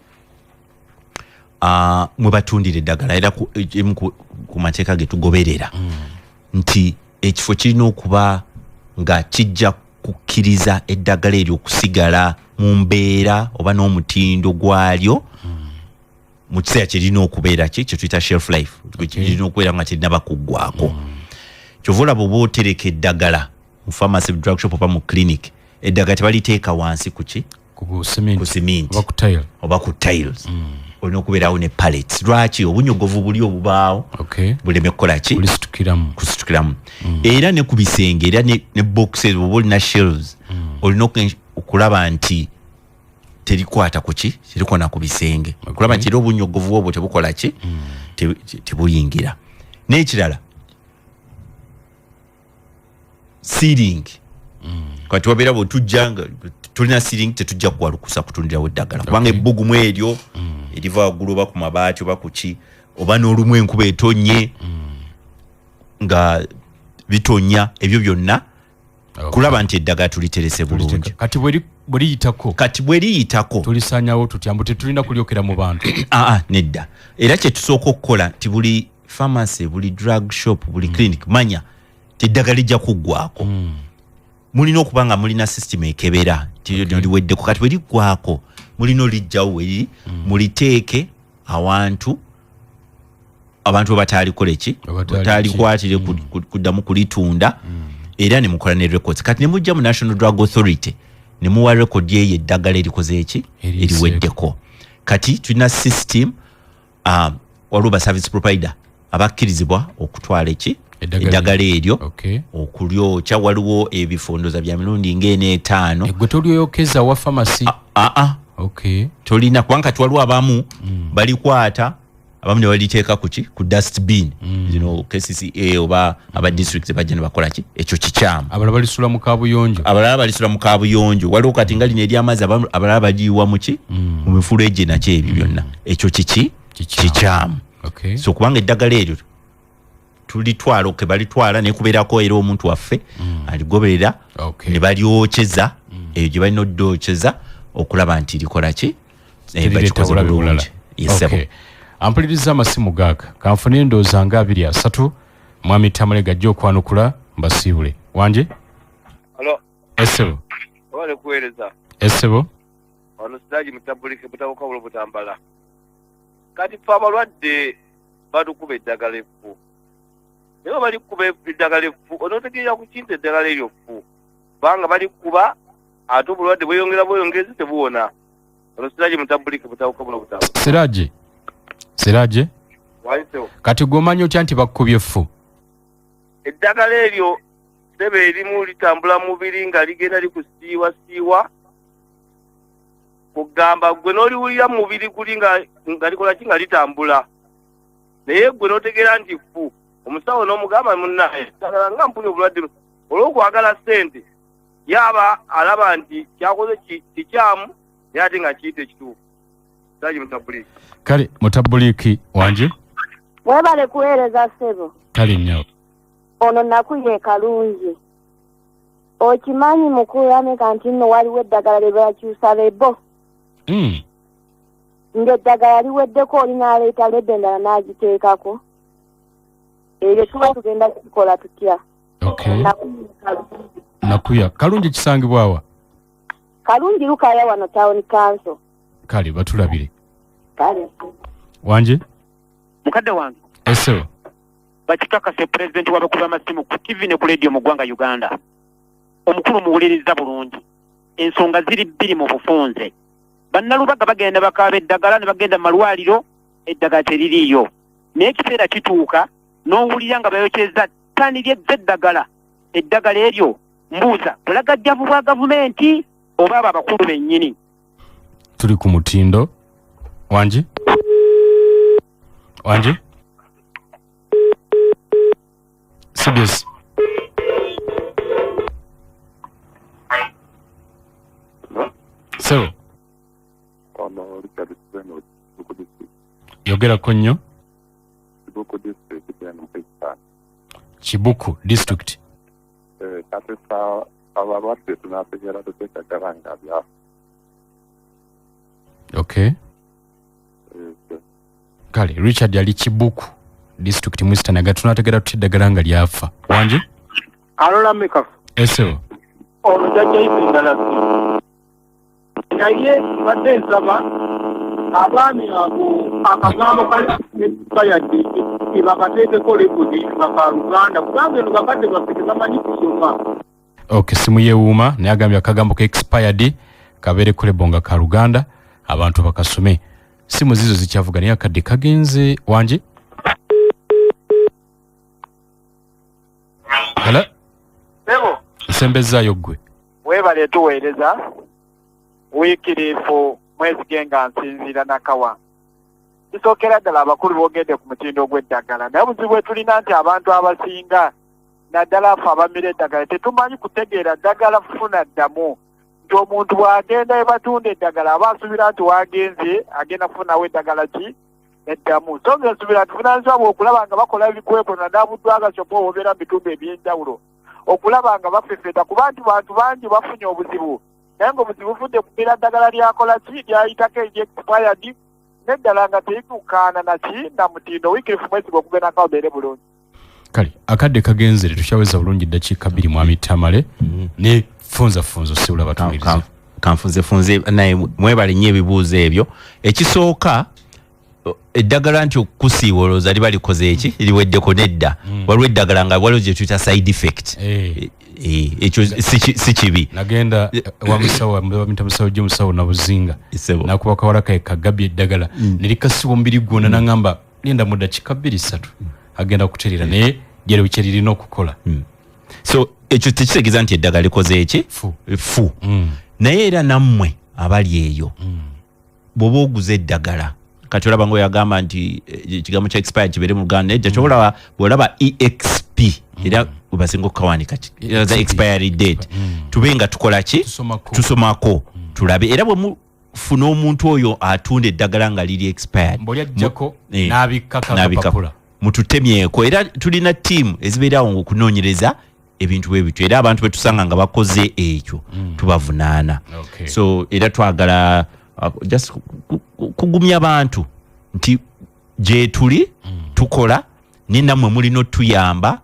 [SPEAKER 5] mwe batundira eddagala era ku mateeka ge tugoberera nti ekifo kirina okuba nga kijja kukkiriza eddagala eryo okusigala mu mbeera oba n'omutindo gwalyo mu kiseera kirina okubeera ki kye tuyita shelf life kirina okubeera nga kirinaba kuggwako kyova olaba oba otereka eddagala mu pharmacy drug shop oba mu clinic eddagala tebaliteeka wansi ku ki ku cement oba ku tiles olina okubeerawo ne pallets lwaki obunyogovu buli obubaawo buleme kukola ki kusitukiramu era ne ku bisenge era ne boxes oba olina shelves olina okulaba nti terikwata ku ki terikona ku bisenge okulaba nti era obunyogovu obwo tebukola ki tebuyingira n'ekirala sealing kati wabeera bwetujjanga tulina sealing tetujja kuwalukusa kutundirawo eddagala kubanga ebbugumu eryo eriva waggulu oba ku mabaati oba ku ki oba n'olumu enkuba etonye nga bitonya ebyo byonna kulaba nti eddagala tuliterese bulungi
[SPEAKER 1] kati bweriyitako tulisanyawo tutya mbu tetulina kulyokera mu bantu
[SPEAKER 5] nedda era kyetusooka okukola nti buli pharmacy buli drug shop buli clinic manya teddagala lijja kuggwako mulina okuba nga mulina system ekebera liweddeko kati bwe liggwako mulina olijjawo weri muliteeke abantu bwe batalikoleki batalikwatire kuddamu kulitunda era ne mukola ne records kati ne mujja mu National Drug Authority ne muwa record ye eddagala erikoze eki eriweddeko kati tulina system waliwo service provider abakkirizibwa okutwala eki eddagala eryo okulyokya waliwo ebifondoza bya mirundi ng'eneetaano
[SPEAKER 1] gwe tolyokeza wa pharmacy
[SPEAKER 5] tolina kubanga waliwo abamu balikwata abamu ne baliteeka ku dustbin zino KCCA oba aba district bajja ne bakola ki ekyo kikyamu
[SPEAKER 1] abalala balisula mu kaabuyonjo waliwo kati nga lino ery'amazzi abalala bagiyiwa muki mu mifuleje nakyo ebyo byonna ekyo kikyamu so kubanga eddagala eryo tulitwala balitwala nekubeerako era omuntu waffe aligoberera ne balyokyeza eyo gye balina oddokyeza okulaba nti likola ki bakikoze bulungi ampuliriza amasimu gaaka kanfune endowooza nga 23 mwami Tamalega ajja okwanukula mbasiibule wanje esebo esebo
[SPEAKER 12] ono sidaji mutabulike butawukabulo butambala kati fe abalwadde badukuba eddagala effu naye balikuba eddagala effu onootegeera ku kintu eddagala eryo ffu kubanga balikuba ate obulwadde bweyongezi tebuwona ono sidaji mutabulike butawukabulo butambala
[SPEAKER 1] Siraje kati gwomanyi otya nti bakubye effu
[SPEAKER 12] eddagala eryo sebe erimu litambula mubiri nga ligenda likusiiwa kugamba gwe n'oliwulira mubiri guli nga likola ki nga litambula naye gwe n'otegeera nti ffu omusawo n'omugamba munnaye eddagala nga mpunye obulwadde olw'okwagala ssente yaba alaba nti kyakoze kikyamu naye ate nga kiyita ekituufu saji mutabuliki
[SPEAKER 1] kale mutabuliki wanje
[SPEAKER 15] webale kuweereza ssebo
[SPEAKER 1] kale nnyo
[SPEAKER 15] ono nakuye kalungi okimanyi mukulameka nti nno waliwo eddagala lye bakyusa lebo ng'eddagala liweddeko olinaaleeta lebe endala n'agiteekako ebyo tuba tugenda kikola tutya
[SPEAKER 1] nakuya kalungi kisangibwawa
[SPEAKER 15] kalungi lukaya wano town council
[SPEAKER 1] kale batulabire
[SPEAKER 15] kale
[SPEAKER 1] wanje
[SPEAKER 16] mukadde wange
[SPEAKER 1] esebo
[SPEAKER 16] bakikakase president w'abakuba amasimu ku TV ne ku radio mu ggwanga Uganda omukulu muwuliriza bulungi ensonga ziri bbiri mu bufunze bannalubaga bagenda bakaaba eddagala ne bagenda malwaliro eddagala teririiyo naye ekiseera kituuka n'owulira nga bayokyeza ttani ly'eddagala eddagala eryo mbuuza bulagajjavu bwa gavumenti oba abo abakulu bennyini
[SPEAKER 1] tuli ku mutindo wanje CBS so yogerako nnyo Kibuku district okay kale Richard yali Kibuku district mwistanaga tunategera tuteddagala nga lyafa wanje
[SPEAKER 12] alola mekafu
[SPEAKER 1] esebo
[SPEAKER 12] olujajja ibindala naye badde nsaba abaami abo akagambo kali bayadde bakateekeko lekodi bakaluganda kubanga eno bakadde baffe tebamanyi kusoma
[SPEAKER 1] okay simu yeewuuma naye agambye akagambo ka expired kabeere kulebonga ka Luganda abantu bakasome simu zizo zikyavuga naye akadde kagenze wanje hala
[SPEAKER 12] Sebo
[SPEAKER 1] nsembezaayo gwe
[SPEAKER 16] weebale tuweereza wiikiriifu mwezigenga nsinziira nakawa kisookera ddala abakulu boogedde ku mutindo gw'eddagala naye obuzibu bwe tulina nti abantu abasinga
[SPEAKER 2] naddala afe abamira eddagala tetumanyi kutegeera ddagala funa ddamu nti omuntu bw'agenda ebatunda eddagala aba asuubira nti wagenze agenda kufunawo eddagala ki eddamu so ng'ensuubira nti funanzibwa okulaba nga bakola ebikwepo nadaabuddwa agasopa obeera mu bitundu eby'enjawulo okulaba nga bafefeta kuba nti bantu bangi bafunye obuzibu naye ng'obuzibu buvudde kumira ddagala lyakola ki lyayitako eryexpired n'eddala nga teitukaana naki na mutindo wiikirifu mwesiga okubenako obeere bulungi
[SPEAKER 1] kale akadde kagenzere tukyaweza bulungi ddakiika 2 mwami Tamale ne funza sibula batumiriza
[SPEAKER 5] kanfunze naye mwebale nnyo ebibuuzo ebyo ekisooka eddagala nti okusiiwoloza liba likoze eki liweddeko nedda waliwo eddagala nga waliwo gye tuyita side effect ekyo si kibi
[SPEAKER 1] nagenda wamita musawo gye musawo nabuzinga nakuba kawala kae kagabye eddagala nelikasiwa omubiri gwonna nangamba linda mu ddakiika 2-3 agenda kuterera naye lyero kye lirina okukola
[SPEAKER 5] so ekyo tekitegeeza nti eddagala likoze eki fu naye era nammwe abali eyo bw'oba oguza eddagala kati olaba ng'oyagamba nti ekigambo kya expired kibeere mu Luganda naye kyobola bw'olaba exp era webasinga okukawanika za expiry date tube nga tukola ki tusomako tulabe era bwe mufuna omuntu oyo atunda eddagala nga liri expired n'abikkako mututemyeko era tulina ttiimu ezibeerawo okunoonyereza ebintu bwe bityo era abantu betusanga nga bakoze ekyo tubavunaana so era twagala just kugumya abantu nti gye tuli tukola ninnammwe mulina otuyamba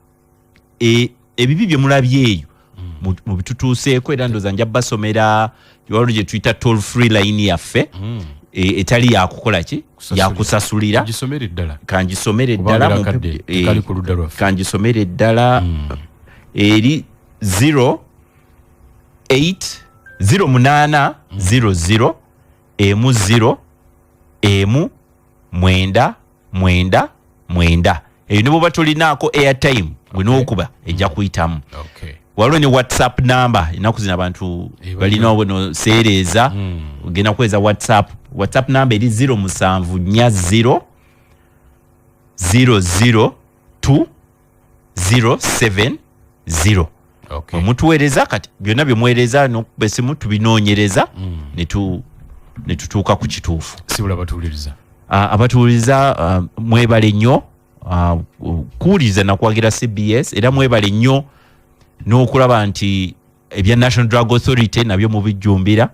[SPEAKER 5] ebibi bye mulabye eyo mu bitutuuseeko era ndooza nja basomera waliwo gye tuyita toll free line yaffe etali yakukola ki yakusasulira kangisomere ddala kangisomere ddala eri 0800 emu 0 emu 999 eyo ne bwoba tolinaako airtime bwinookuba ejja kuyitamu waliwo ne whatsapp number ennaku zino abantu balina bweno seereeza ogenda kuweza whatsapp number eri 0740 002 omutuweereza kati byonna byemuweereza n'okuba essimu tubinoonyereza ne tutuuka ku kituufu
[SPEAKER 1] sibula
[SPEAKER 5] abatuwuliriza mwebale nnyo kuwuliriza nakwagira CBS era mwebale nnyo n'okulaba nti ebya National Drug Authority nabyo mubijjumbira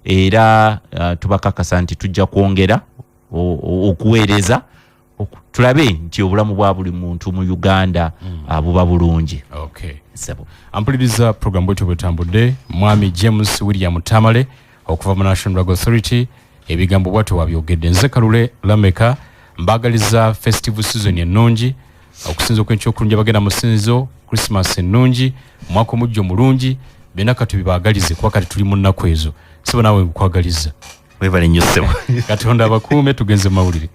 [SPEAKER 5] era tubakakasa nti tujja kwongera okuweereza tulabe nti obulamu bwa buli muntu mu Uganda buba bulungi.
[SPEAKER 1] Ampuliriza program bwetyo bwetambudde mwami James William Tamale okuva mu National Drug Authority ebigambo bwatyo wabyogedde nze Kalule Lameka mbagaliza festival season ennungi okusinza okwenky'okulungi abagenda mu sinzo Christmas ennungi mwaka omujjo mulungi bena kati bibagalize kuba kati tuli mu nnaku ezo sibo naawe nkwagaliza
[SPEAKER 5] webale nnyo ssebo
[SPEAKER 1] Katonda abakuume tugenze mawulire